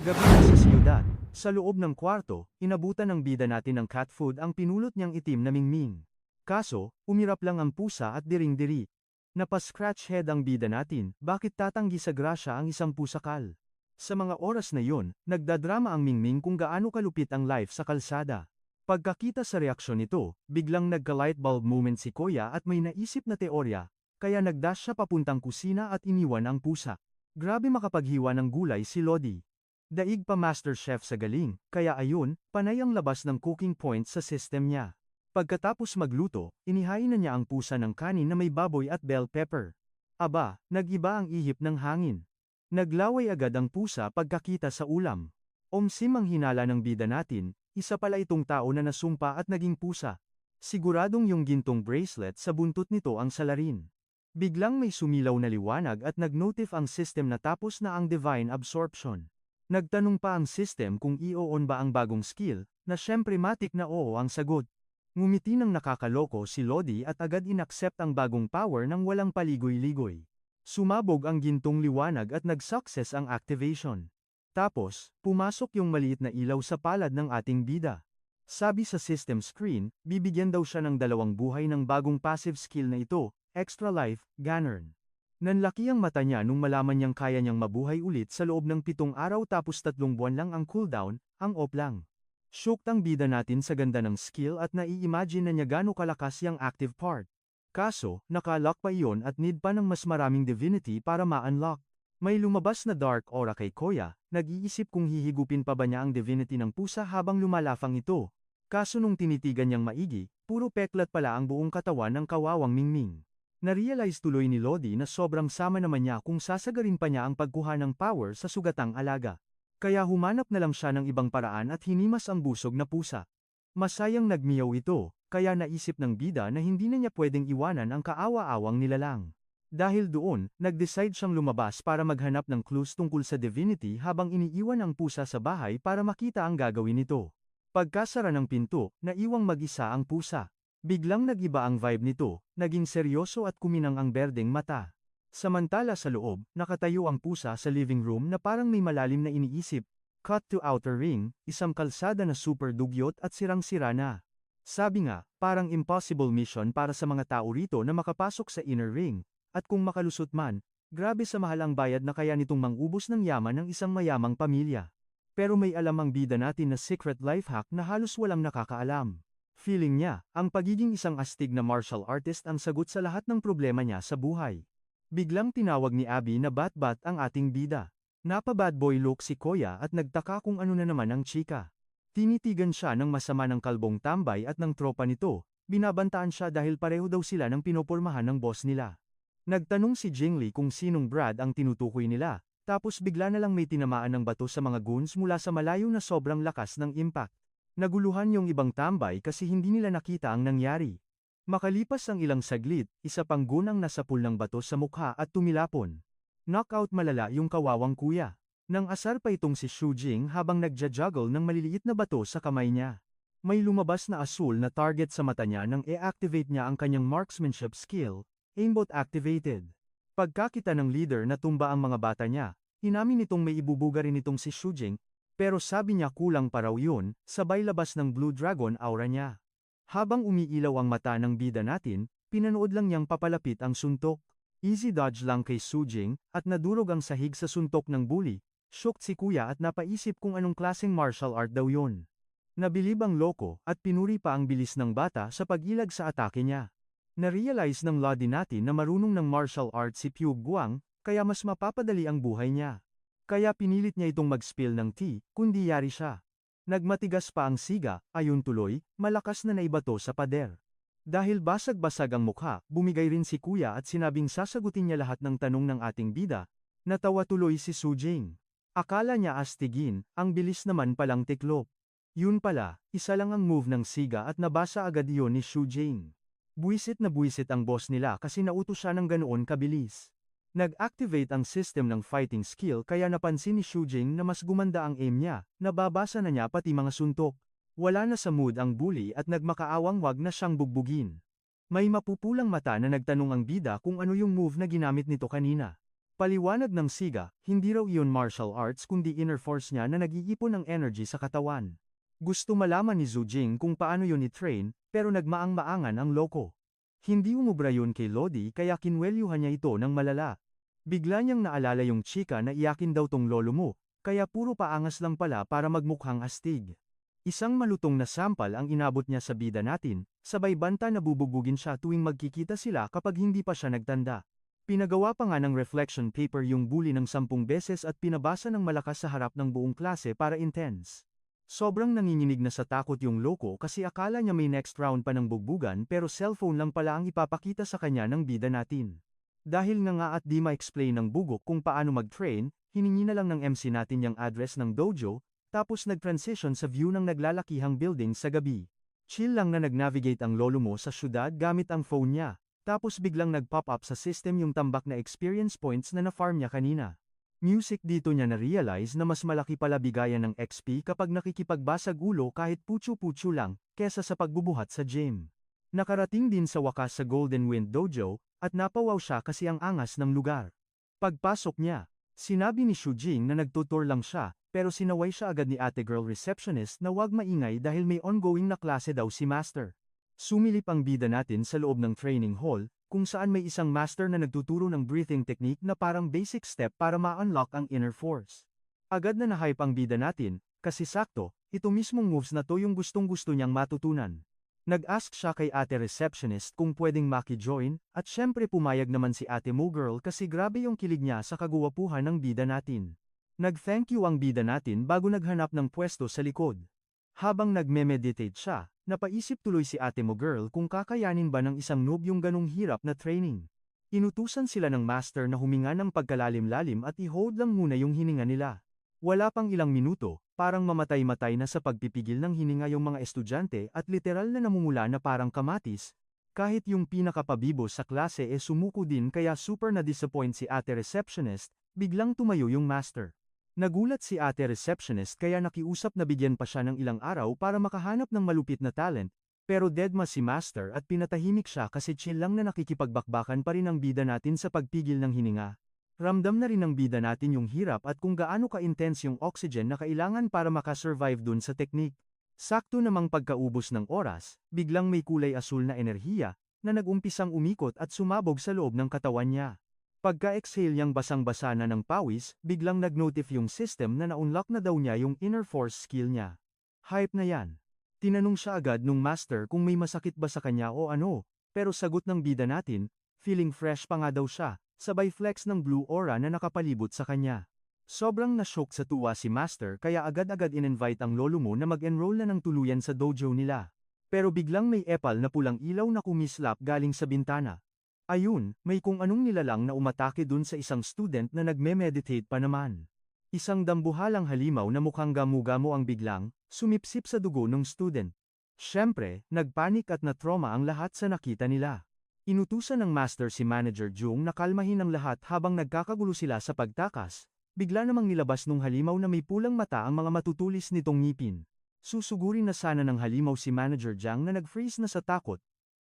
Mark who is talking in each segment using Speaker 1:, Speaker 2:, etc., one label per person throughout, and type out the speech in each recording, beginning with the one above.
Speaker 1: Gabi na sa siyudad. Sa loob ng kwarto, inabutan ng bida natin ng cat food ang pinulot niyang itim na mingming. Kaso, umirap lang ang pusa at diring-diri. Napascratch head ang bida natin, bakit tatanggi sa grasya ang isang pusakal? Sa mga oras na yon, nagdadrama ang mingming kung gaano kalupit ang life sa kalsada. Pagkakita sa reaksyon nito, biglang nagka-light bulb moment si Kuya at may naisip na teorya, kaya nagdash siya papuntang kusina at iniwan ang pusa. Grabe makapaghiwa ng gulay si Lodi. Daig pa master chef sa galing, kaya ayun, panay ang labas ng cooking point sa system niya. Pagkatapos magluto, inihain na niya ang pusa ng kanin na may baboy at bell pepper. Aba, nag-iba ang ihip ng hangin. Naglaway agad ang pusa pagkakita sa ulam. Omsim ang hinala ng bida natin, isa pala itong tao na nasumpa at naging pusa. Siguradong yung gintong bracelet sa buntot nito ang salarin. Biglang may sumilaw na liwanag at nag-notif ang system na tapos na ang divine absorption. Nagtanong pa ang system kung i-on ba ang bagong skill, na syempre matik na oo ang sagot. Ngumiti ng nakakaloko si Lodi at agad inaccept ang bagong power ng walang paligoy-ligoy. Sumabog ang gintong liwanag at nag-success ang activation. Tapos, pumasok yung maliit na ilaw sa palad ng ating bida. Sabi sa system screen, bibigyan daw siya ng 2 buhay ng bagong passive skill na ito, Extra Life, Ganern. Nanlaki ang mata niya nung malaman niyang kaya niyang mabuhay ulit sa loob ng 7 araw tapos 3 buwan lang ang cooldown, ang off lang. Shocked ang bida natin sa ganda ng skill at nai-imagine na niya gaano kalakas yung active part. Kaso, naka-lock pa iyon at need pa ng mas maraming divinity para ma-unlock. May lumabas na dark aura kay Koya, nag-iisip kung hihigupin pa ba niya ang divinity ng pusa habang lumalafang ito. Kaso nung tinitigan niyang maigi, puro peklat pala ang buong katawan ng kawawang mingming. Na-realize tuloy ni Lodi na sobrang sama naman niya kung sasagarin pa niya ang pagkuha ng power sa sugatang alaga. Kaya humanap na lang siya ng ibang paraan at hinimas ang busog na pusa. Masayang nagmiyaw ito, kaya naisip ng bida na hindi na niya pwedeng iwanan ang kaawa-awang nilalang. Dahil doon, nag-decide siyang lumabas para maghanap ng clues tungkol sa divinity habang iniiwan ang pusa sa bahay para makita ang gagawin nito. Pagkasara ng pinto, naiwang mag-isa ang pusa. Biglang nag-iba ang vibe nito, naging seryoso at kuminang ang berdeng mata. Samantala sa loob, nakatayo ang pusa sa living room na parang may malalim na iniisip. Cut to outer ring, isang kalsada na super dugyot at sirang-sira na. Sabi nga, parang impossible mission para sa mga tao rito na makapasok sa inner ring, at kung makalusot man, grabe sa mahal ang bayad na kaya nitong mangubos ng yaman ng isang mayamang pamilya. Pero may alam ang bida natin na secret life hack na halos walang nakakaalam. Feeling niya, ang pagiging isang astig na martial artist ang sagot sa lahat ng problema niya sa buhay. Biglang tinawag ni Abby na bat-bat ang ating bida. Napa-bad boy look si Koya at nagtaka kung ano na naman ang chika. Tinitigan siya ng masama ng kalbong tambay at ng tropa nito, binabantaan siya dahil pareho daw sila ng pinopormahan ng boss nila. Nagtanong si Jingli kung sinong Brad ang tinutukoy nila, tapos bigla na lang may tinamaan ng bato sa mga goons mula sa malayo na sobrang lakas ng impact. Naguluhan yung ibang tambay kasi hindi nila nakita ang nangyari. Makalipas ang ilang saglit, isa pang gunang nasapul ng bato sa mukha at tumilapon. Knockout malala yung kawawang kuya. Nang asar pa itong si Shu Jing habang nagja-juggle ng maliliit na bato sa kamay niya. May lumabas na asul na target sa mata niya nang i-activate niya ang kanyang marksmanship skill, aimbot activated. Pagkakita ng leader na tumba ang mga bata niya, inamin nitong may ibubuga rin itong si Shu Jing, pero sabi niya kulang pa raw yun, sabay labas ng Blue Dragon aura niya. Habang umiilaw ang mata ng bida natin, pinanood lang niyang papalapit ang suntok. Easy dodge lang kay Su Jing, at nadurog ang sahig sa suntok ng bully. Shocked si kuya at napaisip kung anong klaseng martial art daw yun. Nabilib ang loko, at pinuri pa ang bilis ng bata sa pag-ilag sa atake niya. Na-realize ng Lodi natin na marunong ng martial art si Pyu Guang, kaya mas mapapadali ang buhay niya. Kaya pinilit niya itong mag-spill ng tea, kundi yari siya. Nagmatigas pa ang siga, ayon tuloy, malakas na naibato sa pader. Dahil basag-basag ang mukha, bumigay rin si kuya at sinabing sasagutin niya lahat ng tanong ng ating bida. Natawa tuloy si Su Jing. Akala niya astigin, ang bilis naman palang tiklop. Yun pala, isa lang ang move ng siga at nabasa agad iyon ni Su Jing. Buwisit na buwisit ang boss nila kasi nautos siya ng ganoon kabilis. Nag-activate ang system ng fighting skill kaya napansin ni Shu Jing na mas gumanda ang aim niya, nababasa na niya pati mga suntok. Wala na sa mood ang bully at nagmakaawang wag na siyang bugbugin. May mapupulang mata na nagtanong ang bida kung ano yung move na ginamit nito kanina. Paliwanag ng Siga, hindi raw iyon martial arts kundi inner force niya na nag-iipon ng energy sa katawan. Gusto malaman ni Zhu Jing kung paano yun i-train, pero nagmaang-maangan ang loko. Hindi umubra yun kay Lodi kaya kinwelyuhan niya ito ng malala. Bigla niyang naalala yung chika na iyakin daw tong lolo mo, kaya puro paangas lang pala para magmukhang astig. Isang malutong na sampal ang inabot niya sa bida natin, sabay banta na bubugbugin siya tuwing magkikita sila kapag hindi pa siya nagtanda. Pinagawa pa nga ng reflection paper yung bully ng 10 beses at pinabasa ng malakas sa harap ng buong klase para intense. Sobrang nanginginig na sa takot yung loko kasi akala niya may next round pa ng bugbugan pero cellphone lang pala ang ipapakita sa kanya ng bida natin. Dahil nga at di ma-explain ng bugok kung paano mag-train, hiningi na lang ng MC natin yung address ng dojo, tapos nag-transition sa view ng naglalakihang building sa gabi. Chill lang na nag-navigate ang lolo mo sa syudad gamit ang phone niya, tapos biglang nag-pop up sa system yung tambak na experience points na na-farm niya kanina. Music dito niya na-realize na mas malaki pala bigayan ng XP kapag nakikipagbasag ulo kahit putyo-putyo lang, kesa sa pagbubuhat sa gym. Nakarating din sa wakas sa Golden Wind Dojo, at napawaw siya kasi ang angas ng lugar. Pagpasok niya, sinabi ni Shu Jing na nagtutur lang siya, pero sinaway siya agad ni ate girl receptionist na wag maingay dahil may ongoing na klase daw si master. Sumilip ang bida natin sa loob ng training hall, kung saan may isang master na nagtuturo ng breathing technique na parang basic step para ma-unlock ang inner force. Agad na nahype ang bida natin, kasi sakto, ito mismong moves na to yung gustong-gusto niyang matutunan. Nag-ask siya kay ate receptionist kung pwedeng maki-join, at syempre pumayag naman si ate mo girl kasi grabe yung kilig niya sa kaguwapuhan ng bida natin. Nag-thank you ang bida natin bago naghanap ng pwesto sa likod. Habang nagme-meditate siya, napaisip tuloy si ate mo girl kung kakayanin ba ng isang noob yung ganong hirap na training. Inutusan sila ng master na huminga ng pagkalalim-lalim at i-hold lang muna yung hininga nila. Wala pang ilang minuto, parang mamatay-matay na sa pagpipigil ng hininga yung mga estudyante at literal na namumula na parang kamatis. Kahit yung pinakapabibo sa klase sumuko din kaya super na-disappoint si ate receptionist, biglang tumayo yung master. Nagulat si ate receptionist kaya nakiusap na bigyan pa siya ng ilang araw para makahanap ng malupit na talent, pero deadma si master at pinatahimik siya kasi chill lang na nakikipagbakbakan pa rin ang bida natin sa pagpigil ng hininga. Ramdam na rin ng bida natin yung hirap at kung gaano ka-intense yung oxygen na kailangan para makasurvive dun sa technique. Sakto namang pagkaubos ng oras, biglang may kulay asul na enerhiya, na nag-umpisang umikot at sumabog sa loob ng katawan niya. Pagka-exhale niyang basang-basa na ng pawis, biglang nag-notif yung system na na-unlock na daw niya yung inner force skill niya. Hype na yan. Tinanong siya agad nung master kung may masakit ba sa kanya o ano, pero sagot ng bida natin, feeling fresh pa nga daw siya, sabay flex ng blue aura na nakapalibot sa kanya. Sobrang na-shock sa tuwa si master kaya agad-agad in-invite ang lolo mo na mag-enroll na ng tuluyan sa dojo nila. Pero biglang may epal na pulang ilaw na kumislap galing sa bintana. Ayun, may kung anong nilalang na umatake dun sa isang student na nagme-meditate pa naman. Isang dambuhalang halimaw na mukhang gamu-gamo ang biglang, sumipsip sa dugo ng student. Siyempre, nagpanik at na-trauma ang lahat sa nakita nila. Inutusan ng master si Manager Jung na kalmahin ang lahat habang nagkakagulo sila sa pagtakas. Bigla namang nilabas nung halimaw na may pulang mata ang mga matutulis nitong ngipin. Susugurin na sana ng halimaw si Manager Jiang na nag-freeze na sa takot.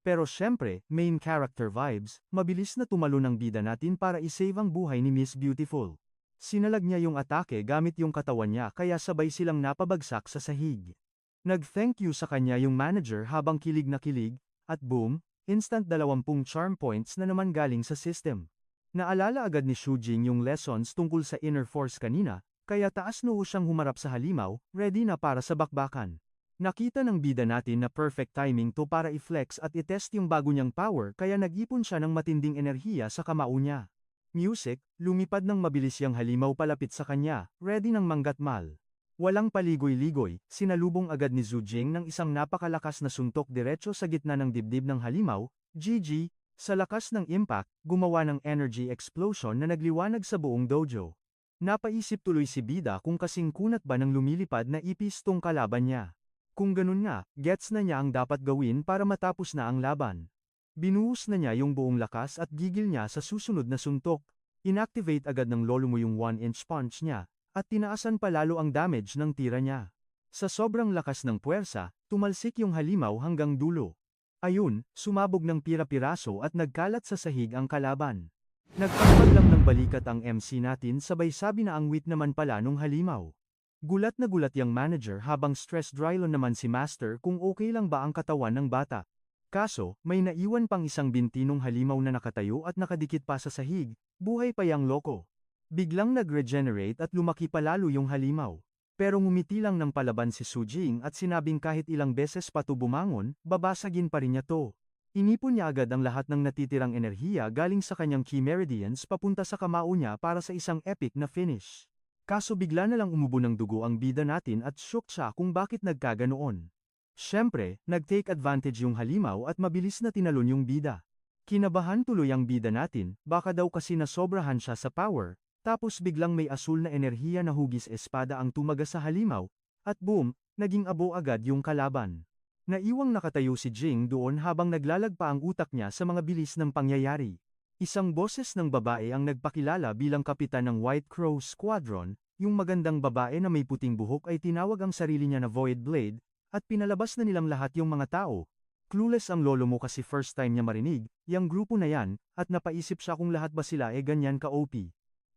Speaker 1: Pero syempre, main character vibes, mabilis na tumalo ng bida natin para isave ang buhay ni Miss Beautiful. Sinalag niya yung atake gamit yung katawan niya kaya sabay silang napabagsak sa sahig. Nag-thank you sa kanya yung manager habang kilig na kilig, at boom, instant 20 charm points na naman galing sa system. Naalala agad ni Shu Jing yung lessons tungkol sa inner force kanina, kaya taas noo siyang humarap sa halimaw, ready na para sa bakbakan. Nakita ng bida natin na perfect timing to para i-flex at i-test yung bago niyang power kaya nag-ipon siya ng matinding enerhiya sa kamao niya. Music, lumipad ng mabilis yung halimaw palapit sa kanya, ready ng manggatmal. Walang paligoy-ligoy, sinalubong agad ni Zhu Jing ng isang napakalakas na suntok diretso sa gitna ng dibdib ng halimaw, GG, sa lakas ng impact, gumawa ng energy explosion na nagliwanag sa buong dojo. Napaisip tuloy si bida kung kasing kunat ba ng lumilipad na ipis tong kalaban niya. Kung ganun nga, gets na niya ang dapat gawin para matapos na ang laban. Binuhos na niya yung buong lakas at gigil niya sa susunod na suntok. Inactivate agad ng lolo mo yung 1-inch punch niya, at tinaasan pa lalo ang damage ng tira niya. Sa sobrang lakas ng puwersa, tumalsik yung halimaw hanggang dulo. Ayun, sumabog ng pira-piraso at nagkalat sa sahig ang kalaban. Nagpagpag lang ng balikat ang MC natin sabay sabi na ang wit naman pala nung halimaw. Gulat na gulat yung manager habang stress drylon naman si Master kung okay lang ba ang katawan ng bata. Kaso, may naiwan pang isang binti nung halimaw na nakatayo at nakadikit pa sa sahig, buhay pa yang loko. Biglang nag-regenerate at lumaki palalo yung halimaw. Pero ngumiti lang ng palaban si Sujing at sinabing kahit ilang beses pa to bumangon, babasagin pa rin niya to. Inipon niya agad ang lahat ng natitirang enerhiya galing sa kanyang key meridians papunta sa kamao niya para sa isang epic na finish. Kaso bigla na lang umubo ng dugo ang bida natin at shook siya kung bakit nagkaganoon. Siyempre, nag-take advantage yung halimaw at mabilis na tinalon yung bida. Kinabahan tuloy ang bida natin, baka daw kasi nasobrahan siya sa power, tapos biglang may asul na enerhiya na hugis espada ang tumaga sa halimaw, at boom, naging abo agad yung kalaban. Naiwang nakatayo si Jing doon habang naglalagpa ang utak niya sa mga bilis ng pangyayari. Isang boses ng babae ang nagpakilala bilang kapitan ng White Crow Squadron, yung magandang babae na may puting buhok ay tinawag ang sarili niya na Void Blade, at pinalabas na nilang lahat yung mga tao. Clueless ang lolo mo kasi first time niya marinig, yung grupo na yan, at napaisip siya kung lahat ba sila ganyan ka-OP.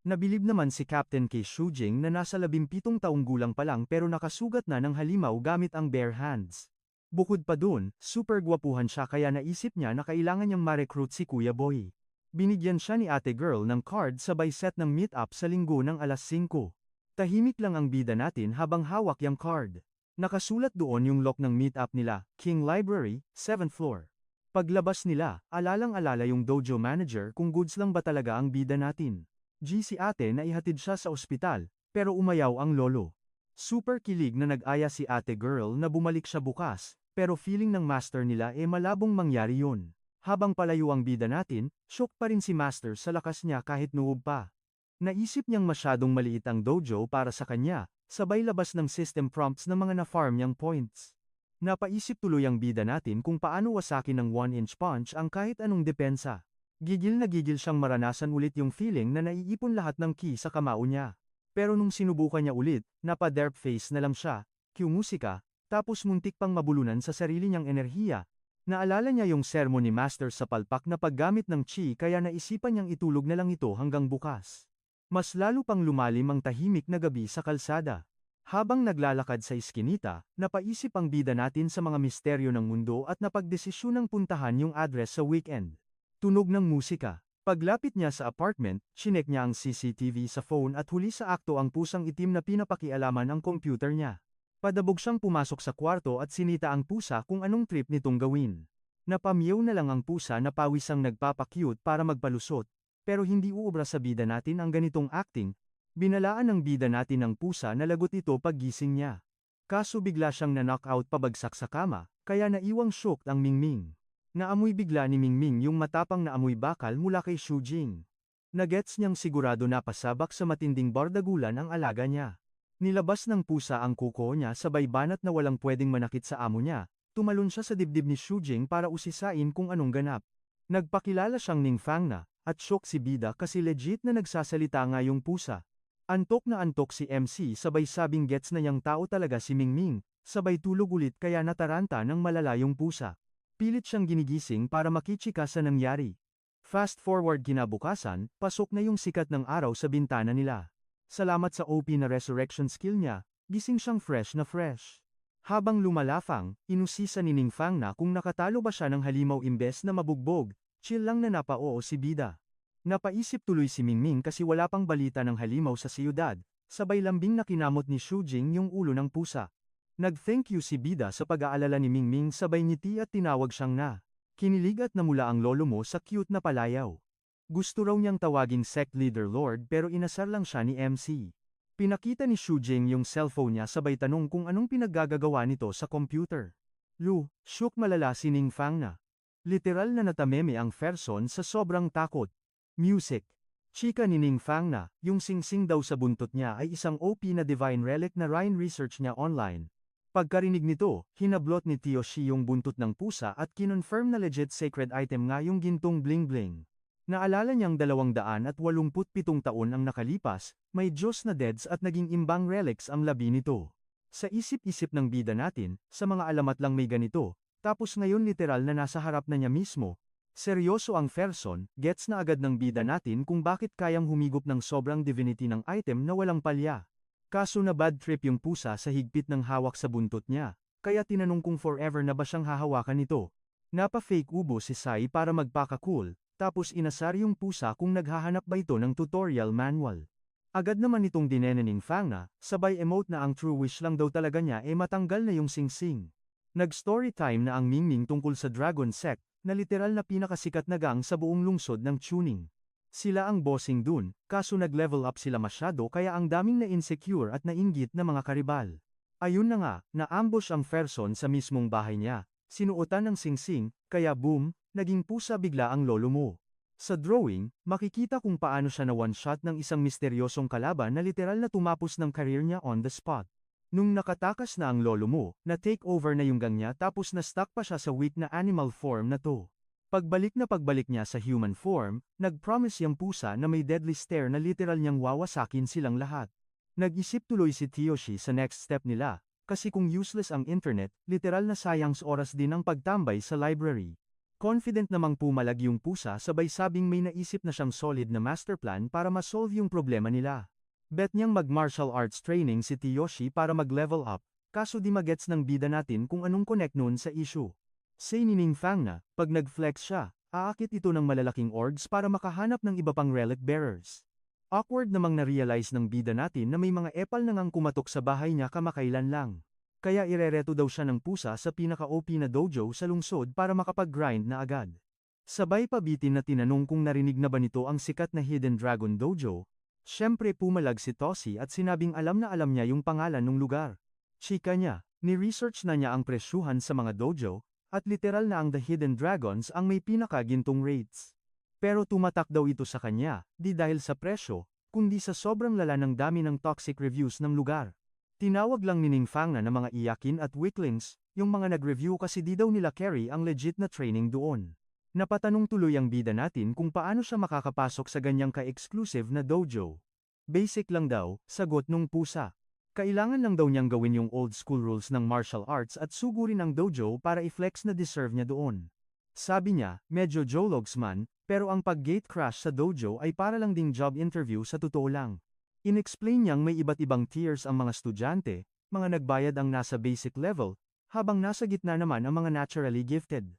Speaker 1: Nabilib naman si Captain K. Shujing na nasa 17 taong gulang pa lang pero nakasugat na ng halimaw gamit ang bare hands. Bukod pa dun, super gwapuhan siya kaya naisip niya na kailangan niyang ma-recruit si Kuya Boy. Binigyan siya ni ate girl ng card sabay set ng meet-up sa linggo ng alas 5. Tahimik lang ang bida natin habang hawak yung card. Nakasulat doon yung lock ng meet-up nila, King Library, 7th floor. Paglabas nila, alalang-alala yung dojo manager kung goods lang ba talaga ang bida natin. Si ate na ihatid siya sa ospital, pero umayaw ang lolo. Super kilig na nag-aya si ate girl na bumalik siya bukas, pero feeling ng master nila malabong mangyari yun. Habang palayo ang bida natin, shock pa rin si master sa lakas niya kahit noob pa. Naisip niyang masyadong maliit ang dojo para sa kanya, sabay labas ng system prompts ng mga na-farm niyang points. Napaisip tuloy ang bida natin kung paano wasakin ng 1-inch punch ang kahit anong depensa. Gigil na gigil siyang maranasan ulit yung feeling na naiipon lahat ng ki sa kamao niya. Pero nung sinubukan niya ulit, napa-derp face na lang siya, cue musika, tapos muntik pang mabulunan sa sarili niyang enerhiya. Naalala niya yung sermon ni Master sa palpak na paggamit ng chi kaya naisipan niyang itulog na lang ito hanggang bukas. Mas lalo pang lumalim ang tahimik na gabi sa kalsada. Habang naglalakad sa iskinita, napaisip ang bida natin sa mga misteryo ng mundo at napagdesisyunang puntahan yung address sa weekend. Tunog ng musika. Paglapit niya sa apartment, chinek niya ang CCTV sa phone at huli sa akto ang pusang itim na pinapakialaman ang computer niya. Padabog siyang pumasok sa kwarto at sinita ang pusa kung anong trip nitong gawin. Napamiyaw na lang ang pusa na pawisang nagpapakyut para magpalusot, pero hindi uubra sa bida natin ang ganitong acting. Binalaan ng bida natin ang pusa na lagot ito paggising niya. Kaso bigla siyang na-knockout pabagsak sa kama, kaya naiwang shocked ang Mingming. Naamoy bigla ni Mingming yung matapang na amoy bakal mula kay Shujing. Nagets niyang sigurado na pasabak sa matinding bardagulan ang alaga niya. Nilabas ng pusa ang kuko niya sabay banat na walang pwedeng manakit sa amo niya, tumalon siya sa dibdib ni Shujing para usisain kung anong ganap. Nagpakilala siyang Ningfang na, at shock si bida kasi legit na nagsasalita nga yung pusa. Antok na antok si MC sabay sabing gets na niyang tao talaga si Mingming, sabay tulog ulit kaya nataranta ng malala yung pusa. Pilit siyang ginigising para makichika sa nangyari. Fast forward kinabukasan, pasok na yung sikat ng araw sa bintana nila. Salamat sa OP na resurrection skill niya, gising siyang fresh na fresh. Habang lumalafang, inusisa ni Ningfang na kung nakatalo ba siya ng halimaw imbes na mabugbog, chill lang na napao si bida. Napaisip tuloy si Mingming kasi wala pang balita ng halimaw sa siyudad, sabay lambing na kinamot ni Shujing yung ulo ng pusa. Nag-thank you si bida sa pag-aalala ni Mingming sabay ngiti at tinawag siyang na. Kinilig at namula ang lolo mo sa cute na palayaw. Gusto raw niyang tawaging sect leader lord pero inasar lang siya ni MC. Pinakita ni Shujing yung cellphone niya sabay tanong kung anong pinaggagawa nito sa computer. Shook malala si Ningfang na. Literal na natameme ang Ferson sa sobrang takot. Music. Chika ni Ningfang na, yung singsing daw sa buntot niya ay isang OP na divine relic na Rhine research niya online. Pagkarinig nito, hinablot ni Tioshi yung buntot ng pusa at kinonfirm na legit sacred item nga yung gintong bling-bling. Naalala niyang 287 taon ang nakalipas, may Diyos na deads at naging imbang relics ang labi nito. Sa isip-isip ng bida natin, sa mga alamat lang may ganito, tapos ngayon literal na nasa harap na niya mismo. Seryoso ang Ferson, gets na agad ng bida natin kung bakit kayang humigop ng sobrang divinity ng item na walang palya. Kaso na bad trip yung pusa sa higpit ng hawak sa buntot niya, kaya tinanong kung forever na ba siyang hahawakan nito. Napa-fake ubo si Sai para magpaka-cool, tapos inasar yung pusa kung naghahanap ba ito ng tutorial manual. Agad naman itong dinenening Fang na, sabay emote na ang true wish lang daw talaga niya matanggal na yung sing-sing. Nag-story time na ang Mingming tungkol sa Dragon Sect, na literal na pinakasikat na gang sa buong lungsod ng tuning. Sila ang bossing dun, kaso nag-level up sila masyado kaya ang daming na-insecure at nainggit na mga karibal. Ayun na nga, na-ambush ang Ferson sa mismong bahay niya, sinuotan ng sing-sing, kaya boom, naging pusa bigla ang lolo mo. Sa drawing, makikita kung paano siya na one-shot ng isang misteryosong kalaban na literal na tumapos ng career niya on the spot. Nung nakatakas na ang lolo mo, na-take over na yung gang niya tapos na-stuck pa siya sa weak na animal form na to. Pagbalik niya sa human form, nag-promise yung pusa na may deadly stare na literal niyang wawasakin silang lahat. Nag-isip tuloy si Tioshi sa next step nila, kasi kung useless ang internet, literal na sayang oras din ang pagtambay sa library. Confident namang pumalag yung pusa sabay sabing may naisip na siyang solid na master plan para ma-solve yung problema nila. Bet niyang mag-martial arts training si Tioshi para mag-level up, kaso di magets ng bida natin kung anong connect nun sa issue. Say ni Ning Fang na, pag nag-flex siya, aakit ito ng malalaking orgs para makahanap ng iba pang relic bearers. Awkward namang na-realize ng bida natin na may mga epal na ngang kumatok sa bahay niya kamakailan lang. Kaya irereto daw siya ng pusa sa pinaka-OP na dojo sa lungsod para makapag-grind na agad. Sabay pabitin na tinanong kung narinig na ba nito ang sikat na Hidden Dragon Dojo. Siyempre pumalag si Toshi at sinabing alam na alam niya yung pangalan ng lugar. Chika niya, ni-research na niya ang presyuhan sa mga dojo, at literal na ang The Hidden Dragons ang may pinakagintong rates. Pero tumatak daw ito sa kanya, di dahil sa presyo, kundi sa sobrang lala ng dami ng toxic reviews ng lugar. Tinawag lang ni Ning Fang na ng mga iyakin at weaklings, yung mga nag-review kasi di daw nila carry ang legit na training doon. Napatanong tuloy ang bida natin kung paano siya makakapasok sa ganyang ka-exclusive na dojo. Basic lang daw, sagot nung pusa. Kailangan lang daw niyang gawin yung old school rules ng martial arts at sugurin ang dojo para i-flex na deserve niya doon. Sabi niya, medyo jologs man, pero ang pag-gate crash sa dojo ay para lang ding job interview sa totoo lang. In-explain niyang may iba't ibang tiers ang mga estudyante, mga nagbayad ang nasa basic level, habang nasa gitna naman ang mga naturally gifted.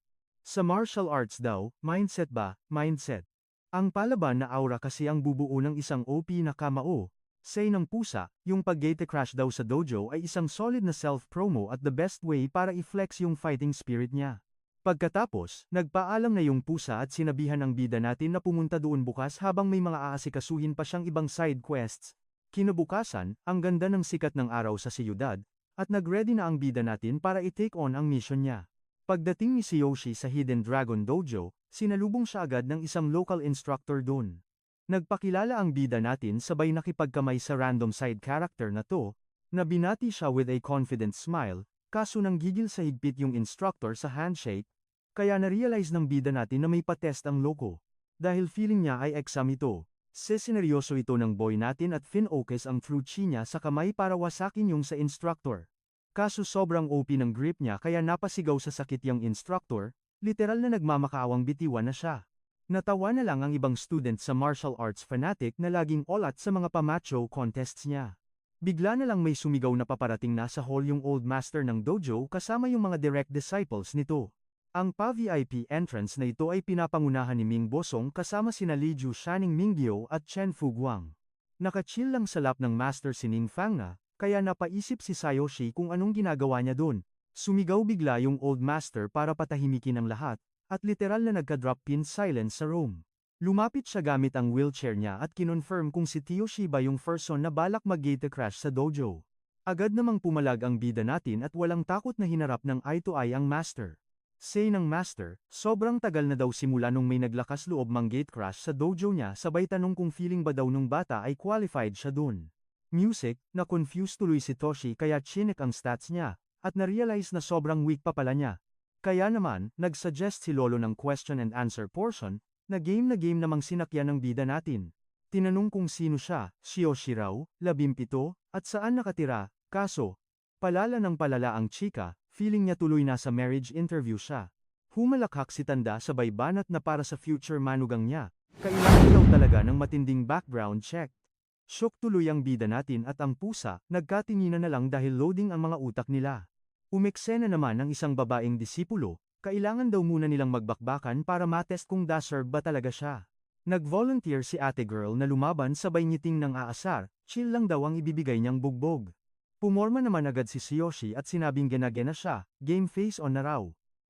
Speaker 1: Sa martial arts daw, mindset ba, mindset. Ang palaban na aura kasi ang bubuo ng isang OP na kamao. Say ng pusa, yung pag-gate crash daw sa dojo ay isang solid na self-promo at the best way para i-flex yung fighting spirit niya. Pagkatapos, nagpaalam na yung pusa at sinabihan ang bida natin na pumunta doon bukas habang may mga aasikasuhin pa siyang ibang side quests. Kinabukasan, ang ganda ng sikat ng araw sa siyudad, at nag-ready na ang bida natin para i-take on ang mission niya. Pagdating ni Yoshi sa Hidden Dragon Dojo, sinalubong siya agad ng isang local instructor doon. Nagpakilala ang bida natin sabay nakipagkamay sa random side character na to, na binati siya with a confident smile, kaso nang gigil sa higpit yung instructor sa handshake, kaya na-realize ng bida natin na may patest ang loko. Dahil feeling niya ay exam ito, sineryoso ito ng boy natin at fin-focus ang true chi niya sa kamay para wasakin yung sa instructor. Kaso sobrang OP ng grip niya kaya napasigaw sa sakit yung instructor, literal na nagmamakaawang bitiwan na siya. Natawa na lang ang ibang student sa martial arts fanatic na laging olat sa mga pamacho contests niya. Bigla na lang may sumigaw na paparating na sa hall yung old master ng dojo kasama yung mga direct disciples nito. Ang pa-VIP entrance na ito ay pinapangunahan ni Ming Bosong kasama sina Li Ju Shaning Mingyao at Chen Fuguang. Nakachill lang sa lap ng master si Ning Fang na, kaya napaisip si Yoshi kung anong ginagawa niya dun. Sumigaw bigla yung old master para patahimikin ang lahat, at literal na nagka-drop pin silence sa room. Lumapit siya gamit ang wheelchair niya at kinonfirm kung si Tioshi ba yung person na balak mag-gate crash sa dojo. Agad namang pumalag ang bida natin at walang takot na hinarap ng eye-to-eye ang master. Say ng master, sobrang tagal na daw simula nung may naglakas loob mang-gate crash sa dojo niya sabay tanong kung feeling ba daw nung bata ay qualified siya dun. Music, na-confuse tuloy si Toshi kaya chinek ang stats niya, at na-realize na sobrang weak pa pala niya. Kaya naman, nag-suggest si Lolo ng question and answer portion, na game namang sinakyan ng bida natin. Tinanong kung sino siya, Yoshi raw, 17, at saan nakatira, kaso, palala ng palala ang chika, feeling niya tuloy nasa marriage interview siya. Humalakhak si Tanda sabay banat na para sa future manugang niya. Kailangan daw talaga ng matinding background check. Shock tuloy ang bida natin at ang pusa, nagkatinginan na lang dahil loading ang mga utak nila. Umeksena naman ang isang babaeng disipulo, kailangan daw muna nilang magbakbakan para matest kung deserve ba talaga siya. Nag-volunteer si ate girl na lumaban sabay ngiting ng aasar, chill lang daw ang ibibigay niyang bugbog. Pumorma naman agad si Yoshi at sinabing gena-gena siya, game face on na raw.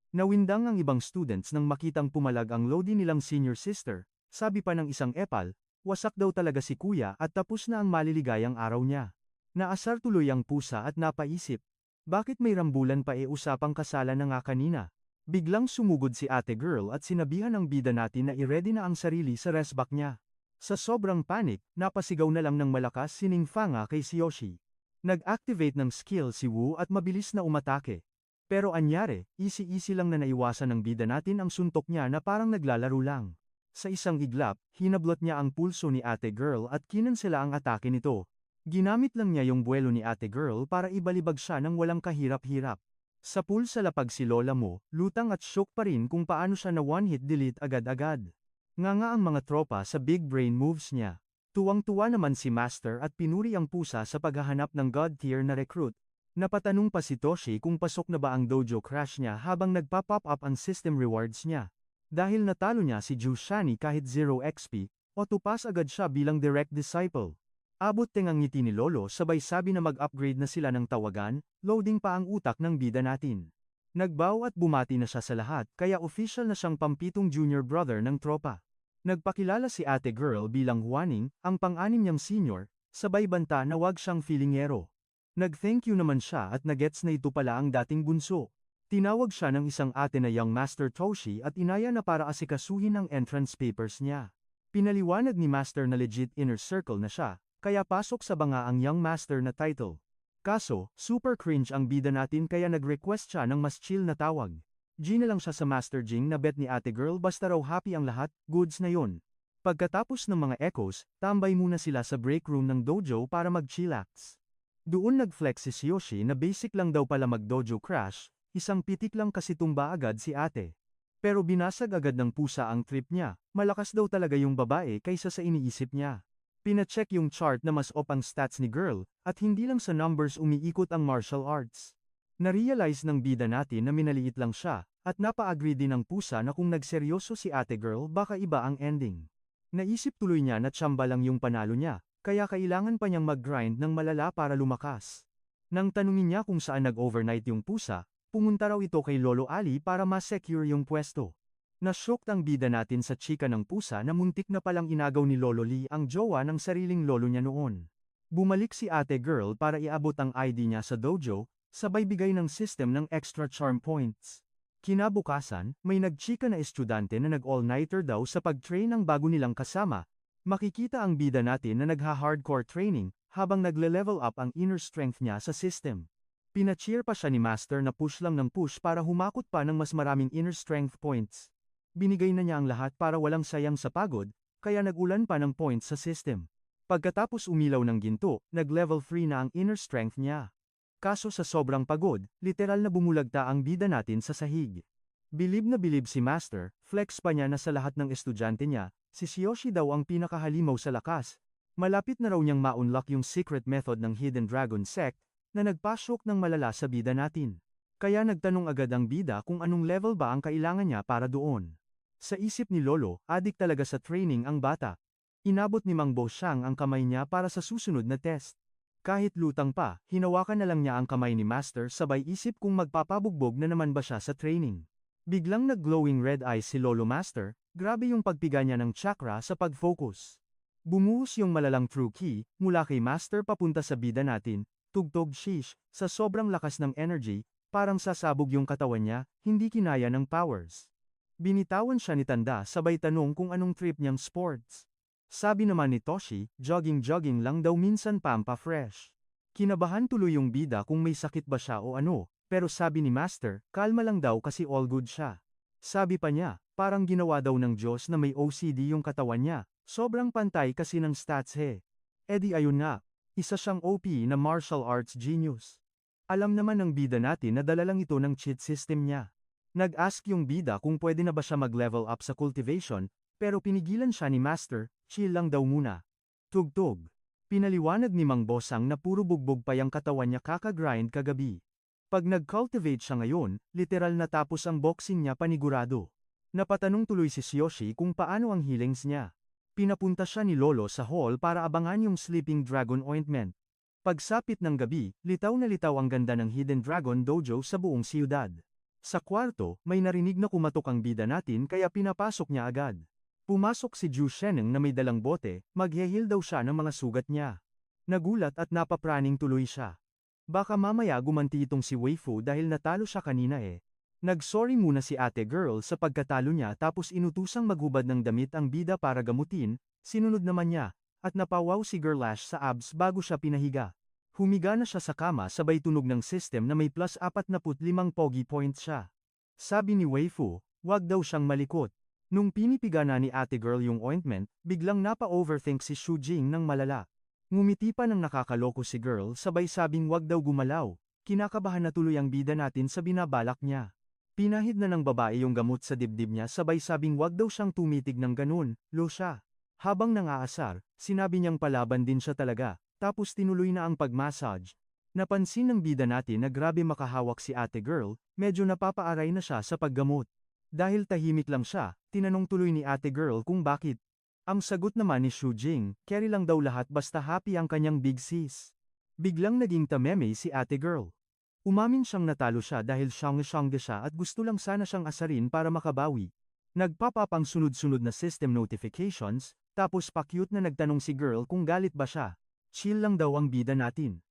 Speaker 1: Nawindang ang ibang students nang makitang pumalag ang loading nilang senior sister, sabi pa ng isang epal, wasak daw talaga si kuya at tapos na ang maliligayang araw niya. Naasar tuloy ang pusa at napaisip, bakit may rambulan pa usapang kasalan na nga kanina? Biglang sumugod si ate girl at sinabihan ang bida natin na i-ready na ang sarili sa restback niya. Sa sobrang panic, napasigaw na lang ng malakas si Ningfanga kay Yoshi. Nag-activate ng skill si Wu at mabilis na umatake. Pero anyari, easy-easy lang na naiwasan ng bida natin ang suntok niya na parang naglalaro lang. Sa isang iglap, hinablot niya ang pulso ni ate girl at kinansela ang atake nito. Ginamit lang niya yung buwelo ni ate girl para ibalibag siya ng walang kahirap-hirap. Sa pool sa lapag si lola mo, lutang at shock pa rin kung paano siya na one-hit delete agad-agad. Nga ang mga tropa sa big brain moves niya. Tuwang-tuwa naman si Master at pinuri ang pusa sa paghahanap ng god tier na recruit. Napatanong pa si Toshi kung pasok na ba ang dojo crash niya habang nagpa-pop up ang system rewards niya. Dahil natalo niya si Jushani kahit 0 XP, otupas agad siya bilang direct disciple. Abot tengang ngiti ni Lolo sabay sabi na mag-upgrade na sila ng tawagan, loading pa ang utak ng bida natin. Nagbow at bumati na siya sa lahat kaya official na siyang pampitong junior brother ng tropa. Nagpakilala si ate girl bilang Huaning, ang pang-anim niyang senior, sabay banta na wag siyang feelingero. Nag-thank you naman siya at nagets na ito pala ang dating bunso. Tinawag siya ng isang ate na young Master Toshi at inaya na para asikasuhin ang entrance papers niya. Pinaliwanag ni Master na legit inner circle na siya, kaya pasok sa banga ang young Master na title. Kaso, super cringe ang bida natin kaya nag-request siya ng mas chill na tawag. G na lang siya sa Master Jing na bet ni ate girl basta raw happy ang lahat, goods na yon. Pagkatapos ng mga echoes, tambay muna sila sa break room ng dojo para mag-chillax. Doon nag-flex si Yoshi na basic lang daw pala mag-dojo crash, isang pitik lang kasi tumba agad si ate. Pero binasag agad ng pusa ang trip niya, malakas daw talaga yung babae kaysa sa iniisip niya. Pina-check yung chart na mas op ang stats ni girl, at hindi lang sa numbers umiikot ang martial arts. Narealize ng bida natin na minaliit lang siya, at napa-agree din ng pusa na kung nagseryoso si ate girl baka iba ang ending. Naisip tuloy niya na tsamba lang yung panalo niya, kaya kailangan pa niyang mag-grind ng malala para lumakas. Nang tanungin niya kung saan nag-overnight yung pusa, pumunta raw ito kay Lolo Ali para ma-secure yung pwesto. Nashocked ang bida natin sa chika ng pusa na muntik na palang inagaw ni Lolo Lee ang jowa ng sariling lolo niya noon. Bumalik si ate girl para iabot ang ID niya sa dojo, sabay bigay ng system ng extra charm points. Kinabukasan, may nagchika na estudyante na nag-all-nighter daw sa pag-train ng bago nilang kasama. Makikita ang bida natin na nagha-hardcore training, habang nagle-level up ang inner strength niya sa system. Pina-cheer pa siya ni Master na push lang ng push para humakot pa ng mas maraming inner strength points. Binigay na niya ang lahat para walang sayang sa pagod, kaya nag-ulan pa ng points sa system. Pagkatapos umilaw ng ginto, nag-level 3 na ang inner strength niya. Kaso sa sobrang pagod, literal na bumulagta ang bida natin sa sahig. Bilib na bilib si Master, flex pa niya na sa lahat ng estudyante niya, si Yoshi daw ang pinakahalimaw sa lakas. Malapit na raw niyang ma-unlock yung secret method ng Hidden Dragon Sect, na nagpasok ng malala sa bida natin. Kaya nagtanong agad ang bida kung anong level ba ang kailangan niya para doon. Sa isip ni Lolo, adik talaga sa training ang bata. Inabot ni Mang Bosyang ang kamay niya para sa susunod na test. Kahit lutang pa, hinawakan na lang niya ang kamay ni Master sabay isip kung magpapabugbog na naman ba siya sa training. Biglang nag-glowing red eyes si Lolo Master, grabe yung pagpiga niya ng chakra sa pag-focus. Bumuhos yung malalang true ki, mula kay Master papunta sa bida natin, tugtog shish, sa sobrang lakas ng energy, parang sasabog yung katawan niya, hindi kinaya ng powers. Binitawan siya ni Tanda sabay tanong kung anong trip niyang sports. Sabi naman ni Toshi, jogging-jogging lang daw minsan pampa-fresh. Kinabahan tuloy yung bida kung may sakit ba siya o ano, pero sabi ni Master, kalma lang daw kasi all good siya. Sabi pa niya, parang ginawa daw ng Diyos na may OCD yung katawan niya, sobrang pantay kasi ng stats he. Edi ayun na, isa siyang OP na martial arts genius. Alam naman ng bida natin na dala lang ito ng cheat system niya. Nag-ask yung bida kung pwede na ba siya mag-level up sa cultivation, pero pinigilan siya ni Master, chill lang daw muna. Tugtog. Pinaliwanag ni Mang Bosang na puro bugbog pa yung katawan niya kaka-grind kagabi. Pag nag-cultivate siya ngayon, literal natapos ang boxing niya panigurado. Napatanong tuloy si Yoshi kung paano ang healings niya. Pinapunta siya ni Lolo sa hall para abangan yung Sleeping Dragon Ointment. Pagsapit ng gabi, litaw na litaw ang ganda ng Hidden Dragon Dojo sa buong siyudad. Sa kwarto, may narinig na kumatok ang bida natin kaya pinapasok niya agad. Pumasok si Ju Sheneng na may dalang bote, maghehil daw siya ng mga sugat niya. Nagulat at napapraning tuloy siya. Baka mamaya gumanti itong si Weifu dahil natalo siya kanina eh. Nag-sorry muna si ate girl sa pagkatalo niya tapos inutusang maghubad ng damit ang bida para gamutin, sinunod naman niya, at napawaw si Girlash sa abs bago siya pinahiga. Humiga na siya sa kama sabay tunog ng system na may plus 45 pogi points siya. Sabi ni Weifu, wag daw siyang malikot. Nung pinipiga na ni ate girl yung ointment, biglang napa-overthink si Shu Jing ng malala. Ngumiti pa ng nakakaloko si girl sabay sabing wag daw gumalaw, kinakabahan na tuloy ang bida natin sa binabalak niya. Pinahid na ng babae yung gamot sa dibdib niya sabay sabing wag daw siyang tumitig ng ganun, lo siya. Habang nangaasar, sinabi niyang palaban din siya talaga, tapos tinuloy na ang pag-massage. Napansin ng bida natin na grabe makahawak si ate girl, medyo napapaaray na siya sa paggamot. Dahil tahimik lang siya, tinanong tuloy ni ate girl kung bakit. Ang sagot naman ni Shu Jing, carry lang daw lahat basta happy ang kanyang big sis. Biglang naging tameme si ate girl. Umamin siyang natalo siya dahil siyang siya at gusto lang sana siyang asarin para makabawi. Nagpapapang sunod-sunod na system notifications, tapos pa-cute na nagtanong si girl kung galit ba siya. Chill lang daw ang bida natin.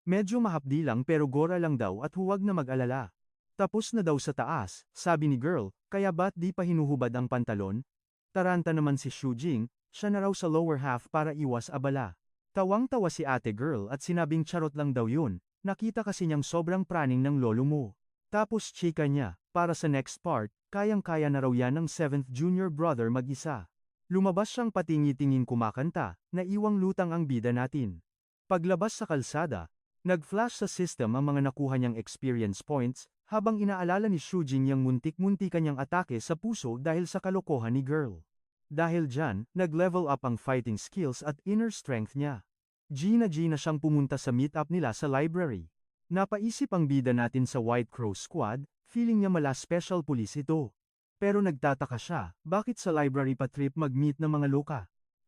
Speaker 1: Medyo mahapdi lang pero gora lang daw at huwag na mag-alala. Tapos na daw sa taas, sabi ni girl, kaya ba't di pa hinuhubad ang pantalon? Taranta naman si Shu Jing, siya na raw sa lower half para iwas abala. Tawang-tawa si ate girl at sinabing charot lang daw yun, nakita kasi niyang sobrang praning ng lolo mo. Tapos chika niya, para sa next part, kayang-kaya na raw yan ng 7th junior brother mag-isa. Lumabas siyang patingi-tingin kumakanta, naiwang lutang ang bida natin. Paglabas sa kalsada, nag-flash sa system ang mga nakuha niyang experience points, habang inaalala ni Shu Jing yung muntik-muntikan niyang atake sa puso dahil sa kalokohan ni girl. Dahil dyan, nag-level up ang fighting skills at inner strength niya. Gina siyang pumunta sa meet-up nila sa library. Napaisip ang bida natin sa White Crow Squad, feeling niya mala special police ito. Pero nagtataka siya, bakit sa library pa trip mag-meet ng mga loka?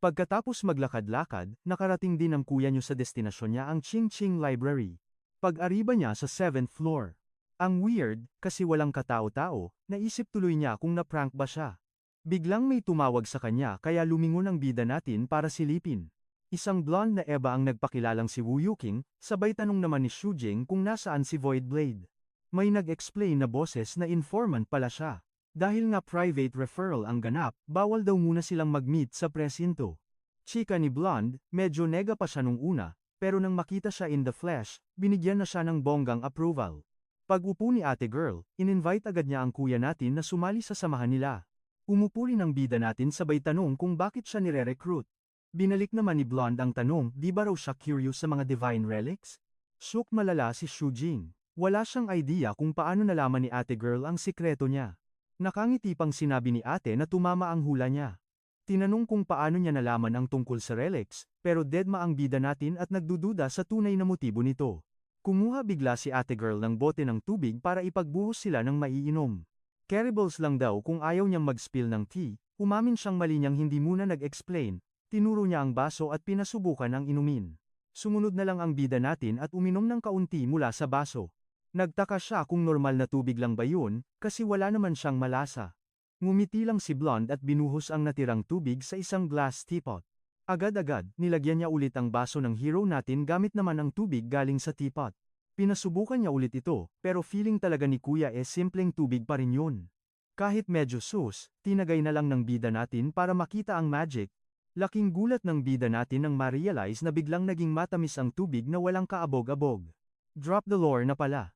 Speaker 1: Pagkatapos maglakad-lakad, nakarating din ng kuya niyo sa destinasyon niya ang Ching Ching Library. Pag-ariba niya sa 7th floor. Ang weird, kasi walang katao-tao, naisip tuloy niya kung na-prank ba siya. Biglang may tumawag sa kanya kaya lumingon ang bida natin para silipin. Isang blonde na eba ang nagpakilalang si Wu Yuking, sabay tanong naman ni Shu Jing kung nasaan si Void Blade. May nag-explain na boses na informant pala siya. Dahil nga private referral ang ganap, bawal daw muna silang mag-meet sa presinto. Chika ni Blonde, medyo nega pa siya nung una, pero nang makita siya in the flesh, binigyan na siya ng bonggang approval. Pag-upo ni ate girl, in-invite agad niya ang kuya natin na sumali sa samahan nila. Umupo rin ang bida natin sabay tanong kung bakit siya nire-recruit. Binalik naman ni Blonde ang tanong, di ba raw siya curious sa mga divine relics? Shook malala si Shu Jing. Wala siyang idea kung paano nalaman ni ate girl ang sikreto niya. Nakangiti pang sinabi ni ate na tumama ang hula niya. Tinanong kung paano niya nalaman ang tungkol sa relics, pero deadma ang bida natin at nagdududa sa tunay na motibo nito. Kumuha bigla si ate girl ng bote ng tubig para ipagbuhos sila ng maiinom. Caribals lang daw kung ayaw niyang mag-spill ng tea, umamin siyang mali niyang hindi muna nag-explain, tinuro niya ang baso at pinasubukan ang inumin. Sumunod na lang ang bida natin at uminom ng kaunti mula sa baso. Nagtaka siya kung normal na tubig lang ba yun, kasi wala naman siyang malasa. Ngumiti lang si Blonde at binuhos ang natirang tubig sa isang glass teapot. Agad-agad, nilagyan niya ulit ang baso ng hero natin gamit naman ang tubig galing sa teapot. Pinasubukan niya ulit ito, pero feeling talaga ni kuya simpleng tubig pa rin yun. Kahit medyo sus, tinagay na lang ng bida natin para makita ang magic. Laking gulat ng bida natin nang ma-realize na biglang naging matamis ang tubig na walang kaabog-abog. Drop the lore na pala.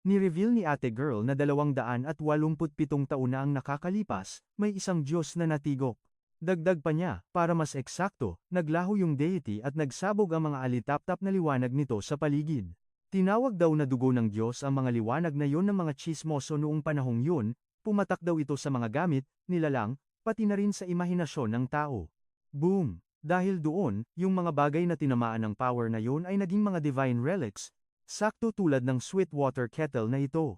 Speaker 1: Ni-reveal ni ate girl na 287 taon na ang nakakalipas, may isang Diyos na natigok. Dagdag pa niya, para mas eksakto, naglaho yung deity at nagsabog ang mga alitap-tap na liwanag nito sa paligid. Tinawag daw na dugo ng Diyos ang mga liwanag na yon ng mga chismoso noong panahong yun, Pumatak daw ito sa mga gamit, nilalang, pati na rin sa imahinasyon ng tao. Boom! Dahil doon, yung mga bagay na tinamaan ng power na yun ay naging mga divine relics, sakto tulad ng sweet water kettle na ito.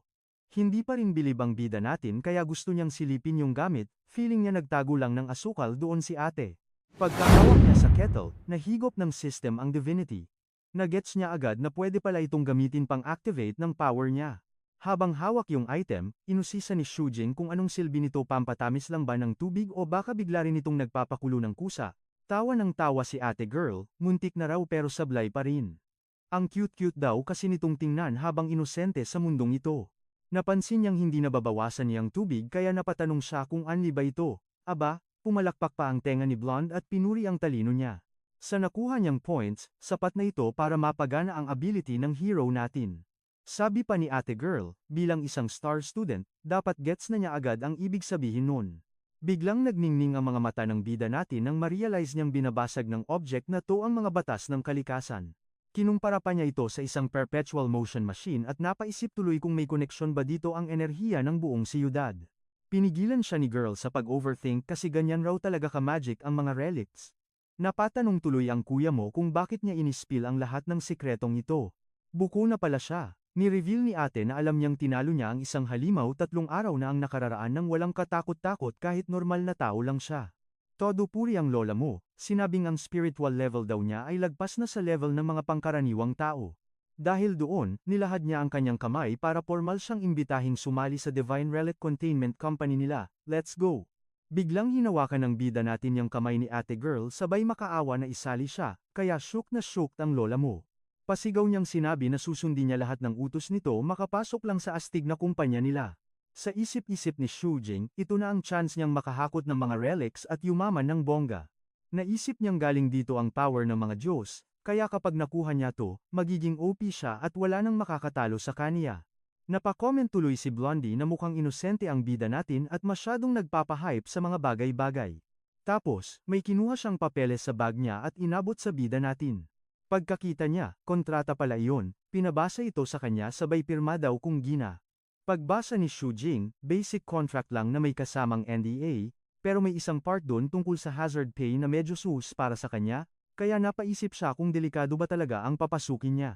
Speaker 1: Hindi pa rin bilib ang bida natin kaya gusto niyang silipin yung gamit, feeling niya nagtago lang ng asukal doon si ate. Pagkahawak niya sa kettle, nahigop ng system ang divinity. Nagets niya agad na pwede pala itong gamitin pang-activate ng power niya. Habang hawak yung item, inusisa ni Shujing kung anong silbi nito, pampatamis lang ba ng tubig o baka bigla rin itong nagpapakulo ng kusa. Tawa ng tawa si ate girl, muntik na raw pero sablay pa rin. Ang cute-cute daw kasi nitong tingnan habang inosente sa mundong ito. Napansin niyang hindi nababawasan niyang tubig kaya napatanong siya kung anli ba ito. Aba, pumalakpak pa ang tenga ni Blonde at pinuri ang talino niya. Sa nakuha niyang points, sapat na ito para mapagana ang ability ng hero natin. Sabi pa ni ate girl, bilang isang star student, dapat gets na niya agad ang ibig sabihin nun. Biglang nagningning ang mga mata ng bida natin nang ma-realize niyang binabasag ng object na to ang mga batas ng kalikasan. Kinumpara pa niya ito sa isang perpetual motion machine at napaisip tuloy kung may koneksyon ba dito ang enerhiya ng buong siyudad. Pinigilan siya ni girl sa pag-overthink kasi ganyan raw talaga ka-magic ang mga relics. Napatanong tuloy ang kuya mo kung bakit niya inispill ang lahat ng sikretong ito. Buko na pala siya. Ni-reveal ni ate na alam niyang tinalo niya ang isang halimaw 3 araw na ang nakararaan ng walang katakot-takot kahit normal na tao lang siya. Todo puri ang lola mo, sinabing ang spiritual level daw niya ay lagpas na sa level ng mga pangkaraniwang tao. Dahil doon, nilahad niya ang kanyang kamay para formal siyang imbitahing sumali sa Divine Relic Containment Company nila. Let's go! Biglang hinawakan ng bida natin yung kamay ni ate girl sabay makaawa na isali siya, kaya shook na shook ang lola mo. Pasigaw niyang sinabi na susundin niya lahat ng utos nito makapasok lang sa astig na kumpanya nila. Sa isip-isip ni Shujing, ito na ang chance niyang makahakot ng mga relics at yumaman ng bongga. Naisip niyang galing dito ang power ng mga Diyos, kaya kapag nakuha niya to, magiging OP siya at wala nang makakatalo sa kaniya. Napakomment tuloy si Blondie na mukhang inosente ang bida natin at masyadong nagpapahype sa mga bagay-bagay. Tapos, may kinuha siyang papeles sa bag niya at inabot sa bida natin. Pagkakita niya, kontrata pala iyon, pinabasa ito sa kanya sabay pirma daw kung gina. Pagbasa ni Shujing, basic contract lang na may kasamang NDA, pero may isang part doon tungkol sa hazard pay na medyo sus para sa kanya, kaya napaisip siya kung delikado ba talaga ang papasukin niya.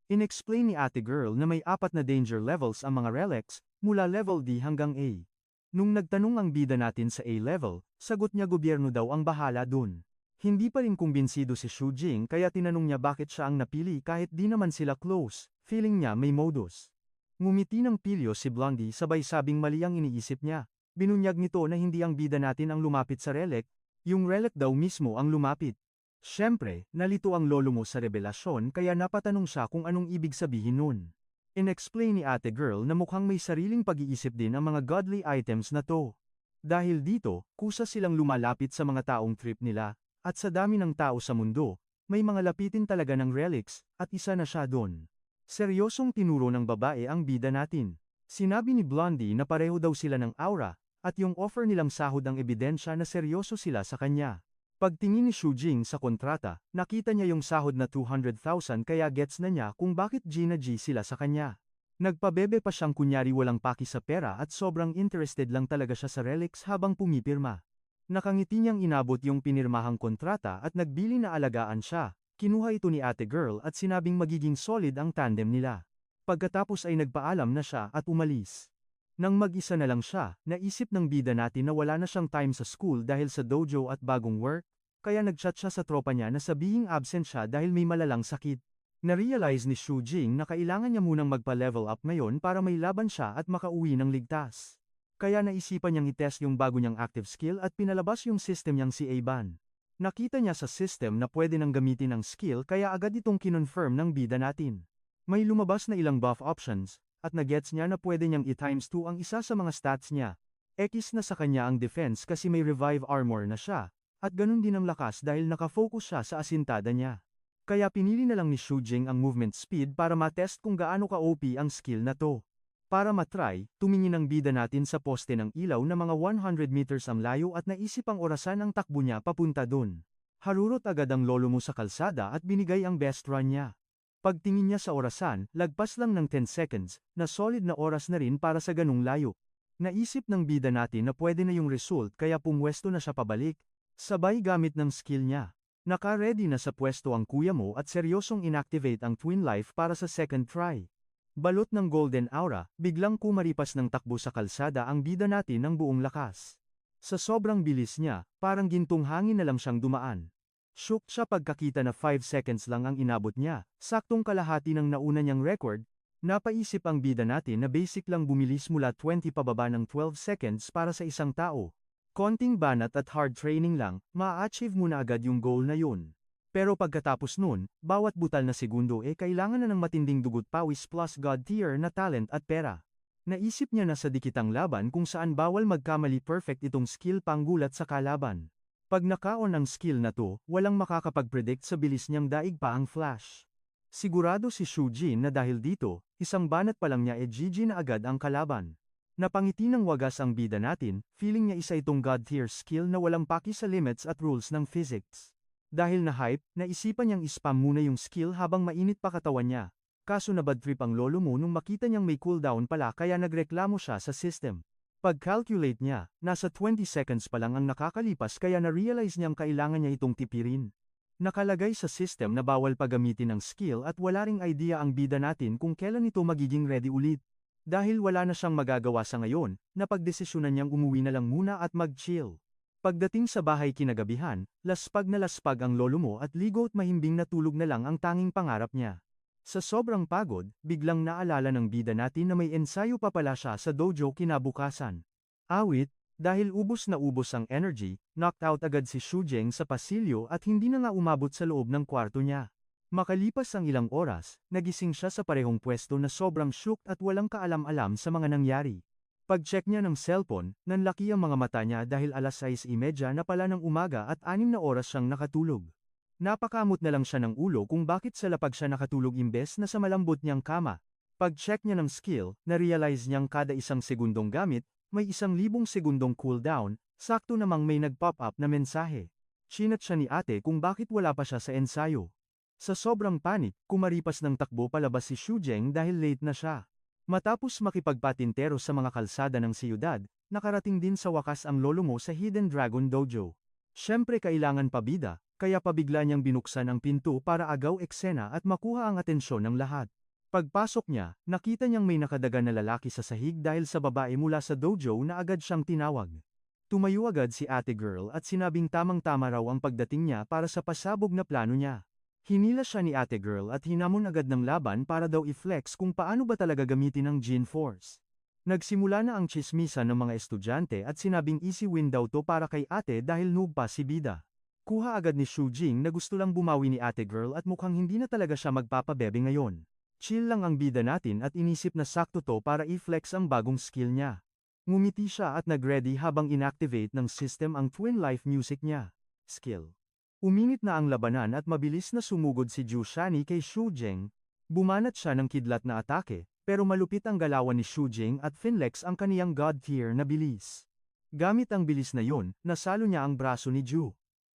Speaker 1: Inexplain ni ate girl na may 4 na danger levels ang mga relics, mula level D hanggang A. Nung nagtanong ang bida natin sa A level, sagot niya gobyerno daw ang bahala dun. Hindi pa rin kumbinsido si Shujing kaya tinanong niya bakit siya ang napili kahit di naman sila close, feeling niya may modus. Ngumiti ng pilyo si Blondie sabay sabing mali ang iniisip niya. Binunyag nito na hindi ang bida natin ang lumapit sa relic, yung relic daw mismo ang lumapit. Siyempre, nalito ang lolo mo sa revelasyon kaya napatanong siya kung anong ibig sabihin nun. Inexplain ni ate girl na mukhang may sariling pag-iisip din ang mga godly items na to. Dahil dito, kusa silang lumalapit sa mga taong trip nila. At sa dami ng tao sa mundo, may mga lapitin talaga ng relics, at isa na siya doon. Seryosong tinuro ng babae ang bida natin. Sinabi ni Blondie na pareho daw sila ng aura, at yung offer nilang sahod ang ebidensya na seryoso sila sa kanya. Pagtingin ni Shujing sa kontrata, nakita niya yung sahod na 200,000 kaya gets na niya kung bakit G na G sila sa kanya. Nagpabebe pa siyang kunyari walang paki sa pera at sobrang interested lang talaga siya sa relics habang pumipirma. Nakangiti niyang inabot yung pinirmahang kontrata at nagbili na alagaan siya. Kinuha ito ni ate girl at sinabing magiging solid ang tandem nila. Pagkatapos ay nagpaalam na siya at umalis. Nang mag-isa na lang siya, naisip ng bida natin na wala na siyang time sa school dahil sa dojo at bagong work, kaya nagchat siya sa tropa niya na sabihing absent siya dahil may malalang sakit. Na-realize ni Shujing na kailangan niya munang magpa-level up ngayon para may laban siya at makauwi ng ligtas. Kaya naisipan niyang itest yung bago niyang active skill at pinalabas yung system niyang si Aban. Nakita niya sa system na pwede nang gamitin ang skill kaya agad itong kinonfirm ng bida natin. May lumabas na ilang buff options, at nagets niya na pwede niyang i-times 2 ang isa sa mga stats niya. X na sa kanya ang defense kasi may revive armor na siya, at ganun din ang lakas dahil nakafocus siya sa asintada niya. Kaya pinili na lang ni Shujing ang movement speed para matest kung gaano ka-OP ang skill na to. Para matry, tumingin ang bida natin sa poste ng ilaw na mga 100 meters ang layo at naisip ang orasan ang takbo niya papunta dun. Harurot agad ang lolo mo sa kalsada at binigay ang best run niya. Pagtingin niya sa orasan, lagpas lang ng 10 seconds, na solid na oras na rin para sa ganung layo. Naisip ng bida natin na pwede na yung result kaya pumwesto na siya pabalik. Sabay gamit ng skill niya. Naka-ready na sa pwesto ang kuya mo at seryosong inactivate ang Twin Life para sa second try. Balot ng golden aura, biglang kumaripas ng takbo sa kalsada ang bida natin ng buong lakas. Sa sobrang bilis niya, parang gintong hangin na lang siyang dumaan. Shook siya pagkakita na 5 seconds lang ang inabot niya, saktong kalahati ng nauna niyang record. Napaisip ang bida natin na basic lang bumilis mula 20 pababa ng 12 seconds para sa isang tao. Konting banat at hard training lang, ma-achieve mo na agad yung goal na yun. Pero pagkatapos nun, bawat butal na segundo kailangan na ng matinding dugot pawis plus God tier na talent at pera. Naisip niya na sa dikitang laban kung saan bawal magkamali perfect itong skill panggulat sa kalaban. Pag naka-on ang skill na to, walang makakapag-predict sa bilis niyang daig pa ang flash. Sigurado si Shu Jin na dahil dito, isang banat pa lang niya GG na agad ang kalaban. Napangiti ng wagas ang bida natin, feeling niya isa itong God tier skill na walang paki sa limits at rules ng physics. Dahil na hype, naisipan niyang ispam muna yung skill habang mainit pa katawan niya. Kaso nabad trip ang lolo mo nung makita niyang may cooldown pala kaya nagreklamo siya sa system. Pag-calculate niya, nasa 20 seconds pa lang ang nakakalipas kaya na-realize niyang kailangan niya itong tipirin. Nakalagay sa system na bawal pagamitin ng skill at wala ring idea ang bida natin kung kailan ito magiging ready ulit. Dahil wala na siyang magagawa sa ngayon, napagdesisyonan niyang umuwi na lang muna at mag-chill. Pagdating sa bahay kinagabihan, laspag na laspag ang lolo mo at ligo at mahimbing na tulog na lang ang tanging pangarap niya. Sa sobrang pagod, biglang naalala ng bida natin na may ensayo pa pala siya sa dojo kinabukasan. Awit, dahil ubos na ubos ang energy, knocked out agad si Shujeng sa pasilyo at hindi na nga umabot sa loob ng kwarto niya. Makalipas ang ilang oras, nagising siya sa parehong pwesto na sobrang shook at walang kaalam-alam sa mga nangyari. Pag-check niya ng cellphone, nanlaki ang mga mata niya dahil alas 6:30 na pala ng umaga at 6 na oras siyang nakatulog. Napakamot na lang siya ng ulo kung bakit sa lapag siya nakatulog imbes na sa malambot niyang kama. Pag-check niya ng skill, na-realize niyang kada isang segundong gamit, may 1,000 segundong cooldown, sakto namang may nag-pop up na mensahe. Chinat siya ni ate kung bakit wala pa siya sa ensayo. Sa sobrang panik, kumaripas ng takbo palabas si Shujeng dahil late na siya. Matapos makipagpatintero sa mga kalsada ng siyudad, nakarating din sa wakas ang lolo mo sa Hidden Dragon Dojo. Siyempre kailangan pabida, kaya pabigla niyang binuksan ang pinto para agaw eksena at makuha ang atensyon ng lahat. Pagpasok niya, nakita niyang may nakadagan na lalaki sa sahig dahil sa babae mula sa dojo na agad siyang tinawag. Tumayo agad si ate girl at sinabing tamang-tama raw ang pagdating niya para sa pasabog na plano niya. Hinila siya ni ate girl at hinamon agad ng laban para daw i-flex kung paano ba talaga gamitin ang Jin Force. Nagsimula na ang tsismisan ng mga estudyante at sinabing easy win daw to para kay ate dahil noob pa si bida. Kuha agad ni Shujing na gusto lang bumawi ni ate girl at mukhang hindi na talaga siya magpapabebe ngayon. Chill lang ang bida natin at inisip na sakto to para i-flex ang bagong skill niya. Ngumiti siya at nag-ready habang inactivate ng system ang Twin Life music niya. Skill. Uminit na ang labanan at mabilis na sumugod si Ju Shani kay Shujeng. Bumanat siya ng kidlat na atake, pero malupit ang galawan ni Shujeng at finlex ang kaniyang god tier na bilis. Gamit ang bilis na yun, nasalo niya ang braso ni Ju.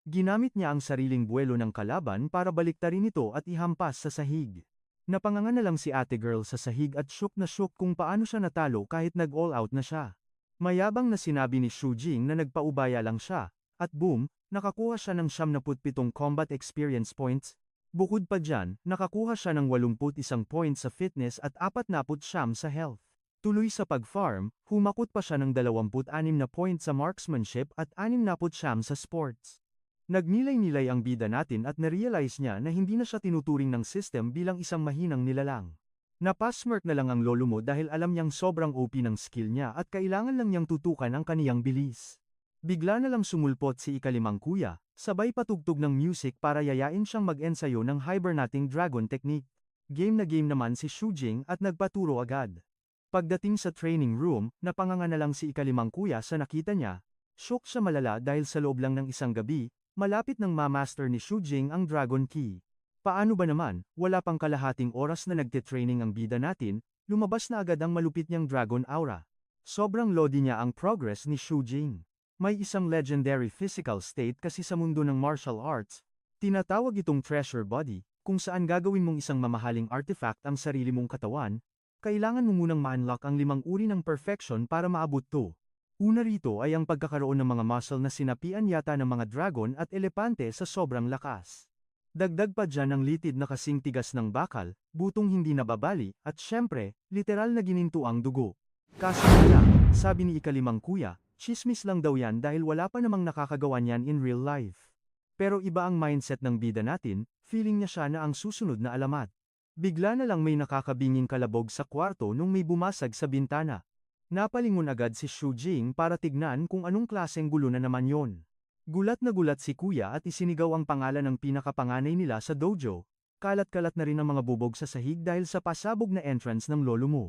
Speaker 1: Ginamit niya ang sariling buwelo ng kalaban para baliktarin ito at ihampas sa sahig. Napanganga na lang si ate girl sa sahig at shook na shook kung paano siya natalo kahit nag-all out na siya. Mayabang na sinabi ni Shujing na nagpaubaya lang siya, at boom, nakakuha siya ng 77 combat experience points. Bukod pa dyan, nakakuha siya ng 81 points sa fitness at 49 sa health. Tuloy sa pag-farm, humakot pa siya ng 26 na points sa marksmanship at 69 sa sports. Nagnilay-nilay ang bida natin at narealize niya na hindi na siya tinuturing ng system bilang isang mahinang nilalang. Napasmirk na lang ang lolo mo dahil alam niyang sobrang OP ng skill niya at kailangan lang niyang tutukan ang kaniyang bilis. Bigla na lang sumulpot si ikalimang kuya, sabay patugtog ng music para yayain siyang mag-ensayo ng hibernating dragon technique. Game na game naman si Shujing at nagpaturo agad. Pagdating sa training room, napanganga na lang si ikalimang kuya sa nakita niya. Shock siya malala dahil sa loob lang ng isang gabi, malapit ng ma-master ni Shujing ang Dragon Key. Paano ba naman, wala pang kalahating oras na nagte-training ang bida natin, lumabas na agad ang malupit niyang Dragon Aura. Sobrang lodi niya ang progress ni Shujing. May isang legendary physical state kasi sa mundo ng martial arts, tinatawag itong treasure body, kung saan gagawin mong isang mamahaling artifact ang sarili mong katawan, Kailangan mo munang ma-unlock ang 5 uri ng perfection para maabot to. Una rito ay ang pagkakaroon ng mga muscle na sinapian yata ng mga dragon at elepante sa sobrang lakas. Dagdag pa dyan ang litid na kasing tigas ng bakal, butong hindi nababali, at syempre, literal na gininto ang dugo. Kaso wala, sabi ni ikalimang kuya, chismis lang daw yan dahil wala pa namang nakakagawa niyan in real life. Pero iba ang mindset ng bida natin, feeling niya siya na ang susunod na alamat. Bigla na lang may nakakabinging kalabog sa kwarto nung may bumasag sa bintana. Napalingon agad si Shu Jing para tignan kung anong klaseng gulo na naman yon. Gulat na gulat si kuya at isinigaw ang pangalan ng pinakapanganay nila sa dojo. Kalat-kalat na rin ang mga bubog sa sahig dahil sa pasabog na entrance ng lolo mo.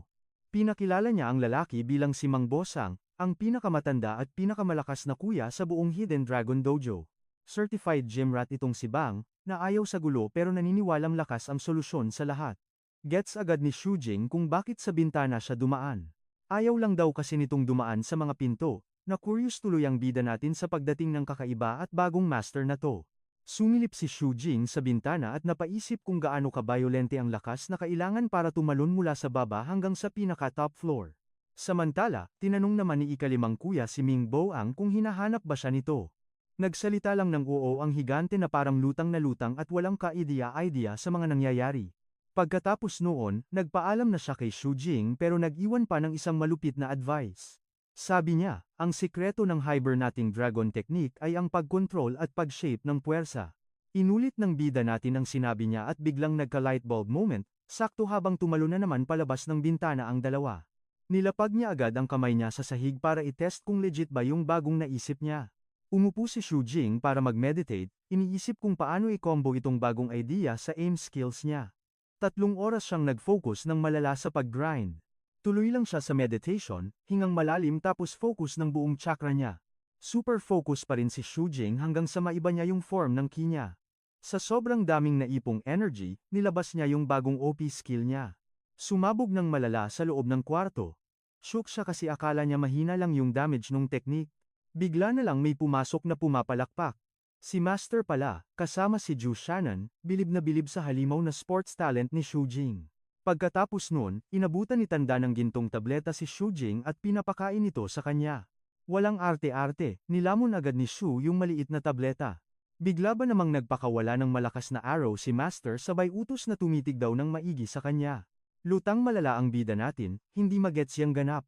Speaker 1: Pinakilala niya ang lalaki bilang si Mang Bosang, ang pinakamatanda at pinakamalakas na kuya sa buong Hidden Dragon Dojo. Certified gym rat itong si Bang, na ayaw sa gulo pero naniniwalang lakas ang solusyon sa lahat. Gets agad ni Shu Jing kung bakit sa bintana siya dumaan. Ayaw lang daw kasi nitong dumaan sa mga pinto, na curious tuloy ang bida natin sa pagdating ng kakaiba at bagong master na to. Sumilip si Shu Jing sa bintana at napaisip kung gaano ka-violente ang lakas na kailangan para tumalon mula sa baba hanggang sa pinaka-top floor. Samantala, tinanong naman ni ikalimang kuya si Ming Boang kung hinahanap ba siya nito. Nagsalita lang ng oo ang higante na parang lutang na lutang at walang ka-idea-idea sa mga nangyayari. Pagkatapos noon, nagpaalam na siya kay Shu Jing pero nag-iwan pa ng isang malupit na advice. Sabi niya, ang sikreto ng hibernating dragon technique ay ang pag-control at pag-shape ng puwersa. Inulit ng bida natin ang sinabi niya at biglang nagka-lightbulb moment, sakto habang tumalo na naman palabas ng bintana ang dalawa. Nilapag niya agad ang kamay niya sa sahig para itest kung legit ba yung bagong naisip niya. Umupo si Shu Jing para mag-meditate, iniisip kung paano i-combo itong bagong idea sa aim skills niya. 3 oras siyang nag-focus ng malala sa pag-grind. Tuloy lang siya sa meditation, hingang malalim tapos focus ng buong chakra niya. Super focus pa rin si Shu Jing hanggang sa maiba niya yung form ng ki niya. Sa sobrang daming naipong energy, nilabas niya yung bagong OP skill niya. Sumabog ng malala sa loob ng kwarto. Shook siya kasi akala niya mahina lang yung damage nung technique. Bigla na lang may pumasok na pumapalakpak. Si Master pala, kasama si Ju Shannon, bilib na bilib sa halimaw na sports talent ni Shu Jing. Pagkatapos nun, inabutan ni tanda ng gintong tableta si Shu Jing at pinapakain ito sa kanya. Walang arte-arte, nilamon agad ni Shu yung maliit na tableta. Bigla ba namang nagpakawala ng malakas na arrow si Master sabay utos na tumitig daw ng maigi sa kanya. Lutang malala ang bida natin, hindi magets yang ganap.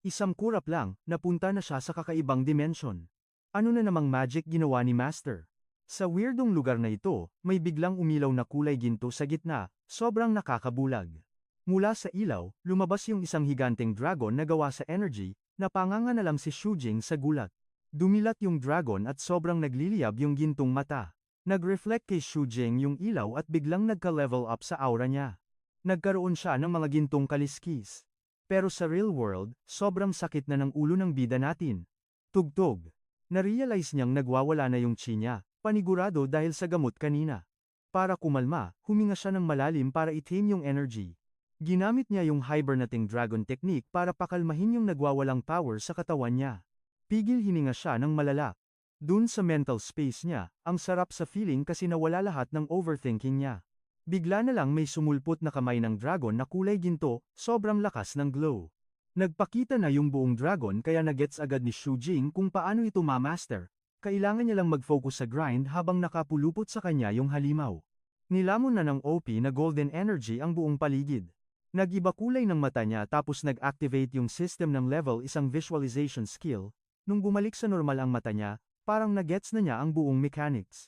Speaker 1: Isang kurap lang, napunta na siya sa kakaibang dimension. Ano na namang magic ginawa ni Master? Sa weirdong lugar na ito, may biglang umilaw na kulay ginto sa gitna, sobrang nakakabulag. Mula sa ilaw, lumabas yung isang higanteng dragon na gawa sa energy, napanganga na lang si Shu Jing sa gulat. Dumilat yung dragon at sobrang nagliliyab yung gintong mata. Nag-reflect kay Shu Jing yung ilaw at biglang nagka-level up sa aura niya. Nagkaroon siya ng mga gintong kaliskis. Pero sa real world, sobrang sakit na ng ulo ng bida natin. Tugtog. Narealize niyang nagwawala na yung chi niya, panigurado dahil sa gamot kanina. Para kumalma, huminga siya ng malalim para i-tame yung energy. Ginamit niya yung hibernating dragon technique para pakalmahin yung nagwawalang power sa katawan niya. Pigil hininga siya ng malala. Dun sa mental space niya, ang sarap sa feeling kasi nawala lahat ng overthinking niya. Bigla na lang may sumulpot na kamay ng dragon na kulay ginto, sobrang lakas ng glow. Nagpakita na yung buong dragon kaya nagets agad ni Shu Jing kung paano ito ma-master. Kailangan niya lang mag-focus sa grind habang nakapulupot sa kanya yung halimaw. Nilamon na ng OP na golden energy ang buong paligid. Nag-iba kulay ng mata niya tapos nag-activate yung system ng level isang visualization skill. Nung bumalik sa normal ang mata niya, parang nagets na niya ang buong mechanics.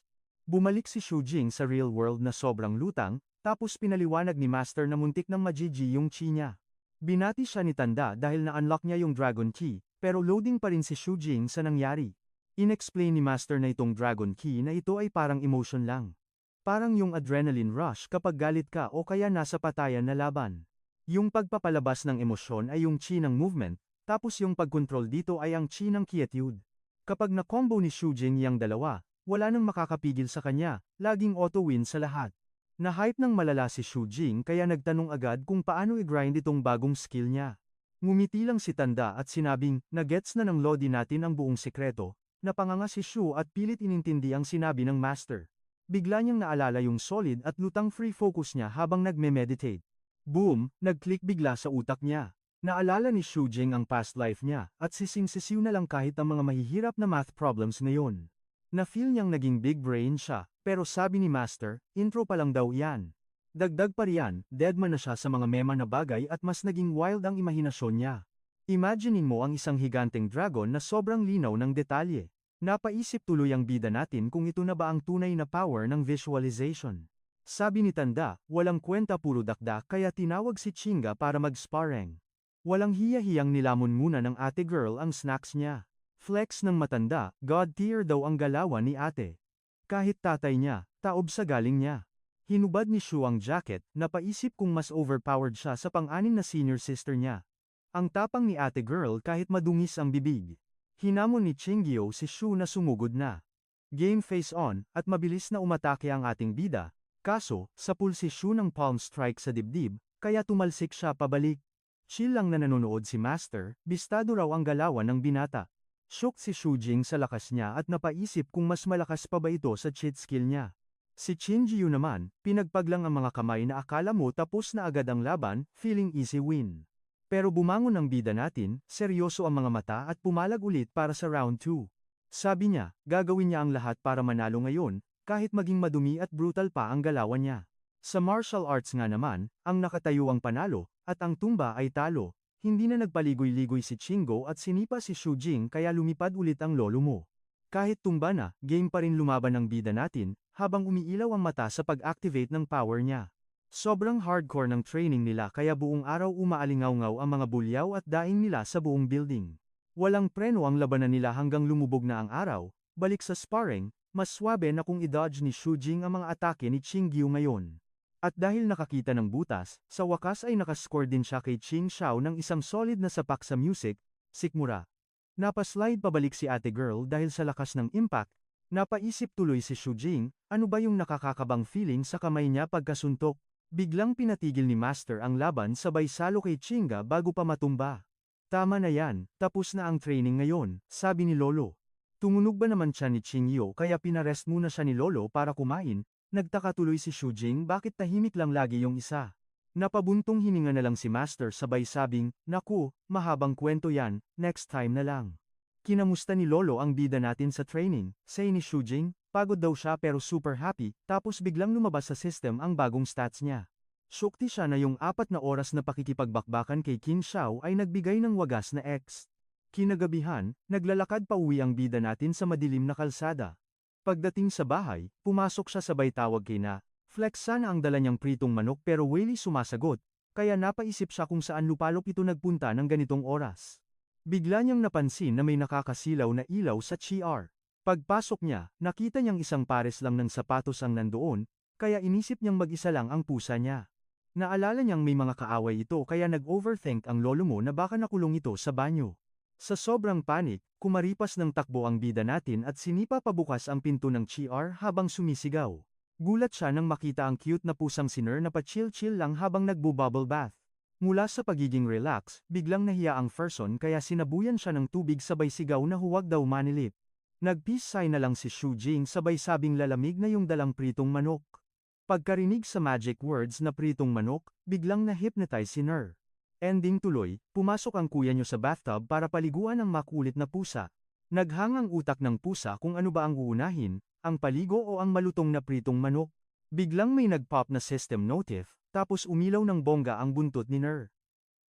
Speaker 1: Bumalik si Shu Jing sa real world na sobrang lutang, tapos pinaliwanag ni Master na muntik ng ma-GG yung chi niya. Binati siya ni Tanda dahil na-unlock niya yung Dragon Key, pero loading pa rin si Shu Jing sa nangyari. Inexplain ni Master na itong Dragon Key na ito ay parang emotion lang. Parang yung adrenaline rush kapag galit ka o kaya nasa patayan na laban. Yung pagpapalabas ng emosyon ay yung chi ng movement, tapos yung pagkontrol dito ay ang chi ng quietude. Kapag na-combo ni Shu Jing yang dalawa, wala nang makakapigil sa kanya, laging auto-win sa lahat. Na-hype ng malala si Shu Jing kaya nagtanong agad kung paano i-grind itong bagong skill niya. Ngumiti lang si Tanda at sinabing, nagets na ng Lodi natin ang buong sekreto, napanganga si Shu at pilit inintindi ang sinabi ng Master. Bigla niyang naalala yung solid at lutang free focus niya habang nagme-meditate. Boom, nag-click bigla sa utak niya. Naalala ni Shujing ang past life niya, at sising-sisiw na lang kahit ang mga mahihirap na math problems ngayon. Na-feel niyang naging big brain siya, pero sabi ni Master, intro pa lang daw yan. Dagdag pa riyan, deadman na siya sa mga mema na bagay at mas naging wild ang imahinasyon niya. Imaginein mo ang isang higanteng dragon na sobrang linaw ng detalye. Napaisip tuloy ang bida natin kung ito na ba ang tunay na power ng visualization. Sabi ni Tanda, walang kwenta puro dakdak kaya tinawag si Chinga para mag-sparring. Walang hiya-hiyang nilamon muna ng ate girl ang snacks niya. Flex ng matanda, god tier daw ang galawan ni ate. Kahit tatay niya, taob sa galing niya. Hinubad ni Shu ang jacket, napaisip kung mas overpowered siya sa pang-anim na senior sister niya. Ang tapang ni ate girl kahit madungis ang bibig. Hinamon ni Chinggyo si Shu na sumugod na. Game face on, at mabilis na umatake ang ating bida, kaso, sapul si Shu ng palm strike sa dibdib, kaya tumalsik siya pabalik. Chill lang na nanonood si Master, bistado raw ang galawan ng binata. Shook si Shujing sa lakas niya at napaisip kung mas malakas pa ba ito sa cheat skill niya. Si Chinggyo naman, pinagpaglang ang mga kamay na akala mo tapos na agad ang laban, feeling easy win. Pero bumangon ang bida natin, seryoso ang mga mata at pumalag ulit para sa round 2. Sabi niya, gagawin niya ang lahat para manalo ngayon, kahit maging madumi at brutal pa ang galawan niya. Sa martial arts nga naman, ang nakatayo ang panalo, at ang tumba ay talo. Hindi na nagpaligoy-ligoy si Chingo at sinipa si Shujing kaya lumipad ulit ang lolo mo. Kahit tumba na, game pa rin lumaban ang bida natin, habang umiilaw ang mata sa pag-activate ng power niya. Sobrang hardcore ng training nila kaya buong araw umaalingaw-ngaw ang mga bulyaw at daing nila sa buong building. Walang preno ang labanan nila hanggang lumubog na ang araw, balik sa sparring, mas swabe na kung i-dodge ni Shujing ang mga atake ni Chinggyo ngayon. At dahil nakakita ng butas, sa wakas ay nakascore din siya kay Ching Xiao ng isang solid na sapak sa music, sikmura. Napaslide pabalik si ate girl dahil sa lakas ng impact, napaisip tuloy si Shujing, ano ba yung nakakakabang feeling sa kamay niya pagkasuntok? Biglang pinatigil ni Master ang laban sabay salo kay Chinga bago pa matumba. Tama na yan, tapos na ang training ngayon, sabi ni Lolo. Tumunog ba naman siya ni Chinggyo kaya pinarest muna siya ni Lolo para kumain, nagtaka tuloy si Shujing bakit tahimik lang lagi yung isa. Napabuntong hininga na lang si Master sabay sabing, naku, mahabang kwento yan, next time na lang. Kinamusta ni Lolo ang bida natin sa training, say ni Shujing. Pagod daw siya pero super happy, tapos biglang lumabas sa system ang bagong stats niya. Shukti siya na yung 4 na oras na pakikipagbakbakan kay Qin Xiao ay nagbigay ng wagas na X. Kinagabihan, naglalakad pa uwi ang bida natin sa madilim na kalsada. Pagdating sa bahay, pumasok siya sabay tawag kay na. Flex sana ang dala niyang pritong manok pero Willie sumasagot, kaya napaisip siya kung saan lupalop ito nagpunta ng ganitong oras. Bigla niyang napansin na may nakakasilaw na ilaw sa CR. Pagpasok niya, nakita niyang isang pares lang ng sapatos ang nandoon, kaya inisip niyang mag-isa lang ang pusa niya. Naalala niyang may mga kaaway ito kaya nag-overthink ang lolo mo na baka nakulong ito sa banyo. Sa sobrang panik, kumaripas ng takbo ang bida natin at sinipa pabukas ang pinto ng CR habang sumisigaw. Gulat siya nang makita ang cute na pusang si Ner na pa-chill-chill lang habang nagbo-bubble bath. Mula sa pagiging relax, biglang nahiya ang person kaya sinabuyan siya ng tubig sabay sigaw na huwag daw manilip. Nag-peace sign na lang si Shujing sabay sabing lalamig na yung dalang pritong manok. Pagkarinig sa magic words na pritong manok, biglang na-hypnotize si Ner. Ending tuloy, pumasok ang kuya niyo sa bathtub para paliguan ang makulit na pusa. Naghangang utak ng pusa kung ano ba ang uunahin, ang paligo o ang malutong na pritong manok. Biglang may nag-pop na system notif, tapos umilaw ng bongga ang buntot ni Ner.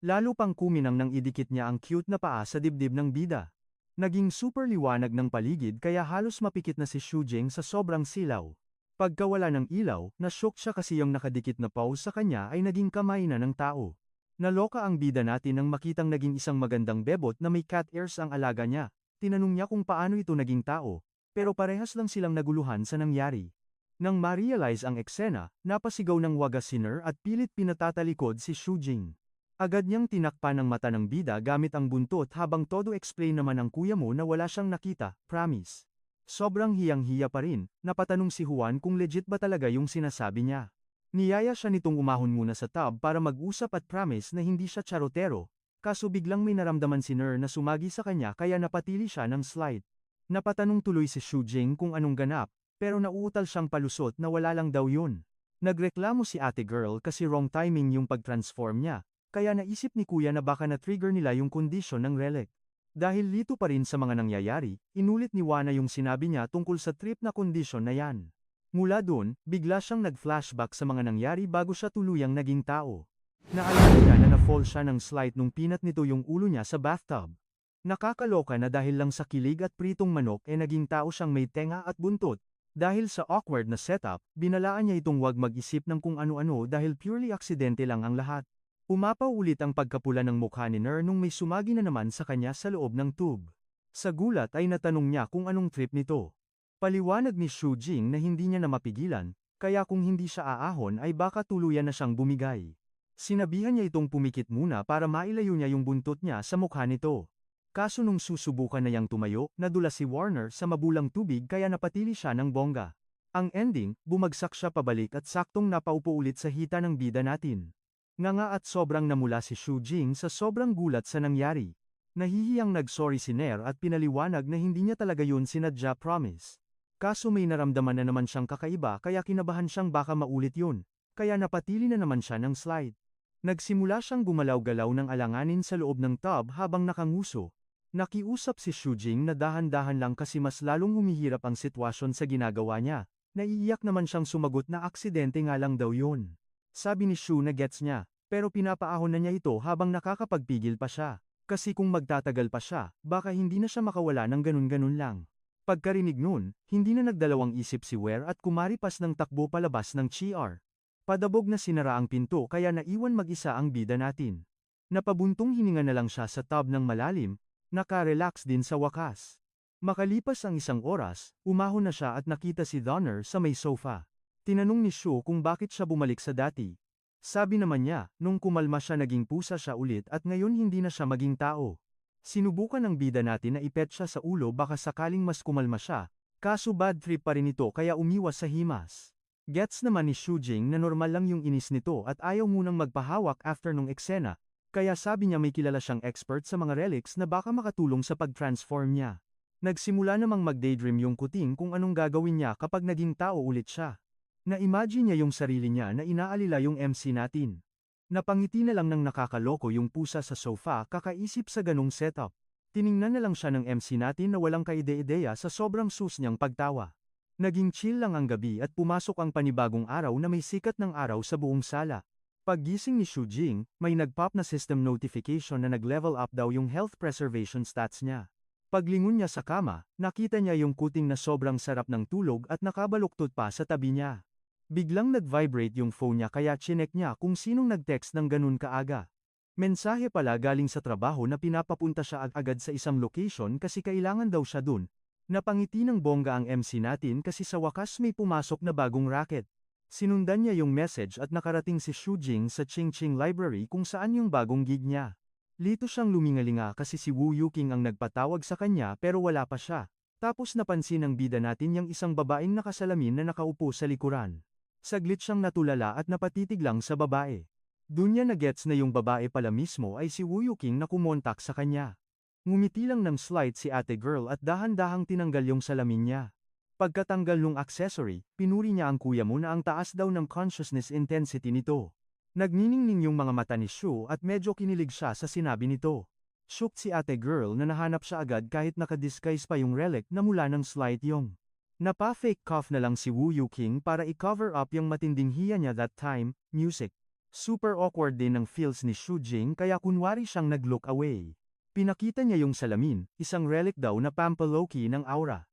Speaker 1: Lalo pang kuminang nang idikit niya ang cute na paa sa dibdib ng bida. Naging super liwanag ng paligid kaya halos mapikit na si Shujing sa sobrang silaw. Pagkawala ng ilaw, na-shock siya kasi yung nakadikit na pause sa kanya ay naging kamay na ng tao. Naloka ang bida natin nang makitang naging isang magandang bebot na may cat ears ang alaga niya. Tinanong niya kung paano ito naging tao, pero parehas lang silang naguluhan sa nangyari. Nang ma-realize ang eksena, napasigaw ng wagas si Ner at pilit pinatatalikod si Shujing. Agad niyang tinakpan ang mata ng bida gamit ang buntot habang todo explain naman ang kuya mo na wala siyang nakita, promise. Sobrang hiyang-hiya pa rin, napatanong si Juan kung legit ba talaga yung sinasabi niya. Niyaya siya nitong umahon muna sa tub para mag-usap at promise na hindi siya charotero, kaso biglang may naramdaman si Ner na sumagi sa kanya kaya napatili siya ng slight. Napatanong tuloy si Shujing kung anong ganap, pero nauutal siyang palusot na wala lang daw yun. Nagreklamo si ate girl kasi wrong timing yung pag-transform niya, kaya naisip ni kuya na baka na-trigger nila yung kondisyon ng relic. Dahil lito pa rin sa mga nangyayari, inulit ni Wana yung sinabi niya tungkol sa trip na kondisyon na yan. Mula doon, bigla siyang nag-flashback sa mga nangyari bago siya tuluyang naging tao. Naalala niya na na-fall siya ng slide nung pinat nito yung ulo niya sa bathtub. Nakakaloka na dahil lang sa kilig at pritong manok naging tao siyang may tenga at buntot. Dahil sa awkward na setup, binalaan niya itong wag mag-isip ng kung ano-ano dahil purely aksidente lang ang lahat. Umapaw ulit ang pagkapula ng mukha ni Ner nung may sumagi na naman sa kanya sa loob ng tube. Sa gulat ay natanong niya kung anong trip nito. Paliwanag ni Shu Jing na hindi niya na mapigilan, kaya kung hindi siya aahon ay baka tuluyan na siyang bumigay. Sinabihan niya itong pumikit muna para mailayo niya yung buntot niya sa mukha nito. Kaso nung susubukan na yang tumayo, nadula si Warner sa mabulang tubig kaya napatili siya ng bongga. Ang ending, bumagsak siya pabalik at saktong napaupo ulit sa hita ng bida natin. Nganga at sobrang namula si Shu Jing sa sobrang gulat sa nangyari. Nahihiyang nag-sorry si Ner at pinaliwanag na hindi niya talaga yun sinadya, promise. Kaso may naramdaman na naman siyang kakaiba kaya kinabahan siyang baka maulit yun, kaya napatili na naman siya ng slide. Nagsimula siyang gumalaw-galaw ng alanganin sa loob ng tub habang nakanguso. Nakiusap si Shu Jing na dahan-dahan lang kasi mas lalong humihirap ang sitwasyon sa ginagawa niya. Naiiyak naman siyang sumagot na aksidente nga lang daw yun. Sabi ni Shu na gets niya, pero pinapaahon na niya ito habang nakakapagpigil pa siya. Kasi kung magtatagal pa siya, baka hindi na siya makawala ng ganun-ganun lang. Pagkarinig nun, hindi na nagdalawang isip si Ware at kumaripas ng takbo palabas ng CR. Padabog na sinara ang pinto kaya naiwan mag-isa ang bida natin. Napabuntong hininga na lang siya sa tub ng malalim, naka-relax din sa wakas. Makalipas ang isang oras, umahon na siya at nakita si Donner sa may sofa. Tinanong ni Shu kung bakit siya bumalik sa dati. Sabi naman niya, nung kumalma siya naging pusa siya ulit at ngayon hindi na siya maging tao. Sinubukan ng bida natin na ipet siya sa ulo baka sakaling mas kumalma siya, kaso bad trip pa rin ito kaya umiwas sa himas. Gets naman ni Shu Jing na normal lang yung inis nito at ayaw munang magpahawak after nung eksena. Kaya sabi niya may kilala siyang expert sa mga relics na baka makatulong sa pag-transform niya. Nagsimula namang mag-daydream yung kuting kung anong gagawin niya kapag naging tao ulit siya. Na-imagine niya yung sarili niya na inaalila yung MC natin. Napangiti na lang ng nakakaloko yung pusa sa sofa kakaisip sa ganong setup. Tiningnan na lang siya ng MC natin na walang kaide-ideya sa sobrang sus niyang pagtawa. Naging chill lang ang gabi at pumasok ang panibagong araw na may sikat ng araw sa buong sala. Paggising ni Shu Jing, may nag-pop na system notification na nag-level up daw yung health preservation stats niya. Paglingon niya sa kama, nakita niya yung kuting na sobrang sarap ng tulog at nakabaluktot pa sa tabi niya. Biglang nag-vibrate yung phone niya kaya chinek niya kung sinong nag-text ng ganun kaaga. Mensahe pala galing sa trabaho na pinapapunta siya agad sa isang location kasi kailangan daw siya dun. Napangiti ng bongga ang MC natin kasi sa wakas may pumasok na bagong racket. Sinundan niya yung message at nakarating si Shu Jing sa Ching Ching Library kung saan yung bagong gig niya. Lito siyang lumingalinga kasi si Wu Yuking ang nagpatawag sa kanya pero wala pa siya. Tapos napansin ng bida natin yung isang babaeng nakasalamin na nakaupo sa likuran. Saglit siyang natulala at napatitig lang sa babae. Doon niya na-gets na yung babae pala mismo ay si Wu Yuking na kumontak sa kanya. Ngumiti lang ng slight si ate girl at dahan-dahang tinanggal yung salamin niya. Pagkatanggal nung accessory, pinuri niya ang kuya mo na ang taas daw ng consciousness intensity nito. Nagniningning yung mga mata ni Shu at medyo kinilig siya sa sinabi nito. Shook si ate girl na nahanap siya agad kahit nakadisguise pa yung relic na mula ng slight yung. Napa-fake cough na lang si Wu Yuking para i-cover up yung matinding hiya niya that time, music. Super awkward din ng feels ni Shu Jing kaya kunwari siyang nag-look away. Pinakita niya yung salamin, isang relic daw na pampaloki ng aura.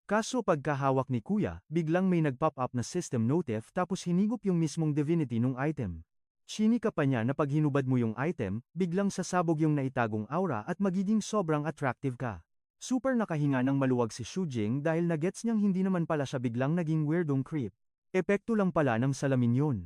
Speaker 1: Kaso pagkahawak ni kuya, biglang may nag-pop up na system notif tapos hinigop yung mismong divinity nung item. Chinika pa niya na pag hinubad mo yung item, biglang sasabog yung naitagong aura at magiging sobrang attractive ka. Super nakahinga ng maluwag si Shu Jing dahil nagets niyang hindi naman pala siya biglang naging weirdong creep. Epekto lang pala ng salamin yun.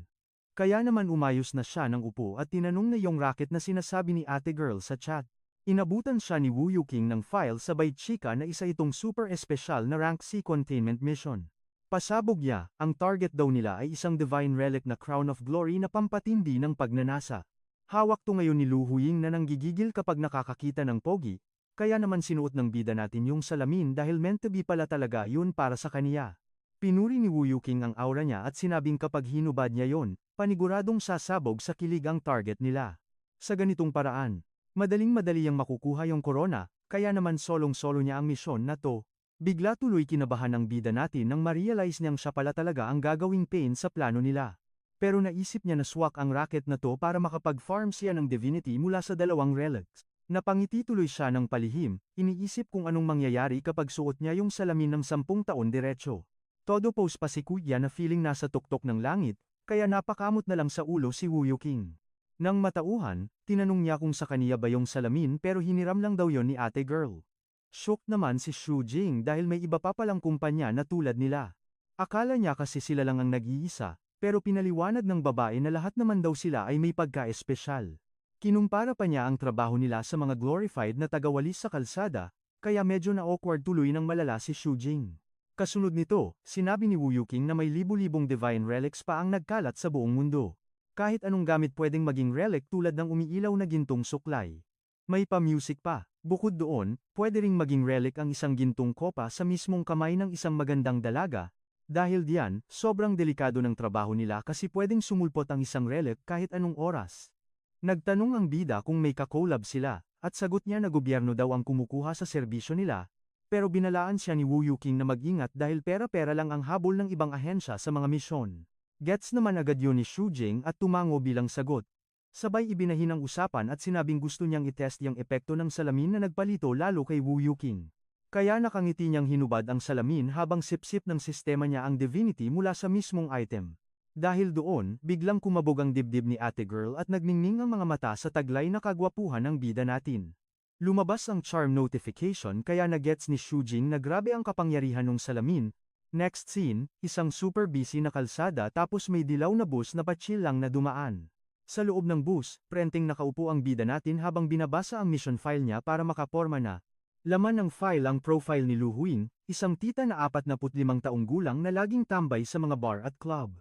Speaker 1: Kaya naman umayos na siya ng upo at tinanong na yung racket na sinasabi ni ate girl sa chat. Inabutan siya ni Wu Yuking ng file sabay chika na isa itong super espesyal na rank C containment mission. Pasabog niya, ang target daw nila ay isang divine relic na Crown of Glory na pampatindi ng pagnanasa. Hawak to ngayon ni Lu Huying na nanggigigil kapag nakakakita ng pogi, kaya naman sinuot ng bida natin yung salamin dahil meant to be pala talaga yun para sa kaniya. Pinuri ni Wu Yuking ang aura niya at sinabing kapag hinubad niya yon, paniguradong sasabog sa kilig ang target nila. Sa ganitong paraan, madaling-madali yang makukuha yung corona, kaya naman solong-solo niya ang misyon na to. Bigla tuloy kinabahan ng bida natin nang ma-realize niyang siya pala talaga ang gagawing pain sa plano nila. Pero naisip niya na swak ang racket na to para makapag-farm siya ng divinity mula sa dalawang relics. Napangiti tuloy siya ng palihim, iniisip kung anong mangyayari kapag suot niya yung salamin ng 10 taon diretso. Todo pose pa si Kuya na feeling nasa tuktok ng langit, kaya napakamot na lang sa ulo si Wu Yuking. Nang matauhan, tinanong niya kung sa kaniya ba yung salamin pero hiniram lang daw yon ni ate girl. Shock naman si Shu Jing dahil may iba pa palang kumpanya na tulad nila. Akala niya kasi sila lang ang nag-iisa, pero pinaliwanag ng babae na lahat naman daw sila ay may pagka-espesyal. Kinumpara pa niya ang trabaho nila sa mga glorified na tagawalis sa kalsada, kaya medyo na-awkward tuloy ng malala si Shu Jing. Kasunod nito, sinabi ni Wu Yuking na may libu-libong divine relics pa ang nagkalat sa buong mundo. Kahit anong gamit pwedeng maging relic tulad ng umiilaw na gintong suklay. May pa-music pa. Bukod doon, pwede ring maging relic ang isang gintong kopa sa mismong kamay ng isang magandang dalaga. Dahil diyan, sobrang delikado ng trabaho nila kasi pwedeng sumulpot ang isang relic kahit anong oras. Nagtanong ang bida kung may kakolab sila, at sagot niya na gobyerno daw ang kumukuha sa serbisyo nila. Pero binalaan siya ni Wu Yuking na mag-ingat dahil pera-pera lang ang habol ng ibang ahensya sa mga misyon. Gets naman agad yun ni Shu Jing at tumango bilang sagot. Sabay ibinahin ang usapan at sinabing gusto niyang itest yung epekto ng salamin na nagpalito lalo kay Wu Yuking. Kaya nakangiti niyang hinubad ang salamin habang sip-sip ng sistema niya ang divinity mula sa mismong item. Dahil doon, biglang kumabog ang dibdib ni ate girl at nagningning ang mga mata sa taglay na kagwapuhan ng bida natin. Lumabas ang charm notification kaya nagets ni Shu Jing na grabe ang kapangyarihan ng salamin. Next scene, isang super busy na kalsada tapos may dilaw na bus na pa-chill lang na dumaan. Sa loob ng bus, prenteng nakaupo ang bida natin habang binabasa ang mission file niya para makaporma na. Laman ng file ang profile ni Lu Huing, isang tita na 45 taong gulang na laging tambay sa mga bar at club.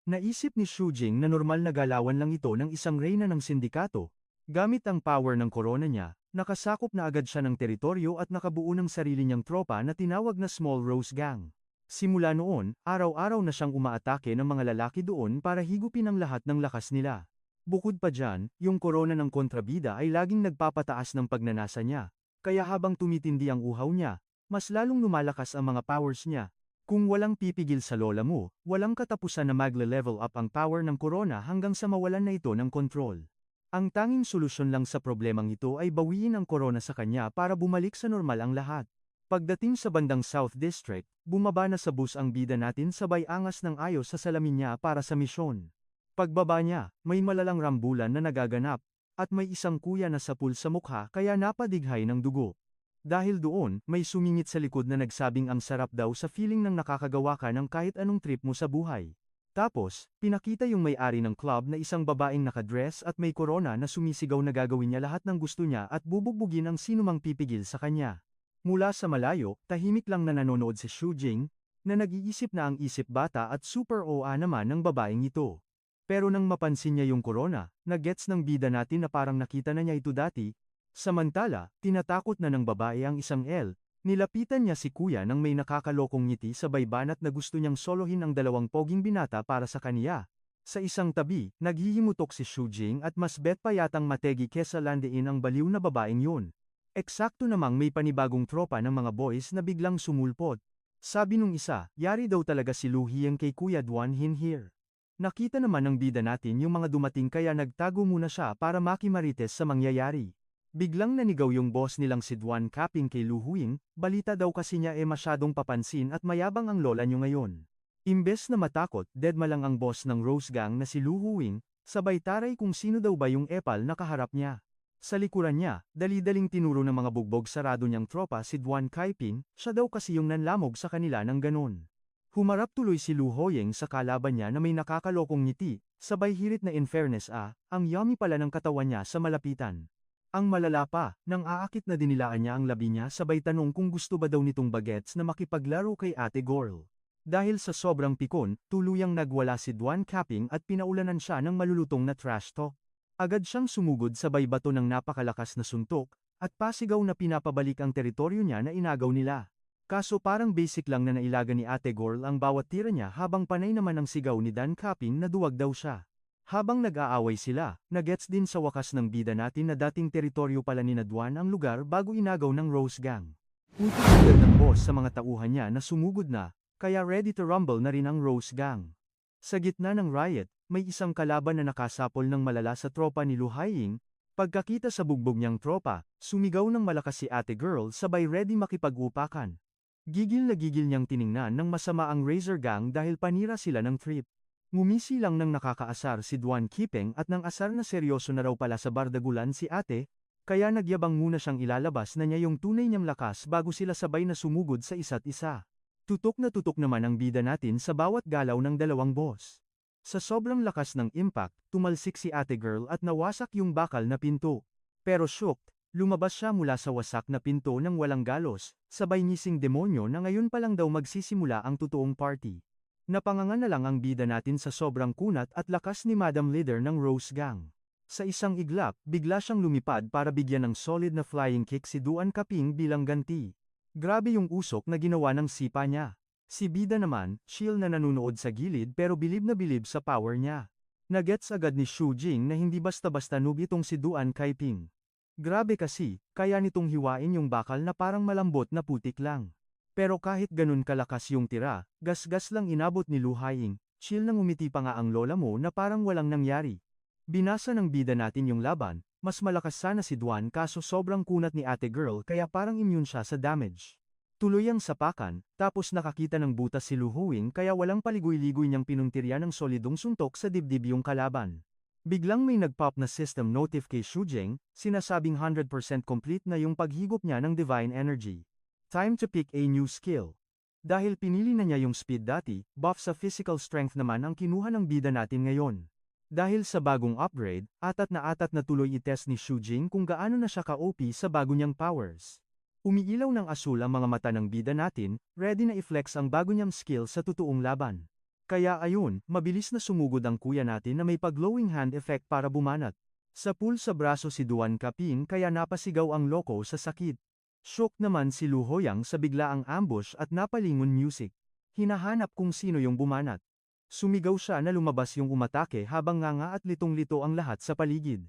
Speaker 1: Naisip ni Shu Jing na normal na galawan lang ito ng isang reyna ng sindikato. Gamit ang power ng corona niya, nakasakop na agad siya ng teritoryo at nakabuo ng sarili niyang tropa na tinawag na Small Rose Gang. Simula noon, araw-araw na siyang umaatake ng mga lalaki doon para higupin ang lahat ng lakas nila. Bukod pa dyan, yung corona ng kontrabida ay laging nagpapataas ng pagnanasa niya. Kaya habang tumitindi ang uhaw niya, mas lalong lumalakas ang mga powers niya. Kung walang pipigil sa lola mo, walang katapusan na magle-level up ang power ng corona hanggang sa mawalan na ito ng control. Ang tanging solusyon lang sa problemang ito ay bawiin ang corona sa kanya para bumalik sa normal ang lahat. Pagdating sa bandang South District, bumaba na sa bus ang bida natin sabay angas ng ayos sa salamin niya para sa misyon. Pagbaba niya, may malalang rambulan na nagaganap, at may isang kuya na sapul sa mukha kaya napadighay ng dugo. Dahil doon, may sumingit sa likod na nagsabing ang sarap daw sa feeling ng nakakagawa ka ng kahit anong trip mo sa buhay. Tapos, pinakita yung may-ari ng club na isang babaeng nakadress at may corona na sumisigaw na gagawin niya lahat ng gusto niya at bubugbugin ang sinumang pipigil sa kanya. Mula sa malayo, tahimik lang na nanonood si Shu Jing, na nag-iisip na ang isip bata at super OA naman ng babaeng ito. Pero nang mapansin niya yung corona, nagets ng bida natin na parang nakita na niya ito dati. Samantala, tinatakot na ng babae ang isang L. Nilapitan niya si kuya nang may nakakalokong ngiti sabay banat na gusto niyang solohin ang dalawang poging binata para sa kaniya. Sa isang tabi, naghihimutok si Shu Jing at mas bet pa yatang mategi kesa landiin ang baliw na babaeng yun. Eksakto namang may panibagong tropa ng mga boys na biglang sumulpot. Sabi nung isa, yari daw talaga si Lu Hiyang kay Kuya Duan Hin here. Nakita naman ng bida natin yung mga dumating kaya nagtago muna siya para makimarites sa mangyayari. Biglang nanigaw yung boss nilang si Duan Kaping kay Lu Huing, balita daw kasi niya masyadong papansin at mayabang ang lola niyo ngayon. Imbes na matakot, deadma lang ang boss ng Rose Gang na si Lu Huing, sabay taray kung sino daw ba yung epal na kaharap niya. Sa likuran niya, dali-daling tinuro ng mga bugbog sarado niyang tropa si Duan Kaiping, siya daw kasi yung nanlamog sa kanila ng ganon. Humarap tuloy si Lu Hoying sa kalaban niya na may nakakalokong ngiti, sabay hirit na in fairness ang yummy pala ng katawan niya sa malapitan. Ang malala pa, nang aakit na dinilaan niya ang labi niya sabay tanong kung gusto ba daw nitong bagets na makipaglaro kay ate girl. Dahil sa sobrang pikon, tuluyang nagwala si Duan Kaping at pinaulanan siya ng malulutong na trash talk. Agad siyang sumugod sabay bato ng napakalakas na suntok, at pasigaw na pinapabalik ang teritoryo niya na inagaw nila. Kaso parang basic lang na nailaga ni Ate Girl ang bawat tira niya habang panay naman ang sigaw ni Dan Capping na duwag daw siya. Habang nag-aaway sila, nagets din sa wakas ng bida natin na dating teritoryo pala ni Nadwan ang lugar bago inagaw ng Rose Gang. Utos agad ng boss sa mga tauhan niya na sumugod na, kaya ready to rumble na rin ang Rose Gang. Sa gitna ng riot, may isang kalaban na nakasapol ng malala sa tropa ni Lu Haiying. Pagkakita sa bugbog niyang tropa, sumigaw ng malakas si Ate Girl sabay ready makipag-upakan. Gigil na gigil niyang tiningnan ng masama ang Razor Gang dahil panira sila ng trip. Ngumisi lang ng nakakaasar si Duan Kipeng at nang asar na seryoso na raw pala sa bardagulan si Ate, kaya nagyabang muna siyang ilalabas na niya yung tunay niyang lakas bago sila sabay na sumugod sa isa't isa. Tutok na tutok naman ang bida natin sa bawat galaw ng dalawang boss. Sa sobrang lakas ng impact, tumalsik si Ate Girl at nawasak yung bakal na pinto. Pero shocked, lumabas siya mula sa wasak na pinto ng walang galos, sabay ngising demonyo na ngayon pa lang daw magsisimula ang totoong party. Napangangan na lang ang bida natin sa sobrang kunat at lakas ni Madam Leader ng Rose Gang. Sa isang iglap, bigla siyang lumipad para bigyan ng solid na flying kick si Duan Kaping bilang ganti. Grabe yung usok na ginawa ng sipa niya. Si bida naman, chill na nanunood sa gilid pero bilib na bilib sa power niya. Nagets agad ni Xu Jing na hindi basta-basta noob itong si Duan Kaiping. Grabe kasi, kaya nitong hiwain yung bakal na parang malambot na putik lang. Pero kahit ganun kalakas yung tira, gas-gas lang inabot ni Lu Haiying, chill nang umiti pa nga ang lola mo na parang walang nangyari. Binasa ng bida natin yung laban, mas malakas sana si Duan kaso sobrang kunat ni Ate Girl kaya parang immune siya sa damage. Tuloy ang sapakan, tapos nakakita ng butas si Lu Huing kaya walang paligoy-ligoy niyang pinuntirya ng solidong suntok sa dibdib yung kalaban. Biglang may nag-pop na system notif kay Xu Jing, sinasabing 100% complete na yung paghigop niya ng divine energy. Time to pick a new skill. Dahil pinili na niya yung speed dati, buff sa physical strength naman ang kinuha ng bida natin ngayon. Dahil sa bagong upgrade, atat na tuloy itest ni Xu Jing kung gaano na siya ka-OP sa bago niyang powers. Umiilaw ng asul ang mga mata ng bida natin, ready na i-flex ang bago niyang skill sa totoong laban. Kaya ayun, mabilis na sumugod ang kuya natin na may pag-glowing hand effect para bumanat. Sa pool sa braso si Duan Kaping kaya napasigaw ang loko sa sakit. Shock naman si Lu Hoyang sa biglaang ambush at napalingon music. Hinahanap kung sino yung bumanat. Sumigaw siya na lumabas yung umatake habang nganga at litong-lito ang lahat sa paligid.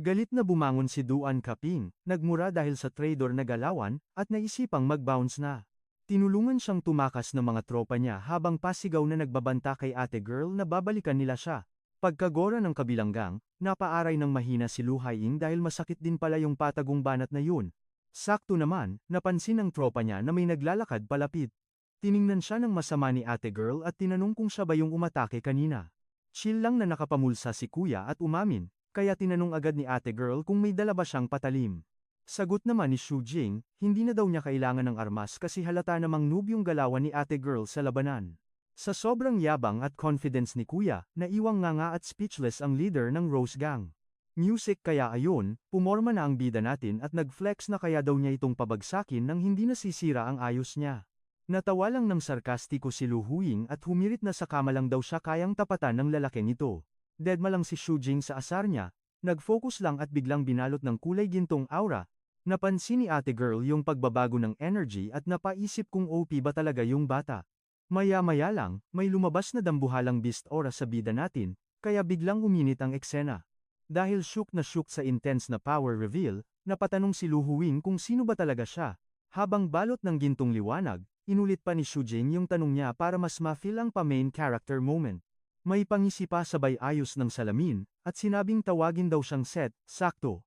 Speaker 1: Galit na bumangon si Duan Kaping, nagmura dahil sa traitor na galawan, at naisipang mag-bounce na. Tinulungan siyang tumakas ng mga tropa niya habang pasigaw na nagbabanta kay Ate Girl na babalikan nila siya. Pagkagora ng kabilang gang, napaaray ng mahina si Lu Haiying dahil masakit din pala yung patagong banat na yun. Sakto naman, napansin ng tropa niya na may naglalakad palapit. Tiningnan siya ng masama ni Ate Girl at tinanong kung siya ba yung umatake kanina. Chill lang na nakapamulsa si kuya at umamin, kaya tinanong agad ni Ate Girl kung may dala ba siyang patalim. Sagot naman ni Xu Jing, hindi na daw niya kailangan ng armas kasi halata namang noob yung galawan ni Ate Girl sa labanan. Sa sobrang yabang at confidence ni kuya, naiwang nganga at speechless ang leader ng Rose Gang. Music kaya ayon, pumorma na ang bida natin at nag-flex na kaya daw niya itong pabagsakin nang hindi nasisira ang ayos niya. Natawa lang ng sarkastiko si Lu Huing at humirit na sa kama lang daw siya kayang tapatan ng lalaking ito. Deadma lang si Xu Jing sa asar niya, nag-focus lang at biglang binalot ng kulay gintong aura. Napansin ni Ate Girl yung pagbabago ng energy at napaisip kung OP ba talaga yung bata. Maya-maya lang, may lumabas na dambuhalang beast aura sa bida natin, kaya biglang uminit ang eksena. Dahil shook na shook sa intense na power reveal, napatanong si Lu Huing kung sino ba talaga siya. Habang balot ng gintong liwanag, inulit pa ni Xu Jing yung tanong niya para mas ma-feel ang pa-main character moment. May pangisi pa sabay ayos ng salamin, at sinabing tawagin daw siyang Set, sakto.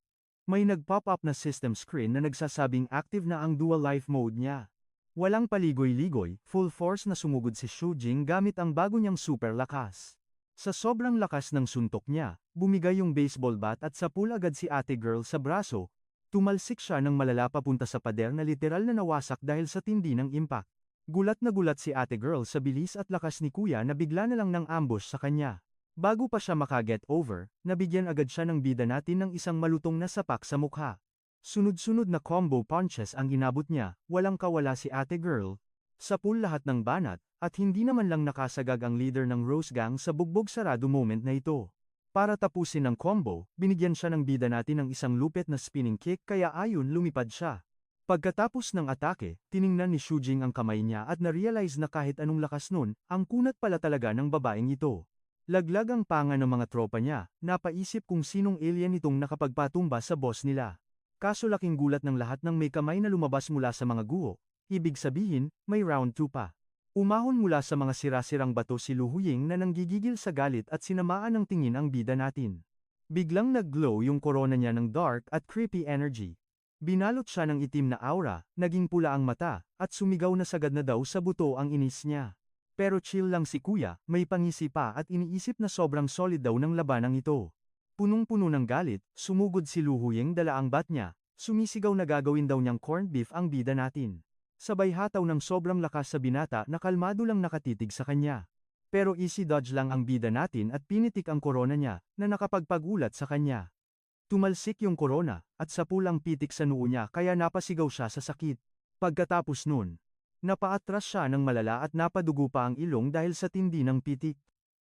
Speaker 1: May nag-pop up na system screen na nagsasabing active na ang dual life mode niya. Walang paligoy-ligoy, full force na sumugod si Xu Jing gamit ang bago niyang super lakas. Sa sobrang lakas ng suntok niya, bumigay yung baseball bat at sapul agad si Ate Girl sa braso. Tumalsik siya ng malala papunta sa pader na literal na nawasak dahil sa tindi ng impact. Gulat na gulat si Ate Girl sa bilis at lakas ni kuya na bigla na lang ng ambush sa kanya. Bago pa siya makaget over, nabigyan agad siya ng bida natin ng isang malutong na sapak sa mukha. Sunod-sunod na combo punches ang inabot niya, walang kawala si Ate Girl. Sapul lahat ng banat, at hindi naman lang nakasagag ang leader ng Rose Gang sa bugbog sarado moment na ito. Para tapusin ang combo, binigyan siya ng bida natin ng isang lupit na spinning kick kaya ayon lumipad siya. Pagkatapos ng atake, tiningnan ni Shujing ang kamay niya at na-realize na kahit anong lakas nun, ang kunat pala talaga ng babaeng ito. Laglag ang panga ng mga tropa niya, napaisip kung sinong alien itong nakapagpatumba sa boss nila. Kaso laking gulat ng lahat nang may kamay na lumabas mula sa mga guho, ibig sabihin, may round 2 pa. Umahon mula sa mga sira-sirang bato si Lu Huying na nanggigigil sa galit at sinamaan ng tingin ang bida natin. Biglang nag-glow yung korona niya ng dark at creepy energy. Binalot siya ng itim na aura, naging pula ang mata, at sumigaw na sagad na daw sa buto ang inis niya. Pero chill lang si kuya, may pangisi pa at iniisip na sobrang solid daw ng labanang ito. Punong-puno ng galit, sumugod si Lu Huying dala ang bat niya, sumisigaw na gagawin daw niyang corned beef ang bida natin. Sabay hataw ng sobrang lakas sa binata na kalmado lang nakatitig sa kanya. Pero easy dodge lang ang bida natin at pinitik ang korona niya, na nakapagpagulat sa kanya. Tumalsik yung korona, at sa pulang pitik sa noo niya kaya napasigaw siya sa sakit. Pagkatapos nun, napaatras siya ng malala at napadugo pa ang ilong dahil sa tindi ng pitik.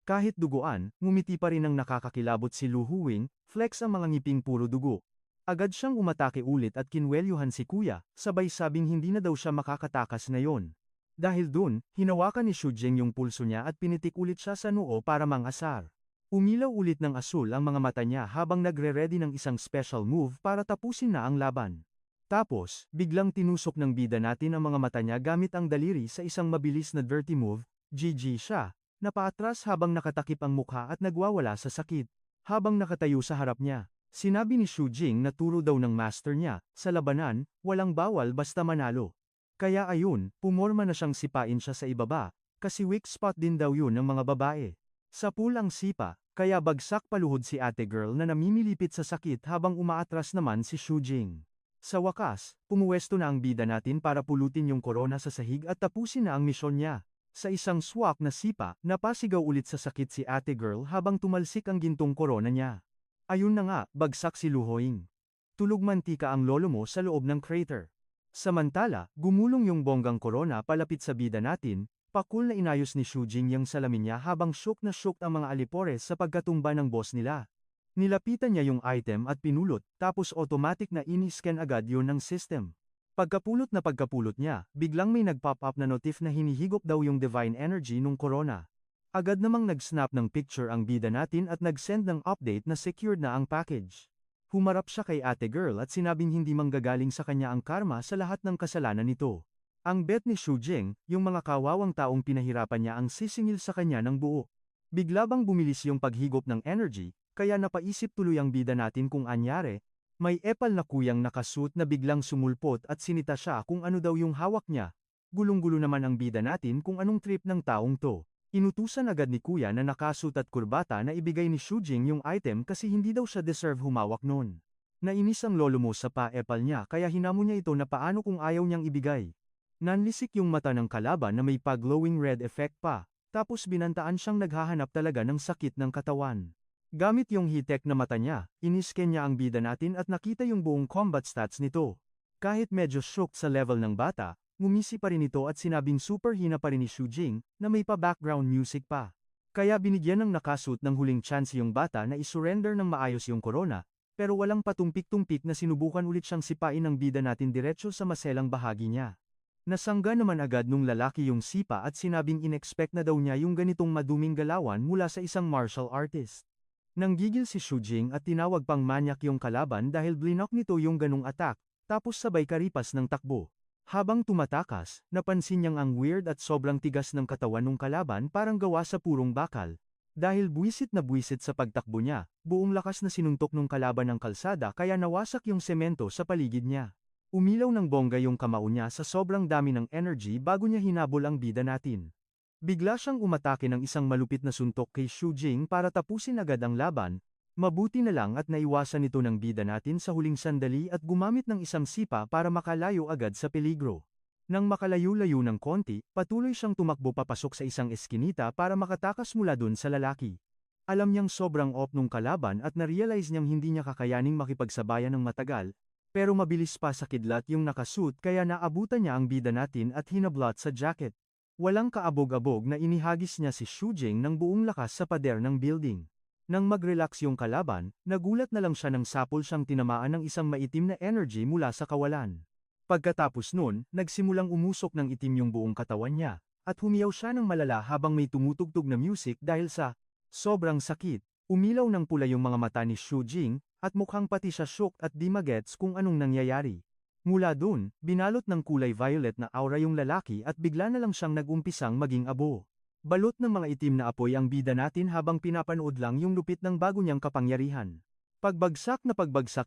Speaker 1: Kahit duguan, ngumiti pa rin ang nakakakilabot si Lu Huying, flex ang mga ngiping puro dugo. Agad siyang umatake ulit at kinwelyuhan si kuya, sabay sabing hindi na daw siya makakatakas ngayon. Dahil dun, hinawakan ni Shujing yung pulso niya at pinitik ulit siya sa noo para mangasar. Umilaw ulit ng asul ang mga mata niya habang nagre-ready ng isang special move para tapusin na ang laban. Tapos, biglang tinusok ng bida natin ang mga mata niya gamit ang daliri sa isang mabilis na dirty move, GG siya, napaatras habang nakatakip ang mukha at nagwawala sa sakit. Habang nakatayo sa harap niya, sinabi ni Shujing na turo daw ng master niya, sa labanan, walang bawal basta manalo. Kaya ayun, pumorma na siyang sipain siya sa ibaba, kasi weak spot din daw yun ng mga babae. Sa pulang sipa, kaya bagsak paluhod si ate girl na namimilipit sa sakit habang umaatras naman si Shujing. Sa wakas, pumuwesto na ang bida natin para pulutin yung korona sa sahig at tapusin na ang misyon niya. Sa isang swak na sipa, napasigaw ulit sa sakit si ate girl habang tumalsik ang gintong korona niya. Ayun na nga, bagsak si Lu Huying. Tulog mantika ang lolo mo sa loob ng crater. Samantala, gumulong yung bonggang korona palapit sa bida natin, pakul na inayos ni Shujing yung salamin niya habang shook na shook ang mga alipores sa pagkatumba ng boss nila. Nilapitan niya yung item at pinulot, tapos automatic na ini-scan agad yun ng system. Pagkapulot niya, biglang may nag-pop up na notif na hinihigop daw yung divine energy nung corona. Agad namang nag-snap ng picture ang bida natin at nag-send ng update na secured na ang package. Humarap siya kay ate girl at sinabing hindi manggagaling sa kanya ang karma sa lahat ng kasalanan nito. Ang bet ni Shujing, yung mga kawawang taong pinahirapan niya ang sisingil sa kanya ng buo. Bigla bang bumilis yung paghigop ng energy, kaya napaisip tuloy ang bida natin kung anyari, may epal na kuyang nakasuit na biglang sumulpot at sinita siya kung ano daw yung hawak niya. Gulong-gulo naman ang bida natin kung anong trip ng taong to. Inutusan agad ni kuya na nakasuit at kurbata na ibigay ni Shujing yung item kasi hindi daw siya deserve humawak nun. Nainis ang lolo mo sa pa-epal niya kaya hinamon niya ito na paano kung ayaw niyang ibigay. Nanlisik yung mata ng kalaban na may pag-glowing red effect pa, tapos binantaan siyang naghahanap talaga ng sakit ng katawan. Gamit yung hitek na mata niya, inisken niya ang bida natin at nakita yung buong combat stats nito. Kahit medyo shook sa level ng bata, ngumisi pa rin ito at sinabing super hina pa rin ni Shujing, na may pa-background music pa. Kaya binigyan ng nakasuit ng huling chance yung bata na isurrender ng maayos yung corona, pero walang patumpik-tumpik na sinubukan ulit siyang sipain ng bida natin diretso sa maselang bahagi niya. Nasangga naman agad nung lalaki yung sipa at sinabing inexpect na daw niya yung ganitong maduming galawan mula sa isang martial artist. Nanggigil si Shujing at tinawag pang manyak yung kalaban dahil blinok nito yung ganung attack, tapos sabay karipas ng takbo. Habang tumatakas, napansin niyang ang weird at sobrang tigas ng katawan ng kalaban parang gawa sa purong bakal. Dahil buwisit na buwisit sa pagtakbo niya, buong lakas na sinuntok ng kalaban ng kalsada kaya nawasak yung semento sa paligid niya. Umilaw ng bongga yung kamao niya sa sobrang dami ng energy bago niya hinabol ang bida natin. Bigla siyang umatake ng isang malupit na suntok kay Shujing para tapusin agad ang laban, mabuti na lang at naiwasan ito ng bida natin sa huling sandali at gumamit ng isang sipa para makalayo agad sa peligro. Nang makalayo-layo ng konti, patuloy siyang tumakbo papasok sa isang eskinita para makatakas mula dun sa lalaki. Alam niyang sobrang off nung kalaban at na-realize niyang hindi niya kakayaning makipagsabayan ng matagal, pero mabilis pa sa kidlat yung nakasuit kaya naabutan niya ang bida natin at hinablot sa jacket. Walang kaabog-abog na inihagis niya si Shujing ng buong lakas sa pader ng building. Nang mag-relax yung kalaban, nagulat na lang siya nang sapol siyang tinamaan ng isang maitim na energy mula sa kawalan. Pagkatapos nun, nagsimulang umusok ng itim yung buong katawan niya, at humiyaw siya ng malala habang may tumutugtog na music dahil sa sobrang sakit. Umilaw ng pula yung mga mata ni Shu Jing, at mukhang pati siya shook at di magets kung anong nangyayari. Mula dun, binalot ng kulay violet na aura yung lalaki at bigla na lang siyang nag-umpisang maging abo. Balot ng mga itim na apoy ang bida natin habang pinapanood lang yung lupit ng bago niyang kapangyarihan. Pagbagsak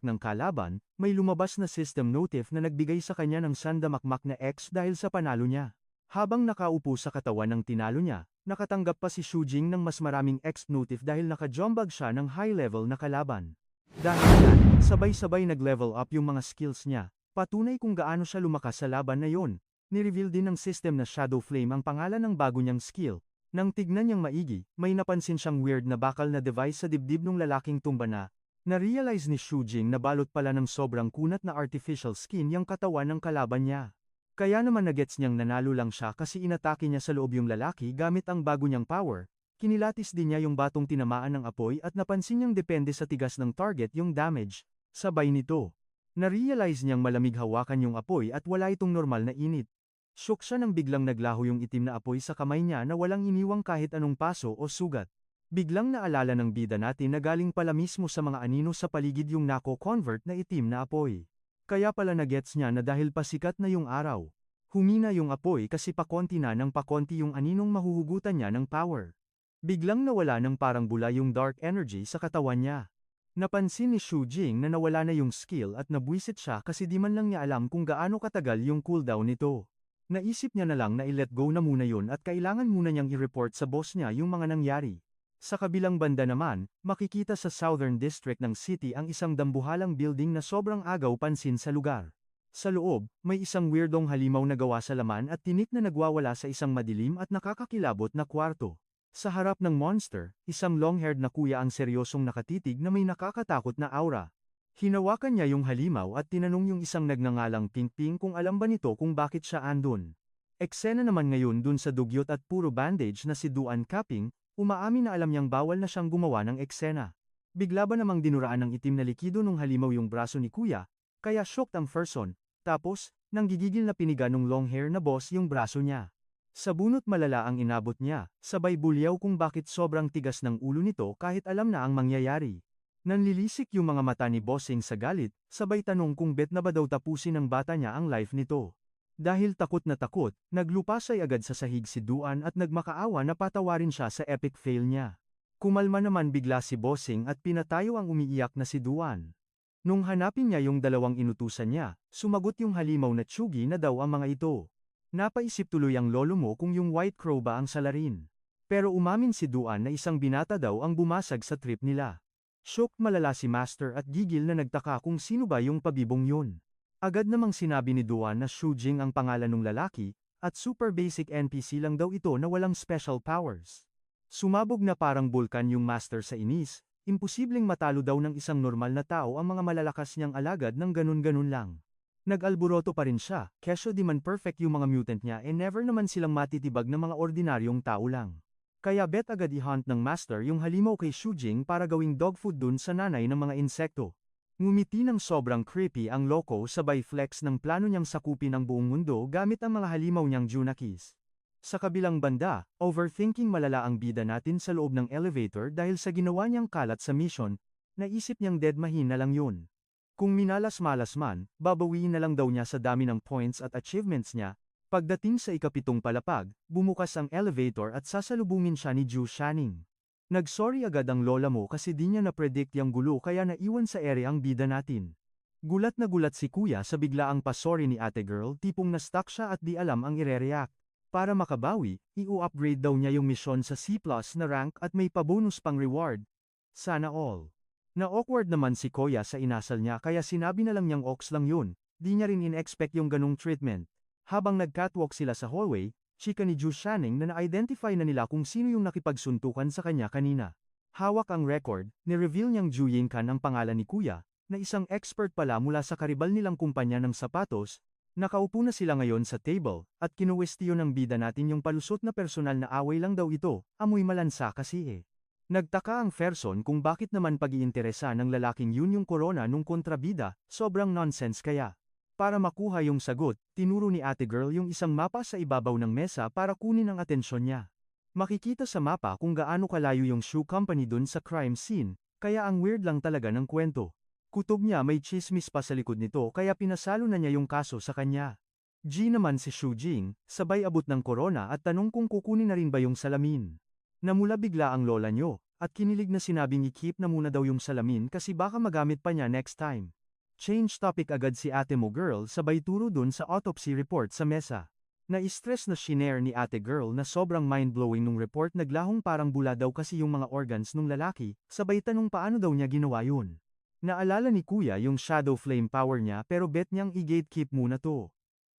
Speaker 1: ng kalaban, may lumabas na system notif na nagbigay sa kanya ng sandamakmak na X dahil sa panalo niya. Habang nakaupo sa katawan ng tinalo niya, nakatanggap pa si Shu Jing ng mas maraming X notif dahil nakajombag siya ng high level na kalaban. Dahil yan, sabay-sabay nag-level up yung mga skills niya, patunay kung gaano siya lumakas sa laban na yon. Ni-reveal din ng system na Shadow Flame ang pangalan ng bago niyang skill. Nang tignan niyang maigi, may napansin siyang weird na bakal na device sa dibdib ng lalaking tumba na. Na-realize ni Shu Jing na balot pala ng sobrang kunat na artificial skin yung katawan ng kalaban niya. Kaya naman nagets niyang nanalo lang siya kasi inatake niya sa loob yung lalaki gamit ang bago niyang power. Kinilatis din niya yung batong tinamaan ng apoy at napansin niyang depende sa tigas ng target yung damage. Sabay nito, na-realize niyang malamig hawakan yung apoy at wala itong normal na init. Shock siya nang biglang naglaho yung itim na apoy sa kamay niya na walang iniwang kahit anong paso o sugat. Biglang naalala ng bida natin na galing pala mismo sa mga anino sa paligid yung nako-convert na itim na apoy. Kaya pala nagets niya na dahil pasikat na yung araw. Humina yung apoy kasi pakonti na ng pakonti yung aninong mahuhugutan niya ng power. Biglang nawala ng parang bula yung dark energy sa katawan niya. Napansin ni Shu Jing na nawala na yung skill at nabwisit siya kasi di man lang niya alam kung gaano katagal yung cooldown nito. Naisip niya na lang na i-let go na muna yun at kailangan muna niyang i-report sa boss niya yung mga nangyari. Sa kabilang banda naman, makikita sa Southern District ng city ang isang dambuhalang building na sobrang agaw pansin sa lugar. Sa loob, may isang weirdong halimaw na gawa sa laman at tinik na nagwawala sa isang madilim at nakakakilabot na kwarto. Sa harap ng monster, isang long-haired na kuya ang seryosong nakatitig na may nakakatakot na aura. Hinawakan niya yung halimaw at tinanong yung isang nagngangalang Ping-Ping kung alam ba nito kung bakit siya andun. Eksena naman ngayon dun sa dugyot at puro bandage na si Duan Kaping, umaamin na alam niyang bawal na siyang gumawa ng eksena. Bigla ba namang dinuraan ng itim na likido nung halimaw yung braso ni kuya, kaya shocked ang person, tapos, nang gigigil na piniga nung long hair na boss yung braso niya. Sa bunot malala ang inabot niya, sabay bulyaw kung bakit sobrang tigas ng ulo nito kahit alam na ang mangyayari. Nanlilisik yung mga mata ni Bossing sa galit, sabay tanong kung bet na ba daw tapusin ng bata niya ang life nito. Dahil takot na takot, naglupasay agad sa sahig si Duan at nagmakaawa na patawarin siya sa epic fail niya. Kumalma naman bigla si Bossing at pinatayo ang umiiyak na si Duan. Nung hanapin niya yung dalawang inutusan niya, sumagot yung halimaw na tsugi na daw ang mga ito. Napaisip tuloy ang lolo mo kung yung White Crow ba ang salarin. Pero umamin si Duan na isang binata daw ang bumasag sa trip nila. Shocked malala si Master at gigil na nagtaka kung sino ba yung pabibong yun. Agad namang sinabi ni Duan na Shu Jing ang pangalan ng lalaki, at super basic NPC lang daw ito na walang special powers. Sumabog na parang bulkan yung Master sa inis, imposibleng matalo daw ng isang normal na tao ang mga malalakas niyang alagad ng ganun-ganun lang. Nag-alburoto pa rin siya, kesyo di man perfect yung mga mutant niya never naman silang matitibag ng mga ordinaryong tao lang. Kaya bet agad i-hunt ng Master yung halimaw kay Shu Jing para gawing dog food dun sa nanay ng mga insekto. Ngumiti ng sobrang creepy ang loko sabay flex ng plano niyang sakupin ang buong mundo gamit ang mga halimaw niyang Junakis. Sa kabilang banda, overthinking malala ang bida natin sa loob ng elevator dahil sa ginawa niyang kalat sa mission, naisip niyang dead mahina lang yun. Kung minalas-malas man, babawiin na lang daw niya sa dami ng points at achievements niya. Pagdating sa ikapitong palapag, bumukas ang elevator at sasalubungin siya ni Ju Shanning. Nag-sorry agad ang lola mo kasi di niya na-predict yung gulo kaya naiwan sa ere ang bida natin. Gulat na gulat si kuya sa biglaang pa-sorry ni ate girl tipong na-stuck siya at di alam ang ire-react. Para makabawi, i-upgrade daw niya yung mission sa C+ na rank at may pabonus pang reward. Sana all. Na-awkward naman si kuya sa inasal niya kaya sinabi na lang niyang ox lang yun, di niya rin in-expect yung ganung treatment. Habang nag-catwalk sila sa hallway, chika ni Ju Shanning na na-identify na nila kung sino yung nakipagsuntukan sa kanya kanina. Hawak ang record, ni-reveal niyang Ju Yingkan ang pangalan ni kuya, na isang expert pala mula sa karibal nilang kumpanya ng sapatos. Nakaupo na sila ngayon sa table, at kinuwestiyon ng bida natin yung palusot na personal na away lang daw ito, amoy malansa kasi eh. Nagtaka ang Ferson kung bakit naman pag-iinteresa ng lalaking yun yung corona nung kontrabida, sobrang nonsense kaya. Para makuha yung sagot, tinuro ni ate girl yung isang mapa sa ibabaw ng mesa para kunin ang atensyon niya. Makikita sa mapa kung gaano kalayo yung shoe company dun sa crime scene, kaya ang weird lang talaga ng kwento. Kutob niya may chismis pa sa likod nito kaya pinasalo na niya yung kaso sa kanya. G naman si Shu Jing, sabay abot ng corona at tanong kung kukunin na rin ba yung salamin. Namula bigla ang lola nyo, at kinilig na sinabing i-keep na muna daw yung salamin kasi baka magamit pa niya next time. Change topic agad si ate mo girl sabay turo dun sa autopsy report sa mesa. Na-stress na shinare ni ate girl na sobrang mind-blowing nung report naglahong parang bula daw kasi yung mga organs nung lalaki, sabay tanong paano daw niya ginawa yun. Naalala ni kuya yung shadow flame power niya pero bet niyang i-gatekeep muna to.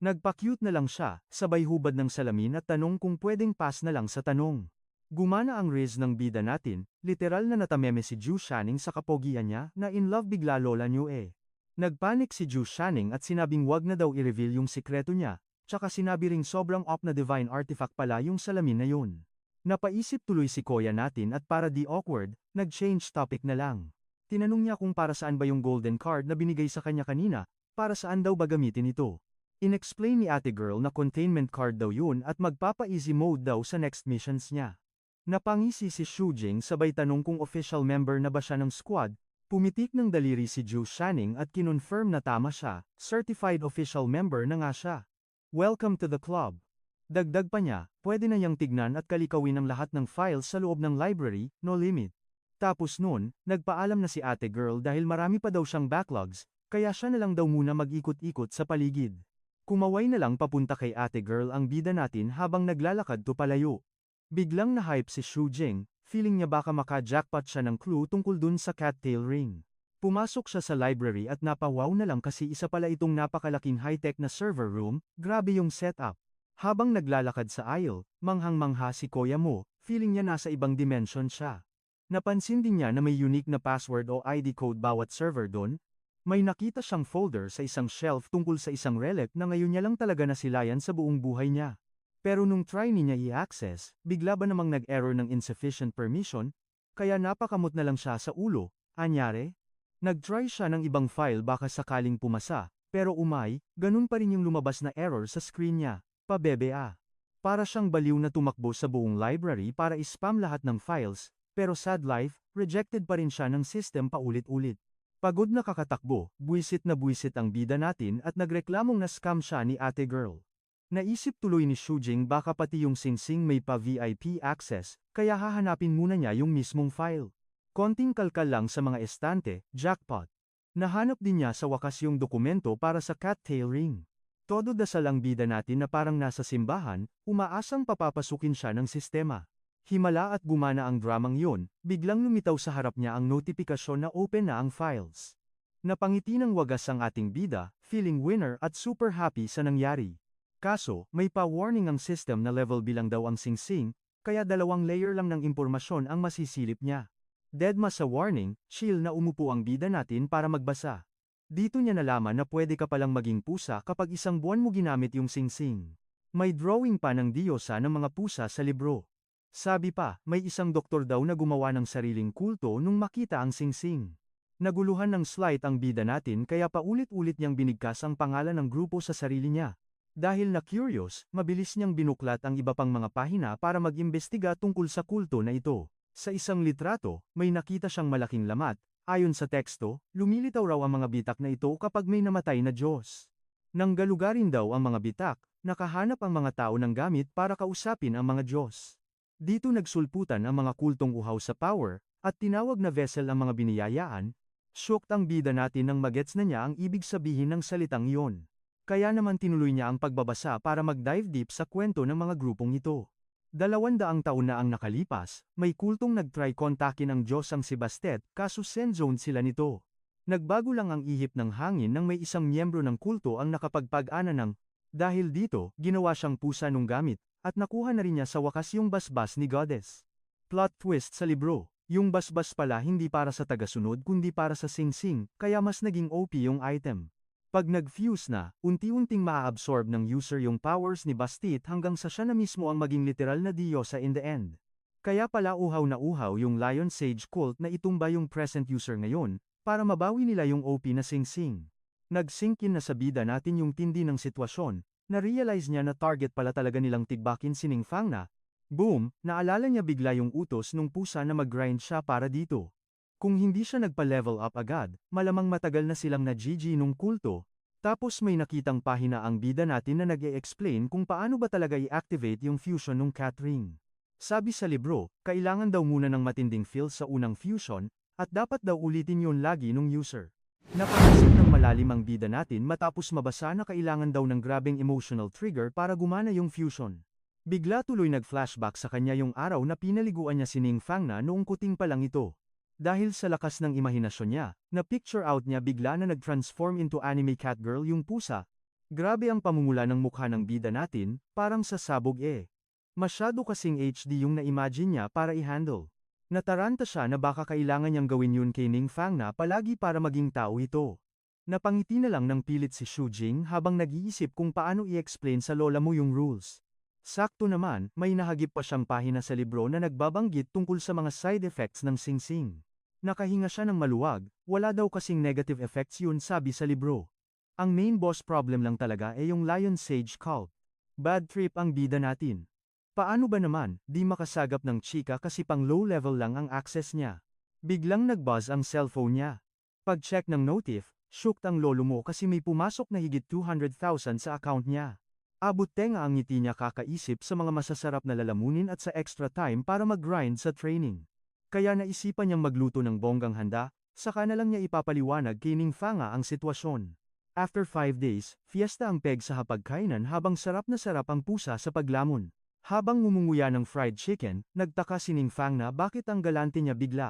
Speaker 1: Nagpa-cute na lang siya, sabay hubad ng salamin at tanong kung pwedeng pass na lang sa tanong. Gumana ang riz ng bida natin, literal na natameme si Ju Shanning sa kapogian niya na in love bigla lola niyo eh. Nagpanik si Ju Shanning at sinabing wag na daw i-reveal yung sikreto niya, tsaka sinabi ring sobrang op na divine artifact pala yung salamin na yun. Napaisip tuloy si Koya natin at para di awkward, nag-change topic na lang. Tinanong niya kung para saan ba yung golden card na binigay sa kanya kanina, para saan daw ba gamitin ito. In-explain ni ate girl na containment card daw yun at magpapa-easy mode daw sa next missions niya. Napangisi si Shu Jing sabay tanong kung official member na ba siya ng squad. Pumitik ng daliri si Ju Shanning at kinonfirm na tama siya, certified official member na nga siya. Welcome to the club. Dagdag pa niya, pwede na niyang tignan at kalikawin ang lahat ng files sa loob ng library, no limit. Tapos nun, nagpaalam na si ate girl dahil marami pa daw siyang backlogs, kaya siya na lang daw muna mag-ikot-ikot sa paligid. Kumaway na lang papunta kay ate girl ang bida natin habang naglalakad to palayo. Biglang na-hype si Shu Jing, feeling niya baka maka-jackpot siya ng clue tungkol dun sa cattail ring. Pumasok siya sa library at napawaw na lang kasi isa pala itong napakalaking high-tech na server room, grabe yung setup. Habang naglalakad sa aisle, manghang-mangha si Koya mo, feeling niya nasa ibang dimension siya. Napansin din niya na may unique na password o ID code bawat server doon. May nakita siyang folder sa isang shelf tungkol sa isang relic na ngayon niya lang talaga nasilayan sa buong buhay niya. Pero nung try niya i-access, bigla ba namang nag-error ng insufficient permission, kaya napakamot na lang siya sa ulo. Anyare? Nag-try siya ng ibang file baka sakaling pumasa, pero ganun pa rin yung lumabas na error sa screen niya. Pabebe ah. Para siyang baliw na tumakbo sa buong library para i-spam lahat ng files, pero sad life, rejected pa rin siya ng system paulit-ulit. Pagod na kakatakbo, buwisit na buwisit ang bida natin at nagreklamong na scam siya ni ate girl. Naisip tuloy ni Shu Jing baka pati yung Singsing may pa-VIP access, kaya hahanapin muna niya yung mismong file. Konting kalkal lang sa mga estante, jackpot. Nahanap din niya sa wakas yung dokumento para sa cattail ring. Todo dasal ang bida natin na parang nasa simbahan, umaasang papapasukin siya ng sistema. Himala at gumana ang dramang yun, biglang lumitaw sa harap niya ang notifikasyon na open na ang files. Napangiti ng wagas ang ating bida, feeling winner at super happy sa nangyari. Kaso, may pa-warning ang system na level bilang daw ang Singsing, kaya 2 layer lang ng impormasyon ang masisilip niya. Deadma sa warning, chill na umupo ang bida natin para magbasa. Dito niya nalaman na pwede ka palang maging pusa kapag 1 buwan mo ginamit yung Singsing. May drawing pa ng diyosa ng mga pusa sa libro. Sabi pa, may isang doktor daw na gumawa ng sariling kulto nung makita ang Singsing. Naguluhan ng slight ang bida natin kaya paulit-ulit niyang binigkas ang pangalan ng grupo sa sarili niya. Dahil na curious, mabilis niyang binuklat ang iba pang mga pahina para mag-imbestiga tungkol sa kulto na ito. Sa isang litrato, may nakita siyang malaking lamat. Ayon sa teksto, lumilitaw raw ang mga bitak na ito kapag may namatay na Diyos. Nanggalugarin daw ang mga bitak, nakahanap ang mga tao ng gamit para kausapin ang mga Diyos. Dito nagsulputan ang mga kultong uhaw sa power, at tinawag na vessel ang mga biniyayaan. Shocked ang bida natin nang magets na niya ang ibig sabihin ng salitang iyon. Kaya naman tinuloy niya ang pagbabasa para mag-dive deep sa kwento ng mga grupong ito. 200 taon na ang nakalipas, may kultong nag-try kontakin ang Diyos ang si Bastet, kaso send-zone sila nito. Nagbago lang ang ihip ng hangin nang may isang miyembro ng kulto ang nakapagpag-ana ng, dahil dito, ginawa siyang pusa nung gamit, at nakuha na rin niya sa wakas yung basbas ni Goddess. Plot twist sa libro, yung basbas pala hindi para sa tagasunod kundi para sa Singsing, kaya mas naging OP yung item. Pag nag-fuse na, unti-unting maa-absorb ng user yung powers ni Bastet hanggang sa siya na mismo ang maging literal na diyosa in the end. Kaya pala uhaw na uhaw yung Lion Sage cult na itumba yung present user ngayon, para mabawi nila yung OP na Singsing. Nag-sink in na sa bida natin yung tindi ng sitwasyon, na-realize niya na target pala talaga nilang tigbakin si Ning Fang na. Boom, naalala niya bigla yung utos nung pusa na mag-grind siya para dito. Kung hindi siya nagpa-level up agad, malamang matagal na silang na-GG nung kulto. Tapos may nakitang pahina ang bida natin na nag-e-explain kung paano ba talaga i-activate yung fusion nung cat ring. Sabi sa libro, kailangan daw muna ng matinding feel sa unang fusion, at dapat daw ulitin yun lagi nung user. Napaisip ng malalim ang bida natin matapos mabasa na kailangan daw ng grabeng emotional trigger para gumana yung fusion. Bigla tuloy nag-flashback sa kanya yung araw na pinaliguan niya si Ning Fang na noong kuting pa lang ito. Dahil sa lakas ng imahinasyon niya, na-picture out niya bigla na nag-transform into anime cat girl yung pusa. Grabe ang pamumula ng mukha ng bida natin, parang sa sabog eh. Masyado kasing HD yung na-imagine niya para i-handle. Nataranta siya na baka kailangan niyang gawin yun kay Ning Fang na palagi para maging tao ito. Napangiti na lang ng pilit si Xu Jing habang nag-iisip kung paano i-explain sa lola mo yung rules. Sakto naman, may nahagip pa siyang pahina sa libro na nagbabanggit tungkol sa mga side effects ng singsing. Nakahinga siya ng maluwag, wala daw kasing negative effects yun sabi sa libro. Ang main boss problem lang talaga ay yung Lion Sage cult. Bad trip ang bida natin. Paano ba naman, di makasagap ng chika kasi pang low level lang ang access niya. Biglang nag-buzz ang cellphone niya. Pag-check ng notif, shooked ang lolo mo kasi may pumasok na higit 200,000 sa account niya. Abot tenga ang ngiti niya kakaisip sa mga masasarap na lalamunin at sa extra time para mag-grind sa training. Kaya naisipan niyang magluto ng bonggang handa, saka na lang niya ipapaliwanag kay Ning Fang ang sitwasyon. After 5 days, fiesta ang peg sa hapagkainan habang sarap na sarap ang pusa sa paglamon. Habang ngumunguya ng fried chicken, nagtaka si Ning Fang na bakit ang galante niya bigla.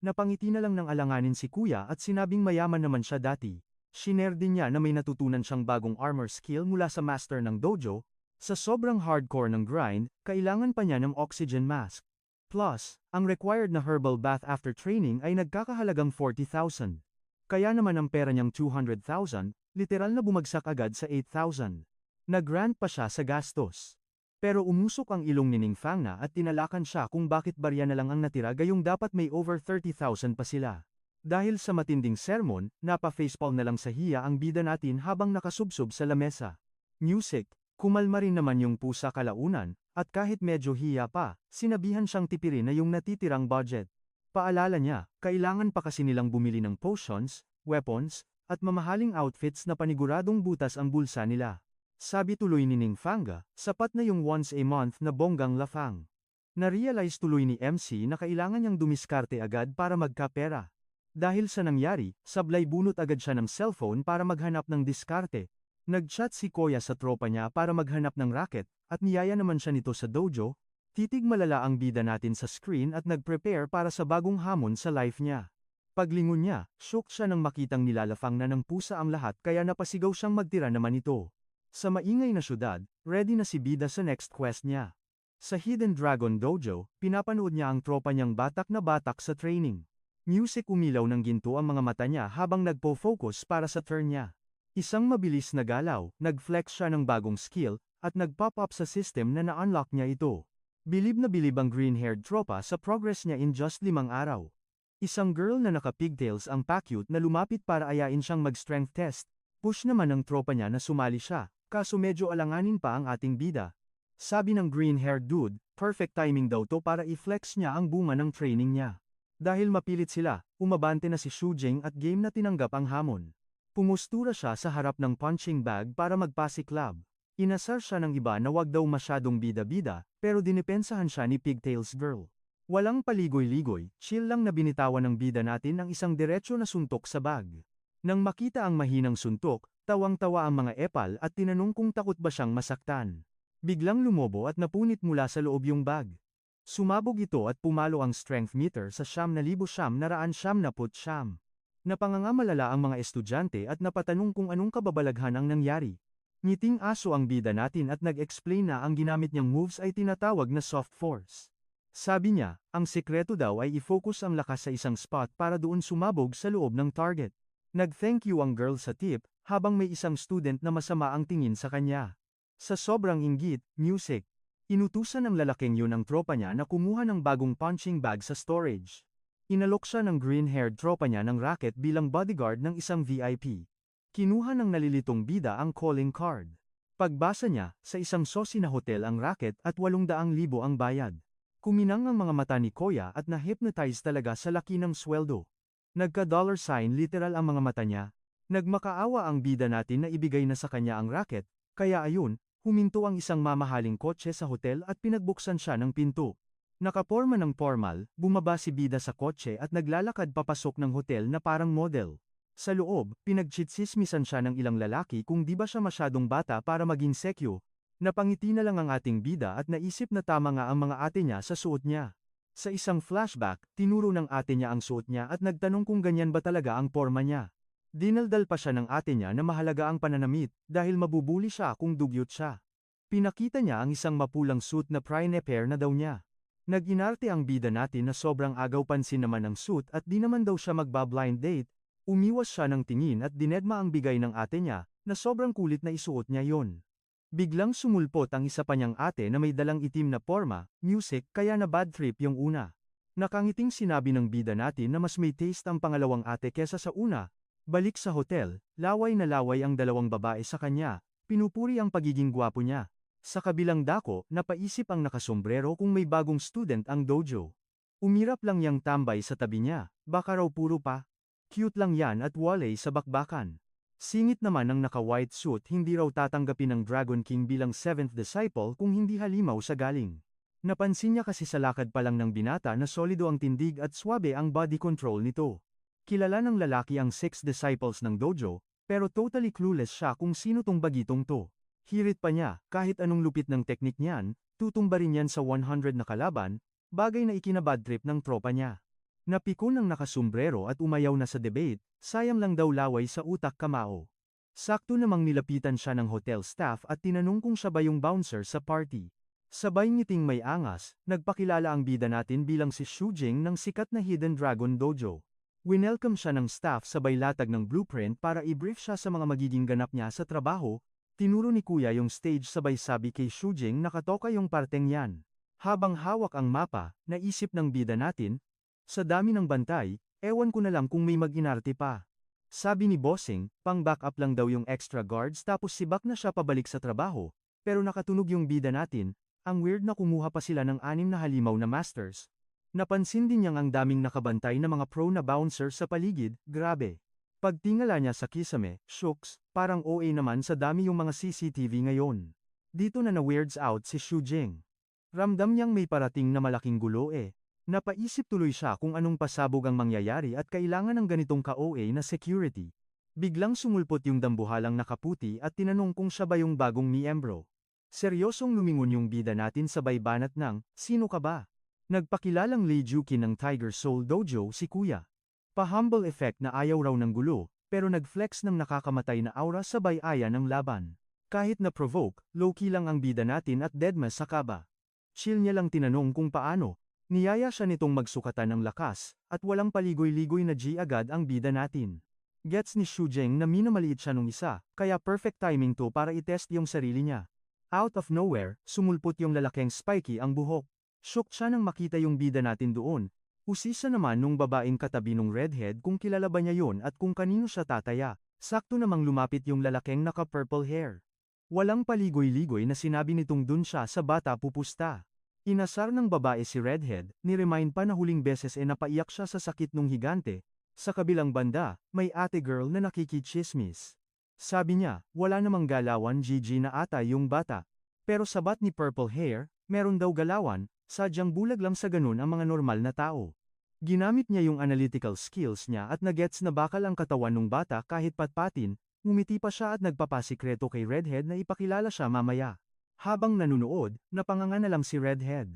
Speaker 1: Napangiti na lang ng alanganin si kuya at sinabing mayaman naman siya dati. Shinare din niya na may natutunan siyang bagong armor skill mula sa master ng dojo. Sa sobrang hardcore ng grind, kailangan pa niya ng oxygen mask. Plus, ang required na herbal bath after training ay nagkakahalagang 40,000. Kaya naman ang pera niyang 200,000, literal na bumagsak agad sa 8,000. Nag-grant pa siya sa gastos. Pero umusok ang ilong ni Ning Fang na at tinalakan siya kung bakit barya na lang ang natira gayong dapat may over 30,000 pa sila. Dahil sa matinding sermon, napa-facepalm na lang sa hiya ang bida natin habang nakasubsob sa lamesa. Music, kumalma rin naman yung pusa kalaunan, at kahit medyo hiya pa, sinabihan siyang tipirin na yung natitirang budget. Paalala niya, kailangan pa kasi nilang bumili ng potions, weapons, at mamahaling outfits na paniguradong butas ang bulsa nila. Sabi tuloy ni Ning Fang, sapat na yung once a month na bonggang lafang. Na-realize tuloy ni MC na kailangan niyang dumiskarte agad para magkapera. Dahil sa nangyari, sablay bunot agad siya ng cellphone para maghanap ng diskarte. Nag-chat si Koya sa tropa niya para maghanap ng racket, at niyaya naman siya nito sa dojo. Titig malala ang bida natin sa screen at nag-prepare para sa bagong hamon sa life niya. Paglingon niya, shock siya nang makitang nilalafang na ng pusa ang lahat kaya napasigaw siyang magtira naman ito. Sa maingay na syudad, ready na si bida sa next quest niya. Sa Hidden Dragon Dojo, pinapanood niya ang tropa niyang batak na batak sa training. Music umilaw ng ginto ang mga mata niya habang nagpo-focus para sa turn niya. Isang mabilis na galaw, nag-flex siya ng bagong skill, at nag-pop up sa system na na-unlock niya ito. Bilib na bilib ang green-haired tropa sa progress niya in just 5 araw. Isang girl na naka-pigtails ang pa-cute na lumapit para ayain siyang mag-strength test. Push naman ng tropa niya na sumali siya. Kaso medyo alanganin pa ang ating bida. Sabi ng green-haired dude, perfect timing daw to para i-flex niya ang bunga ng training niya. Dahil mapilit sila, umabante na si Xu Jing at game na tinanggap ang hamon. Pumustura siya sa harap ng punching bag para magpasiklab. Inasar siya ng iba na wag daw masyadong bida-bida, pero dinipensahan siya ni Pigtails Girl. Walang paligoy-ligoy, chill lang na binitawan ng bida natin ang isang diretsyo na suntok sa bag. Nang makita ang mahinang suntok, tawang-tawa ang mga epal at tinanong kung takot ba siyang masaktan. Biglang lumobo at napunit mula sa loob yung bag. Sumabog ito at pumalo ang strength meter sa 9,999. Napangangamalala ang mga estudyante at napatanong kung anong kababalaghan ang nangyari. Ngiting aso ang bida natin at nag-explain na ang ginamit niyang moves ay tinatawag na soft force. Sabi niya, ang sekreto daw ay i-focus ang lakas sa isang spot para doon sumabog sa loob ng target. Nag-thank you ang girl sa tip, habang may isang student na masama ang tingin sa kanya. Sa sobrang inggit, music. Inutusan ng lalaking yun ang tropa niya na kumuha ng bagong punching bag sa storage. Inalok siya ng green-haired tropa niya ng racket bilang bodyguard ng isang VIP. Kinuha ng nalilitong bida ang calling card. Pagbasa niya, sa isang sosi na hotel ang racket at 800,000 ang bayad. Kuminang ang mga mata ni Kuya at na-hypnotize talaga sa laki ng sweldo. Nagka-dollar sign literal ang mga mata niya. Nagmakaawa ang bida natin na ibigay na sa kanya ang racket, kaya ayun, huminto ang isang mamahaling kotse sa hotel at pinagbuksan siya ng pinto. Nakaporma ng formal, bumaba si bida sa kotse at naglalakad papasok ng hotel na parang model. Sa loob, pinagtsitsismisan siya ng ilang lalaki kung di ba siya masyadong bata para maging sekyo. Napangiti na lang ang ating bida at naisip na tama nga ang mga ate niya sa suot niya. Sa isang flashback, tinuro ng ate niya ang suot niya at nagtanong kung ganyan ba talaga ang porma niya. Dinaldal pa siya ng ate niya na mahalaga ang pananamit dahil mabubuli siya kung dugyot siya. Pinakita niya ang isang mapulang suit na prine-pair na daw niya. Nag-inarte ang bida natin na sobrang agaw pansin naman ang suit at di naman daw siya magba-blind date. Umiwas siya ng tingin at dinedma ang bigay ng ate niya, na sobrang kulit na isuot niya yon. Biglang sumulpot ang isa pa niyang ate na may dalang itim na porma, music, kaya na bad trip yung una. Nakangiting sinabi ng bida natin na mas may taste ang pangalawang ate kesa sa una. Balik sa hotel, laway na laway ang dalawang babae sa kanya, pinupuri ang pagiging gwapo niya. Sa kabilang dako, napaisip ang nakasombrero kung may bagong student ang dojo. Umirap lang yang tambay sa tabi niya, baka raw puro pa. Cute lang yan at wale sa bakbakan. Singit naman ng naka-white suit hindi raw tatanggapin ng Dragon King bilang 7th disciple kung hindi halimaw sa galing. Napansin niya kasi sa lakad pa lang ng binata na solido ang tindig at swabe ang body control nito. Kilala ng lalaki ang 6 disciples ng dojo, pero totally clueless siya kung sino tong bagitong to. Hirit pa niya, kahit anong lupit ng teknik niyan, tutumba rin yan sa 100 na kalaban, bagay na ikinabad trip ng tropa niya. Napikon ng nakasombrero at umayaw na sa debate, sayang lang daw laway sa utak kamao. Sakto namang nilapitan siya ng hotel staff at tinanong kung siya ba yung bouncer sa party. Sabay ngiting may angas, nagpakilala ang bida natin bilang si Shujing ng sikat na Hidden Dragon Dojo. Winelcome siya ng staff sabay latag ng blueprint para i-brief siya sa mga magiging ganap niya sa trabaho. Tinuro ni Kuya yung stage sabay sabi kay Shujing nakatoka yung parteng yan. Habang hawak ang mapa, naisip ng bida natin, sa dami ng bantay, ewan ko na lang kung may mag-inarte pa. Sabi ni Bossing, pang backup lang daw yung extra guards tapos sibak na siya pabalik sa trabaho, pero nakatunog yung bida natin, ang weird na kumuha pa sila ng 6 na halimaw na masters. Napansin din niyang ang daming nakabantay na mga pro na bouncer sa paligid, grabe. Pagtingala niya sa kisame, shooks, parang OA naman sa dami yung mga CCTV ngayon. Dito na na-weirds out si Shujing. Ramdam niyang may parating na malaking gulo eh. Napaisip tuloy siya kung anong pasabog ang mangyayari at kailangan ng ganitong ka-OA na security. Biglang sumulpot yung dambuhalang nakaputi at tinanong kung siya ba yung bagong miyembro. Seryosong lumingon yung bida natin sabay banat ng, sino ka ba? Nagpakilalang Leijukin ng Tiger Soul Dojo si Kuya. Pa-humble effect na ayaw raw ng gulo, pero nag-flex ng nakakamatay na aura sabay aya ng laban. Kahit na provoke, low-key lang ang bida natin at deadma sa kaba. Chill niya lang tinanong kung paano. Niyaya siya nitong magsukatan ng lakas, at walang paligoy-ligoy na G agad ang bida natin. Gets ni Shujing na minamaliit siya nung isa, kaya perfect timing to para itest yung sarili niya. Out of nowhere, sumulpot yung lalaking spiky ang buhok. Shocked siya nang makita yung bida natin doon. Usisa naman nung babaeng katabi nung redhead kung kilala ba niya yon at kung kanino siya tataya. Sakto namang lumapit yung lalaking naka-purple hair. Walang paligoy-ligoy na sinabi nitong dun siya sa bata pupusta. Inasar ng babae si redhead, ni-remind pa na huling beses napaiyak siya sa sakit nung higante. Sa kabilang banda, may ate girl na nakikichismis. Sabi niya, wala namang galawan GG na ata yung bata. Pero sabat ni purple hair, meron daw galawan, sadyang bulag lang sa ganun ang mga normal na tao. Ginamit niya yung analytical skills niya at nagets na bakal ang katawan ng bata kahit patpatin, ngumiti pa siya at nagpapasikreto kay redhead na ipakilala siya mamaya. Habang nanunood, napanganga na lang si redhead.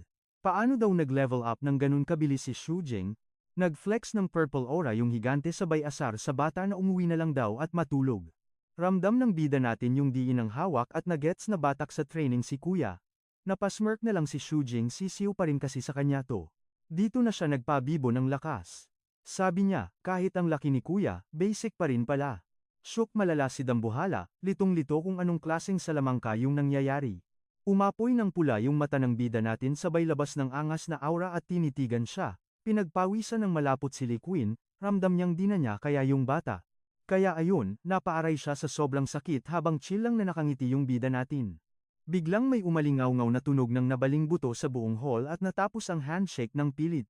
Speaker 1: Paano daw nag-level up ng ganun kabilis si Shujing? Nag-flex ng purple aura yung higante sabay asar sa bata na umuwi na lang daw at matulog. Ramdam ng bida natin yung diin ng hawak at nagets na batak sa training si Kuya. Napasmirk na lang si Shujing sisiw pa rin kasi sa kanya to. Dito na siya nagpabibo ng lakas. Sabi niya, kahit ang laki ni Kuya, basic pa rin pala. Shook malala si Dambuhala, litong-lito kung anong klaseng salamangka yung nangyayari. Umapoy ng pula yung mata ng bida natin sabay labas ng angas na aura at tinitigan siya. Pinagpawisan ng malapot si Liquin, ramdam niyang di na niya kaya yung bata. Kaya ayun, napaaray siya sa sobrang sakit habang chill lang na nakangiti yung bida natin. Biglang may umalingaw-ngaw na tunog ng nabaling buto sa buong hall at natapos ang handshake ng pilit.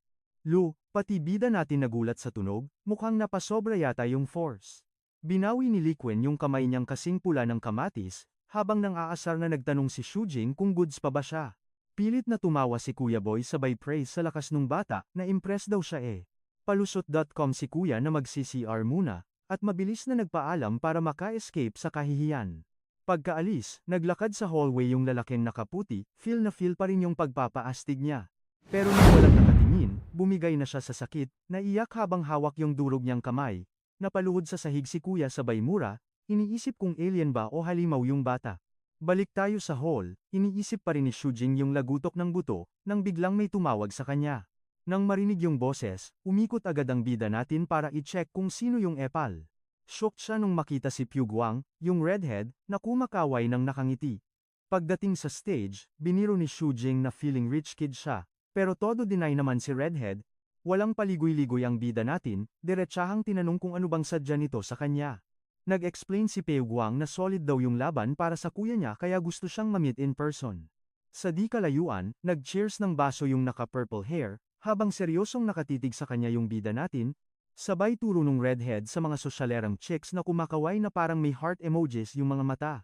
Speaker 1: Pati bida natin nagulat sa tunog, mukhang napasobra yata yung force. Binawi ni Liquen yung kamay niyang kasing pula ng kamatis, habang nang aasar na nagtanong si Shujing kung goods pa ba siya. Pilit na tumawa si Kuya Boy sabay praise sa lakas nung bata, na impress daw siya eh. Palusot.com si Kuya na mag-CCR muna, at mabilis na nagpaalam para maka-escape sa kahihiyan. Pagkaalis, naglakad sa hallway yung lalaking nakaputi, feel na feel pa rin yung pagpapaastig niya. Pero nang walang nakatingin, bumigay na siya sa sakit, naiyak habang hawak yung durog niyang kamay. Napaluhod sa sahig si Kuya sabay mura, iniisip kung alien ba o halimaw yung bata. Balik tayo sa hall, iniisip pa rin ni Shujing yung lagutok ng buto, nang biglang may tumawag sa kanya. Nang marinig yung boses, umikot agad ang bida natin para i-check kung sino yung epal. Shocked siya nung makita si Pyu Guang, yung redhead, na kumakaway ng nakangiti. Pagdating sa stage, biniro ni Shujing na feeling rich kid siya, pero todo deny naman si redhead. Walang paligoy-ligoy ang bida natin, diretsahang tinanong kung ano bang sadya nito sa kanya. Nag-explain si Pyu Guang na solid daw yung laban para sa kuya niya kaya gusto siyang ma-meet in person. Sa di kalayuan, nag-cheers ng baso yung naka-purple hair, habang seryosong nakatitig sa kanya yung bida natin, sabay turo nung redhead sa mga sosyalerang chicks na kumakaway na parang may heart emojis yung mga mata.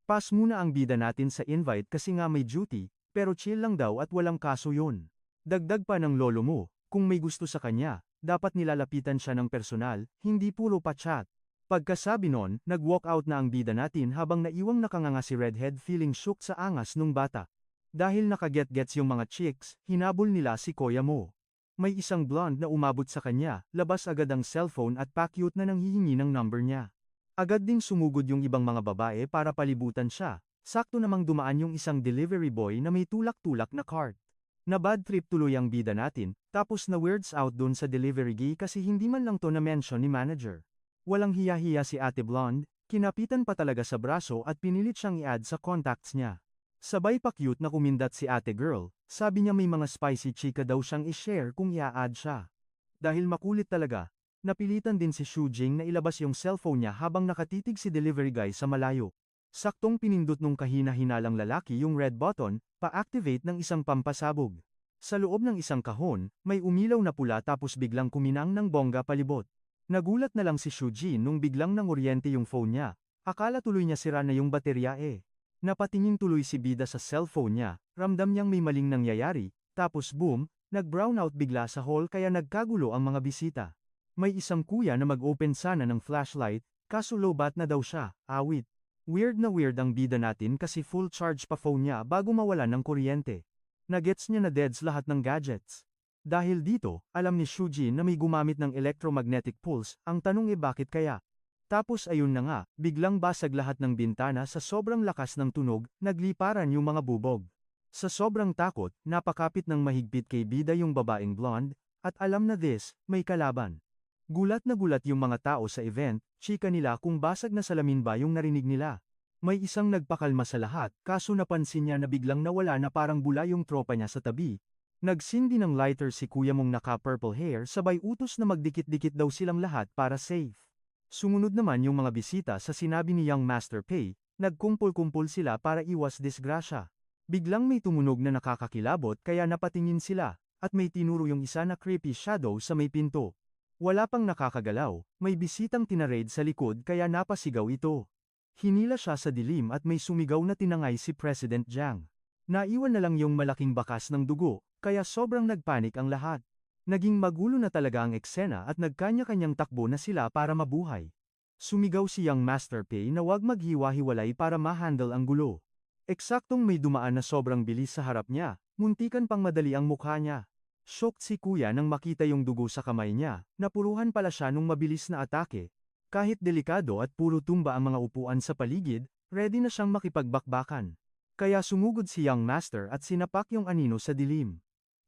Speaker 1: Pass muna ang bida natin sa invite kasi nga may duty, pero chill lang daw at walang kaso yun. Dagdag pa ng lolo mo, kung may gusto sa kanya, dapat nilalapitan siya ng personal, hindi puro pa-chat. Pagkasabi nun, nag-walk out na ang bida natin habang naiwang nakanganga si redhead feeling shook sa angas nung bata. Dahil nakaget-gets yung mga chicks, hinabol nila si Kuya Mo. May isang blonde na umabot sa kanya, labas agad ang cellphone at pakyut na nanghihingi ng number niya. Agad ding sumugod yung ibang mga babae para palibutan siya, sakto namang dumaan yung isang delivery boy na may tulak-tulak na cart. Na bad trip tuloy ang bida natin, tapos na weirds out dun sa delivery guy kasi hindi man lang to na-mention ni manager. Walang hiya-hiya si Ate Blonde, kinapitan pa talaga sa braso at pinilit siyang i-add sa contacts niya. Sabay pa cute na kumindat si Ate Girl, sabi niya may mga spicy chika daw siyang i-share kung i-add siya. Dahil makulit talaga, napilitan din si Shujing na ilabas yung cellphone niya habang nakatitig si delivery guy sa malayo. Saktong pinindot nung kahina-hinalang lalaki yung red button, pa-activate ng isang pampasabog. Sa loob ng isang kahon, may umilaw na pula tapos biglang kuminang ng bongga palibot. Nagulat na lang si Shujin nung biglang nanguryente yung phone niya, akala tuloy niya sira na yung baterya eh. Napatingin tuloy si bida sa cellphone niya, ramdam niyang may maling nangyayari, tapos boom, nag-brownout bigla sa hall kaya nagkagulo ang mga bisita. May isang kuya na mag-open sana ng flashlight, kaso low-bat na daw siya, awit. Weird na weird ang bida natin kasi full charge pa phone niya bago mawalan ng kuryente. Nagets niya na deads lahat ng gadgets. Dahil dito, alam ni Shujin na may gumamit ng electromagnetic pulse, ang tanong bakit kaya? Tapos ayun na nga, biglang basag lahat ng bintana sa sobrang lakas ng tunog, nagliparan yung mga bubog. Sa sobrang takot, napakapit ng mahigpit kay bida yung babaeng blonde, at alam na may kalaban. Gulat na gulat yung mga tao sa event, chika nila kung basag na salamin ba yung narinig nila. May isang nagpakalma sa lahat, kaso napansin niya na biglang nawala na parang bula yung tropa niya sa tabi. Nagsindi ng lighter si kuya mong naka-purple hair sabay utos na magdikit-dikit daw silang lahat para safe. Sumunod naman yung mga bisita sa sinabi ni Young Master Pei, nagkumpul-kumpul sila para iwas disgrasya. Biglang may tumunog na nakakakilabot kaya napatingin sila, at may tinuro yung isa na creepy shadow sa may pinto. Wala pang nakakagalaw, may bisitang tinaraid sa likod kaya napasigaw ito. Hinila siya sa dilim at may sumigaw na tinangay si President Jiang. Naiwan na lang yung malaking bakas ng dugo, kaya sobrang nagpanik ang lahat. Naging magulo na talaga ang eksena at nagkanya-kanyang takbo na sila para mabuhay. Sumigaw si Young Master Pei na wag maghiwa-hiwalay para ma-handle ang gulo. Eksaktong may dumaan na sobrang bilis sa harap niya, muntikan pang madali ang mukha niya. Shocked si kuya nang makita yung dugo sa kamay niya, napuruhan pala siya nung mabilis na atake. Kahit delikado at puro tumba ang mga upuan sa paligid, ready na siyang makipagbakbakan. Kaya sumugod si Young Master at sinapak yung anino sa dilim.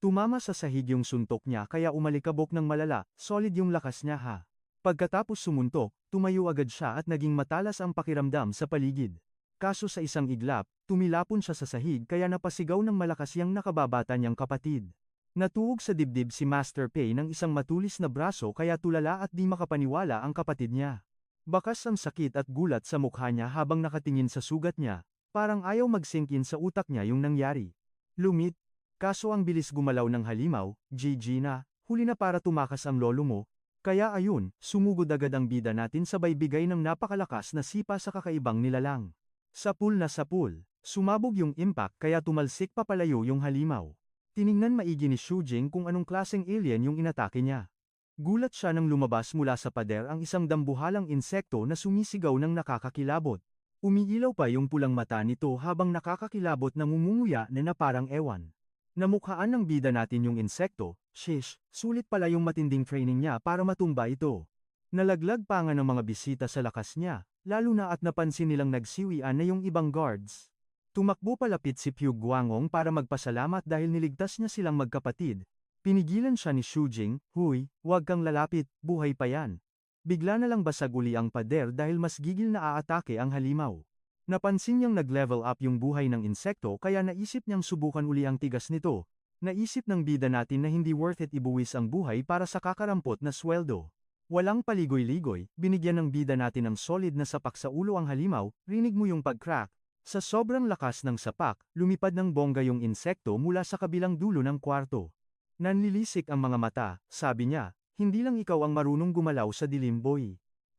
Speaker 1: Tumama sa sahig yung suntok niya kaya umalikabok ng malala, solid yung lakas niya ha. Pagkatapos sumuntok, tumayo agad siya at naging matalas ang pakiramdam sa paligid. Kaso sa isang iglap, tumilapon siya sa sahig kaya napasigaw ng malakas yung nakababata niyang kapatid. Natuog sa dibdib si Master Pei ng isang matulis na braso kaya tulala at di makapaniwala ang kapatid niya. Bakas ang sakit at gulat sa mukha niya habang nakatingin sa sugat niya, parang ayaw mag-sink in sa utak niya yung nangyari. Lumit, kaso ang bilis gumalaw ng halimaw, GG na, huli na para tumakas ang lolo mo, kaya ayun, sumugod agad ang bida natin sabay bigay ng napakalakas na sipa sa kakaibang nilalang. Sapul na sapul, sumabog yung impact kaya tumalsik papalayo yung halimaw. Tiningnan maigi ni Shujing kung anong klaseng alien yung inatake niya. Gulat siya nang lumabas mula sa pader ang isang dambuhalang insekto na sumisigaw ng nakakakilabot. Umiilaw pa yung pulang mata nito habang nakakakilabot na ngumunguya na parang ewan. Namukhaan ng bida natin yung insekto, shish, sulit pala yung matinding training niya para matumba ito. Nalaglag pa nga ng mga bisita sa lakas niya, lalo na at napansin nilang nagsiwian na yung ibang guards. Tumakbo palapit si Pyu Guangong para magpasalamat dahil niligtas niya silang magkapatid. Pinigilan siya ni Shujing, "Huy, huwag kang lalapit, buhay pa yan." Bigla na lang basag uli ang pader dahil mas gigil na aatake ang halimaw. Napansin niyang nag-level up yung buhay ng insekto kaya naisip niyang subukan uli ang tigas nito. Naisip ng bida natin na hindi worth it ibuwis ang buhay para sa kakarampot na sweldo. Walang paligoy-ligoy, binigyan ng bida natin ng solid na sapak sa ulo ang halimaw, rinig mo yung pag-crack. Sa sobrang lakas ng sapak, lumipad ng bongga yung insekto mula sa kabilang dulo ng kwarto. Nanlilisik ang mga mata, sabi niya, hindi lang ikaw ang marunong gumalaw sa dilim boy.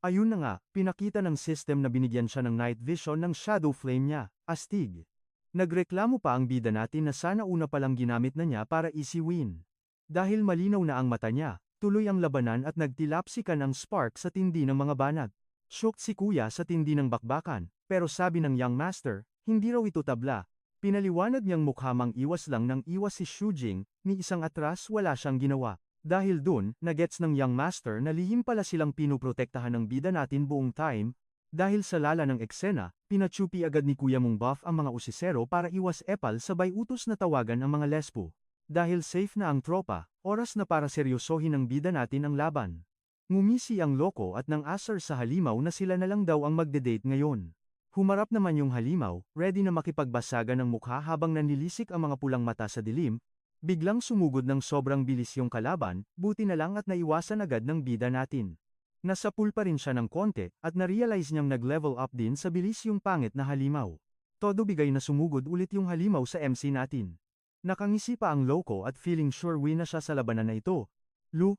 Speaker 1: Ayun na nga, pinakita ng system na binigyan siya ng night vision ng shadow flame niya, astig. Nagreklamo pa ang bida natin na sana una palang ginamit na niya para easy win. Dahil malinaw na ang mata niya, tuloy ang labanan at nagtilapsikan ang spark sa tindi ng mga banat. Shocked si kuya sa tindi ng bakbakan, pero sabi ng young master, hindi raw ito tabla. Pinaliwanag niyang mukhamang iwas lang ng iwas si Shujing, ni isang atras wala siyang ginawa. Dahil dun, nagets ng young master na lihim pala silang pinuprotektahan ng bida natin buong time. Dahil sa lala ng eksena, pinatsupi agad ni Kuya Mong Buff ang mga usisero para iwas epal sabay utos na tawagan ang mga lesbo. Dahil safe na ang tropa, oras na para seryosohin ng bida natin ang laban. Ngumisi ang loko at nang asar sa halimaw na sila na lang daw ang magde-date ngayon. Humarap naman yung halimaw, ready na makipagbasagan ng mukha habang nanlilisik ang mga pulang mata sa dilim. Biglang sumugod ng sobrang bilis yung kalaban, buti na lang at naiwasan agad ng bida natin. Nasapul pa rin siya ng konti, at na-realize niyang nag-level up din sa bilis yung pangit na halimaw. Todo bigay na sumugod ulit yung halimaw sa MC natin. Nakangisi pa ang loko at feeling sure win na siya sa labanan na ito.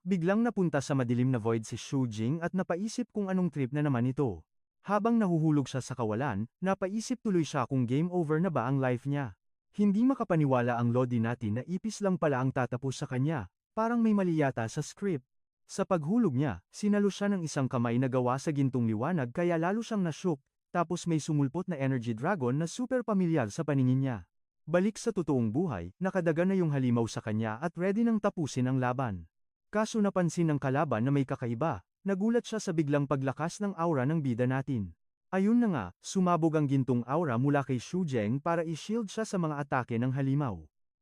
Speaker 1: Biglang napunta sa madilim na void si Shujing at napaisip kung anong trip na naman ito. Habang nahuhulog siya sa kawalan, napaisip tuloy siya kung game over na ba ang life niya. Hindi makapaniwala ang lodi natin na ipis lang pala ang tatapos sa kanya, parang may mali yata sa script. Sa paghulog niya, sinalo siya ng isang kamay na gawa sa gintong liwanag kaya lalo siyang nashook, tapos may sumulpot na energy dragon na super pamilyar sa paningin niya. Balik sa totoong buhay, nakadaga na yung halimaw sa kanya at ready nang tapusin ang laban. Kaso napansin ng kalaban na may kakaiba. Nagulat siya sa biglang paglakas ng aura ng bida natin. Ayun na nga, sumabog ang gintong aura mula kay Shujing para i-shield siya sa mga atake ng halimaw.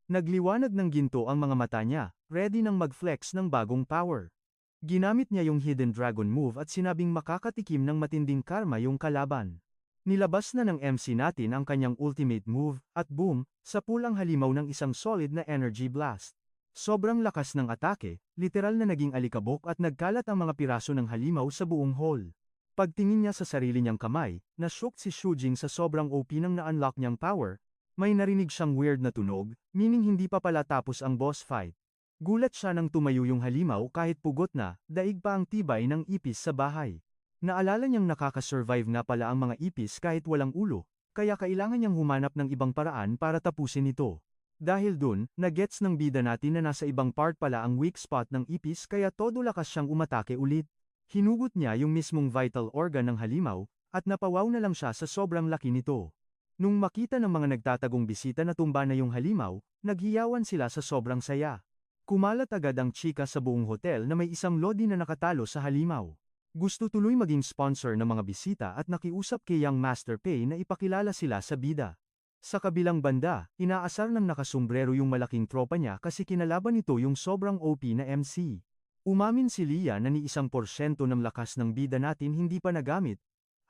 Speaker 1: Nagliwanag ng ginto ang mga mata niya, ready nang mag-flex ng bagong power. Ginamit niya yung Hidden Dragon move at sinabing makakatikim ng matinding karma yung kalaban. Nilabas na ng MC natin ang kanyang ultimate move, at boom, sapul ang halimaw ng isang solid na energy blast. Sobrang lakas ng atake, literal na naging alikabok at nagkalat ang mga piraso ng halimaw sa buong hall. Pagtingin niya sa sarili niyang kamay, na-shock si Shujing sa sobrang OP ng na-unlock niyang power, may narinig siyang weird na tunog, meaning hindi pa pala tapos ang boss fight. Gulat siya nang tumayo yung halimaw kahit pugot na, daig pa ang tibay ng ipis sa bahay. Naalala niyang nakakasurvive na pala ang mga ipis kahit walang ulo, kaya kailangan niyang humanap ng ibang paraan para tapusin ito. Dahil dun, nagets ng bida natin na nasa ibang part pala ang weak spot ng ipis kaya todo lakas siyang umatake ulit. Hinugot niya yung mismong vital organ ng halimaw, at napawaw na lang siya sa sobrang laki nito. Nung makita ng mga nagtatagong bisita na tumba na yung halimaw, naghiyawan sila sa sobrang saya. Kumalat agad ang chika sa buong hotel na may isang lodi na nakatalo sa halimaw. Gusto tuloy maging sponsor ng mga bisita at nakiusap kay Young Master Pay na ipakilala sila sa bida. Sa kabilang banda, inaasar ng nakasombrero yung malaking tropa niya kasi kinalaban nito yung sobrang OP na MC. Umamin si Lia na ni 1% ng lakas ng bida natin hindi pa nagamit,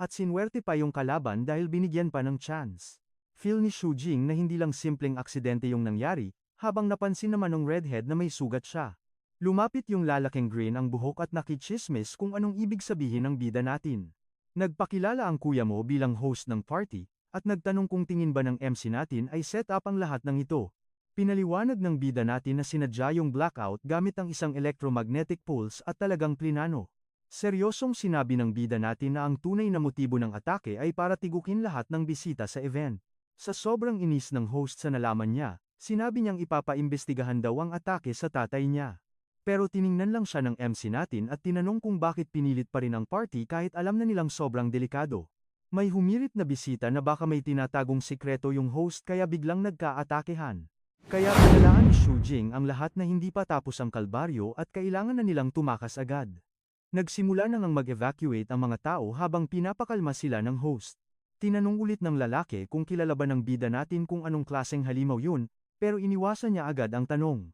Speaker 1: at sinwerte pa yung kalaban dahil binigyan pa ng chance. Feel ni Shujing na hindi lang simpleng aksidente yung nangyari, habang napansin naman ng redhead na may sugat siya. Lumapit yung lalaking green ang buhok at nakichismis kung anong ibig sabihin ng bida natin. Nagpakilala ang kuya mo bilang host ng party, at nagtanong kung tingin ba ng MC natin ay set up ang lahat ng ito. Pinaliwanag ng bida natin na sinadya yung blackout gamit ang isang electromagnetic pulse at talagang plinano. Seryosong sinabi ng bida natin na ang tunay na motibo ng atake ay para tigukin lahat ng bisita sa event. Sa sobrang inis ng host sa nalaman niya, sinabi niyang ipapaimbestigahan daw ang atake sa tatay niya. Pero tiningnan lang siya ng MC natin at tinanong kung bakit pinilit pa rin ang party kahit alam na nilang sobrang delikado. May humirit na bisita na baka may tinatagong sikreto yung host kaya biglang nagka-atakehan. Kaya pinalaan ni Shu Jing ang lahat na hindi pa tapos ang kalbaryo at kailangan na nilang tumakas agad. Nagsimula na ngang mag-evacuate ang mga tao habang pinapakalma sila ng host. Tinanong ulit ng lalaki kung kilala ba ng bida natin kung anong klaseng halimaw yun, pero iniwasan niya agad ang tanong.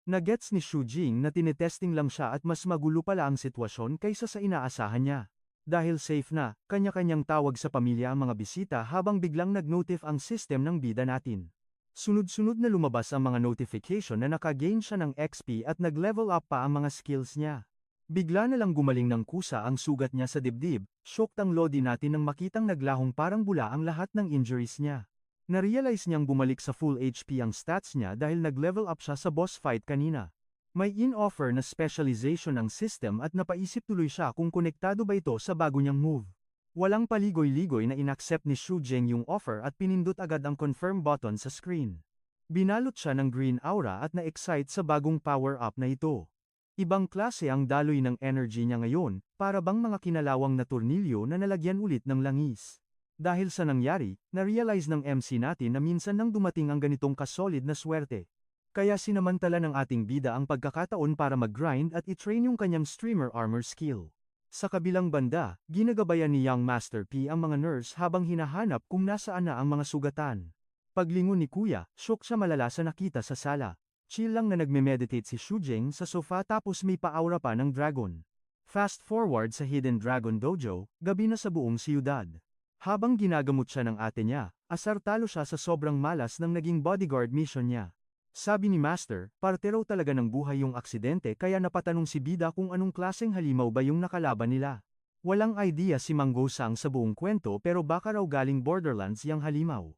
Speaker 1: Nagets ni Shu Jing na tinetesting lang siya at mas magulo pala ang sitwasyon kaysa sa inaasahan niya. Dahil safe na, kanya-kanyang tawag sa pamilya ang mga bisita habang biglang nag-notif ang system ng bida natin. Sunod-sunod na lumabas ang mga notification na naka-gain siya ng XP at nag-level up pa ang mga skills niya. Bigla na lang gumaling ng kusa ang sugat niya sa dibdib, shocked ang lodi natin nang makitang naglahong parang bula ang lahat ng injuries niya. Na-realize niyang bumalik sa full HP ang stats niya dahil nag-level up siya sa boss fight kanina. May in-offer na specialization ang system at napaisip tuloy siya kung konektado ba ito sa bago niyang move. Walang paligoy-ligoy na inaccept ni Shu Jing yung offer at pinindot agad ang confirm button sa screen. Binalot siya ng green aura at na-excite sa bagong power-up na ito. Ibang klase ang daloy ng energy niya ngayon, para bang mga kinalawang na tornilyo na nalagyan ulit ng langis. Dahil sa nangyari, na-realize ng MC natin na minsan nang dumating ang ganitong kasolid na swerte. Kaya sinamantala ng ating bida ang pagkakataon para mag-grind at i-train yung kanyang streamer armor skill. Sa kabilang banda, ginagabayan ni Young Master P ang mga nurse habang hinahanap kung nasaan na ang mga sugatan. Paglingon ni Kuya, shock siya malala sa nakita sa sala. Chill lang na nagme-meditate si Shu Jing sa sofa tapos may pa-aura pa ng dragon. Fast forward sa Hidden Dragon Dojo, gabi na sa buong siyudad. Habang ginagamot siya ng ate niya, asar talo siya sa sobrang malas ng naging bodyguard mission niya. Sabi ni Master, parte raw talaga ng buhay yung aksidente kaya napatanong si Bida kung anong klaseng halimaw ba yung nakalaban nila. Walang idea si Mang Gosang sa buong kwento pero baka raw galing Borderlands yang halimaw.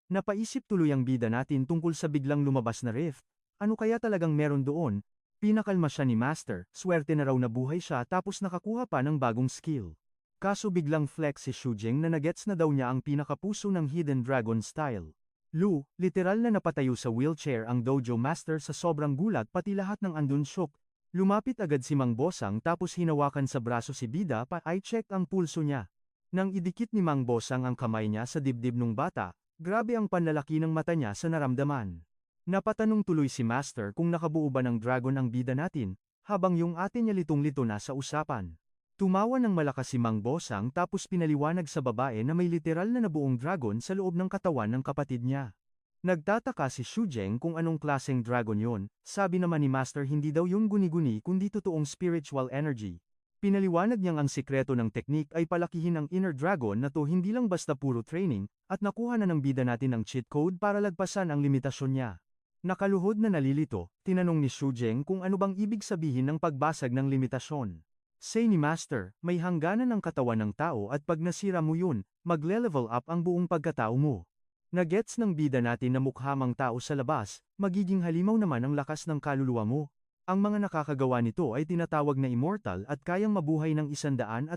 Speaker 1: Napaisip tuloy ang bida natin tungkol sa biglang lumabas na rift. Ano kaya talagang meron doon? Pinakalma siya ni Master, swerte na raw nabuhay siya tapos nakakuha pa ng bagong skill. Kaso biglang flex si Shu Jing na nagets na daw niya ang pinakapuso ng Hidden Dragon style. Lu, literal na napatayo sa wheelchair ang dojo master sa sobrang gulat pati lahat ng andun shock. Lumapit agad si Mang Bosang tapos hinawakan sa braso si Bida pa i-check ang pulso niya. Nang idikit ni Mang Bosang ang kamay niya sa dibdib ng bata, grabe ang panlalaki ng mata niya sa naramdaman. Napatanong tuloy si Master kung nakabuo ba ng dragon ang bida natin, habang yung ate niya litong-lito na sa usapan. Tumawa ng malakas si Mang Bosang tapos pinaliwanag sa babae na may literal na nabuong dragon sa loob ng katawan ng kapatid niya. Nagtataka si Shu Jing kung anong klaseng dragon yon, sabi naman ni Master hindi daw yung guni-guni kundi totoong spiritual energy. Pinaliwanag niyang ang sikreto ng teknik ay palakihin ang inner dragon na to hindi lang basta puro training, at nakuha na ng bida natin ang cheat code para lagpasan ang limitasyon niya. Nakaluhod na nalilito, tinanong ni Shu Jing kung ano bang ibig sabihin ng pagbasag ng limitasyon. Say ni Master, may hangganan ng katawan ng tao at pag nasira mo yun, magle-level up ang buong pagkatao mo. Nagets ng bida natin na mukhamang tao sa labas, magiging halimaw naman ang lakas ng kaluluwa mo. Ang mga nakakagawa nito ay tinatawag na immortal at kayang mabuhay ng 150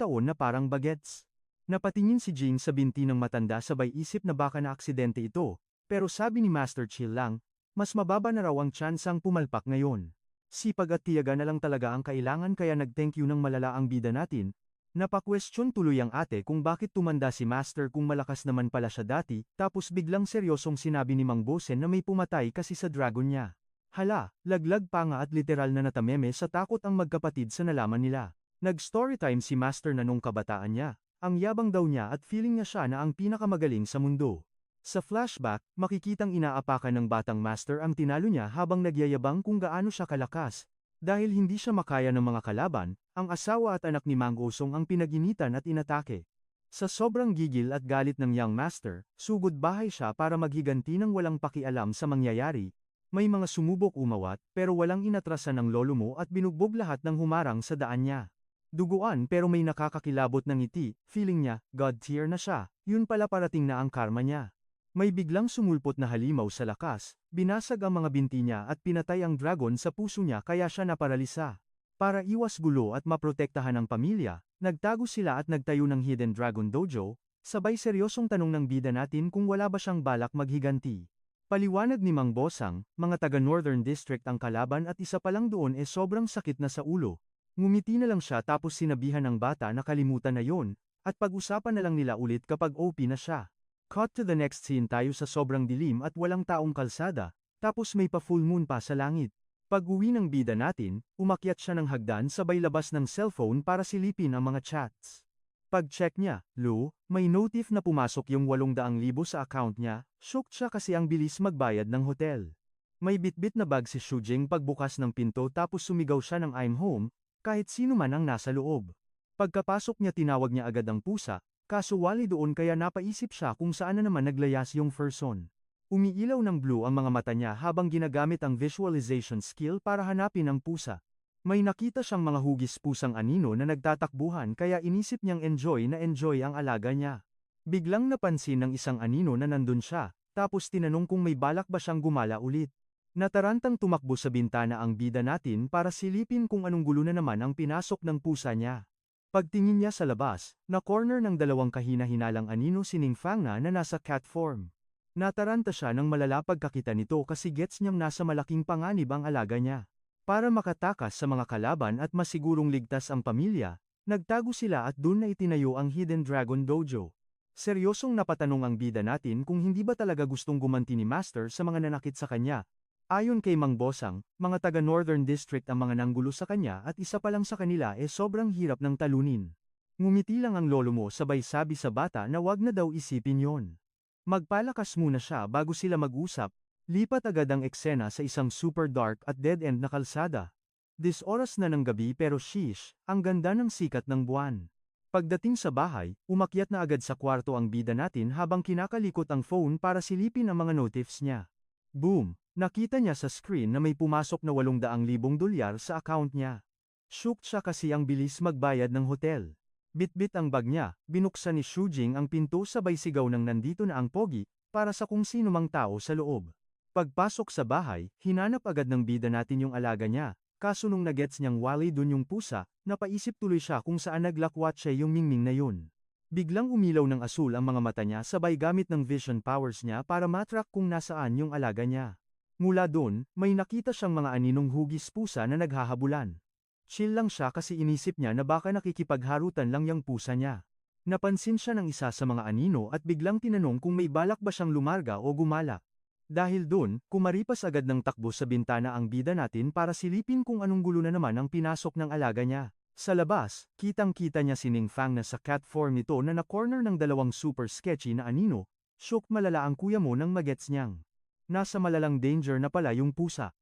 Speaker 1: taon na parang bagets. Napatingin si Jing sa binti ng matanda sabay isip na baka na aksidente ito, pero sabi ni Master chill lang, mas mababa na raw ang tsansang pumalpak ngayon. Sipag at tiyaga na lang talaga ang kailangan kaya nag-thank you ng malala ang bida natin. Napa-question tuloy ang ate kung bakit tumanda si Master kung malakas naman pala siya dati, tapos biglang seryosong sinabi ni Mang Bosen na may pumatay kasi sa dragon niya. Hala, laglag pa nga at literal na natameme sa takot ang magkapatid sa nalaman nila. Nag-storytime si Master na nung kabataan niya, ang yabang daw niya at feeling niya siya na ang pinakamagaling sa mundo. Sa flashback, makikitang inaapakan ng batang Master ang tinalo niya habang nagyayabang kung gaano siya kalakas. Dahil hindi siya makaya ng mga kalaban, ang asawa at anak ni Mang Osong ang pinaginitan at inatake. Sa sobrang gigil at galit ng Young Master, sugod bahay siya para maghiganti ng walang pakialam sa mangyayari. May mga sumubok umawat, pero walang inatrasan ng lolo mo at binugbog lahat ng humarang sa daan niya. Duguan pero may nakakakilabot na ngiti, feeling niya, God tier na siya, yun pala parating na ang karma niya. May biglang sumulpot na halimaw sa lakas, binasag ang mga binti niya at pinatay ang dragon sa puso niya kaya siya naparalisa. Para iwas gulo at maprotektahan ang pamilya, nagtago sila at nagtayo ng Hidden Dragon Dojo, sabay seryosong tanong ng bida natin kung wala ba siyang balak maghiganti. Paliwanag ni Mang Bosang, mga taga Northern District ang kalaban at isa pa lang doon sobrang sakit na sa ulo. Ngumiti na lang siya tapos sinabihan ng bata na kalimutan na yon, at pag-usapan na lang nila ulit kapag OP na siya. Cut to the next scene tayo sa sobrang dilim at walang taong kalsada, tapos may pa full moon pa sa langit. Pag-uwi ng bida natin, umakyat siya ng hagdan sabay labas ng cellphone para silipin ang mga chats. Pag-check niya, may notif na pumasok yung 800,000 sa account niya, shocked siya kasi ang bilis magbayad ng hotel. May bitbit na bag si Shujing pagbukas ng pinto tapos sumigaw siya ng I'm home, kahit sino man ang nasa loob. Pagkapasok niya tinawag niya agad ang pusa, kaso wali doon kaya napaisip siya kung saan na naman naglayas yung person. Umiilaw ng blue ang mga mata niya habang ginagamit ang visualization skill para hanapin ang pusa. May nakita siyang mga hugis pusang anino na nagtatakbuhan kaya inisip niyang enjoy ang alaga niya. Biglang napansin ng isang anino na nandun siya, tapos tinanong kung may balak ba siyang gumala ulit. Natarantang tumakbo sa bintana ang bida natin para silipin kung anong gulo na naman ang pinasok ng pusa niya. Pagtingin niya sa labas, na-corner ng dalawang kahina-hinalang anino si Ningfang na nasa cat form. Nataranta siya ng malala pagkakita nito kasi gets niyang nasa malaking panganib ang alaga niya. Para makatakas sa mga kalaban at masigurong ligtas ang pamilya, nagtago sila at dun na itinayo ang Hidden Dragon Dojo. Seryosong napatanong ang bida natin kung hindi ba talaga gustong gumanti ni Master sa mga nanakit sa kanya. Ayon kay Mang Bosang, mga taga Northern District ang mga nanggulo sa kanya at isa pa lang sa kanila sobrang hirap ng talunin. Ngumiti lang ang lolo mo sabay sabi sa bata na wag na daw isipin yon. Magpalakas muna siya bago sila mag-usap. Lipat agad ang eksena sa isang super dark at dead-end na kalsada. Oras na ng gabi pero sheesh, ang ganda ng sikat ng buwan. Pagdating sa bahay, umakyat na agad sa kwarto ang bida natin habang kinakalikot ang phone para silipin ang mga notifs niya. Boom! Nakita niya sa screen na may pumasok na 800,000 dolyar sa account niya. Shocked siya kasi ang bilis magbayad ng hotel. Bitbit ang bag niya, binuksan ni Shujing ang pinto sabay sigaw ng nandito na ang pogi, para sa kung sino mang tao sa loob. Pagpasok sa bahay, hinanap agad ng bida natin yung alaga niya, kaso nung nagets niyang wali dun yung pusa, napaisip tuloy siya kung saan naglakwat siya yung mingming na yun. Biglang umilaw ng asul ang mga mata niya sabay gamit ng vision powers niya para matrack kung nasaan yung alaga niya. Mula dun, may nakita siyang mga aninong hugis pusa na naghahabulan. Chill lang siya kasi inisip niya na baka nakikipagharutan lang yung pusa niya. Napansin siya ng isa sa mga anino at biglang tinanong kung may balak ba siyang lumarga o gumala. Dahil dun, kumaripas agad ng takbo sa bintana ang bida natin para silipin kung anong gulo na naman ang pinasok ng alaga niya. Sa labas, kitang-kita niya si Ningfang na sa cat form nito na na-corner ng dalawang super sketchy na anino. Shock malala ang kuya mo nang magets niyang. Nasa malalang danger na pala yung pusa.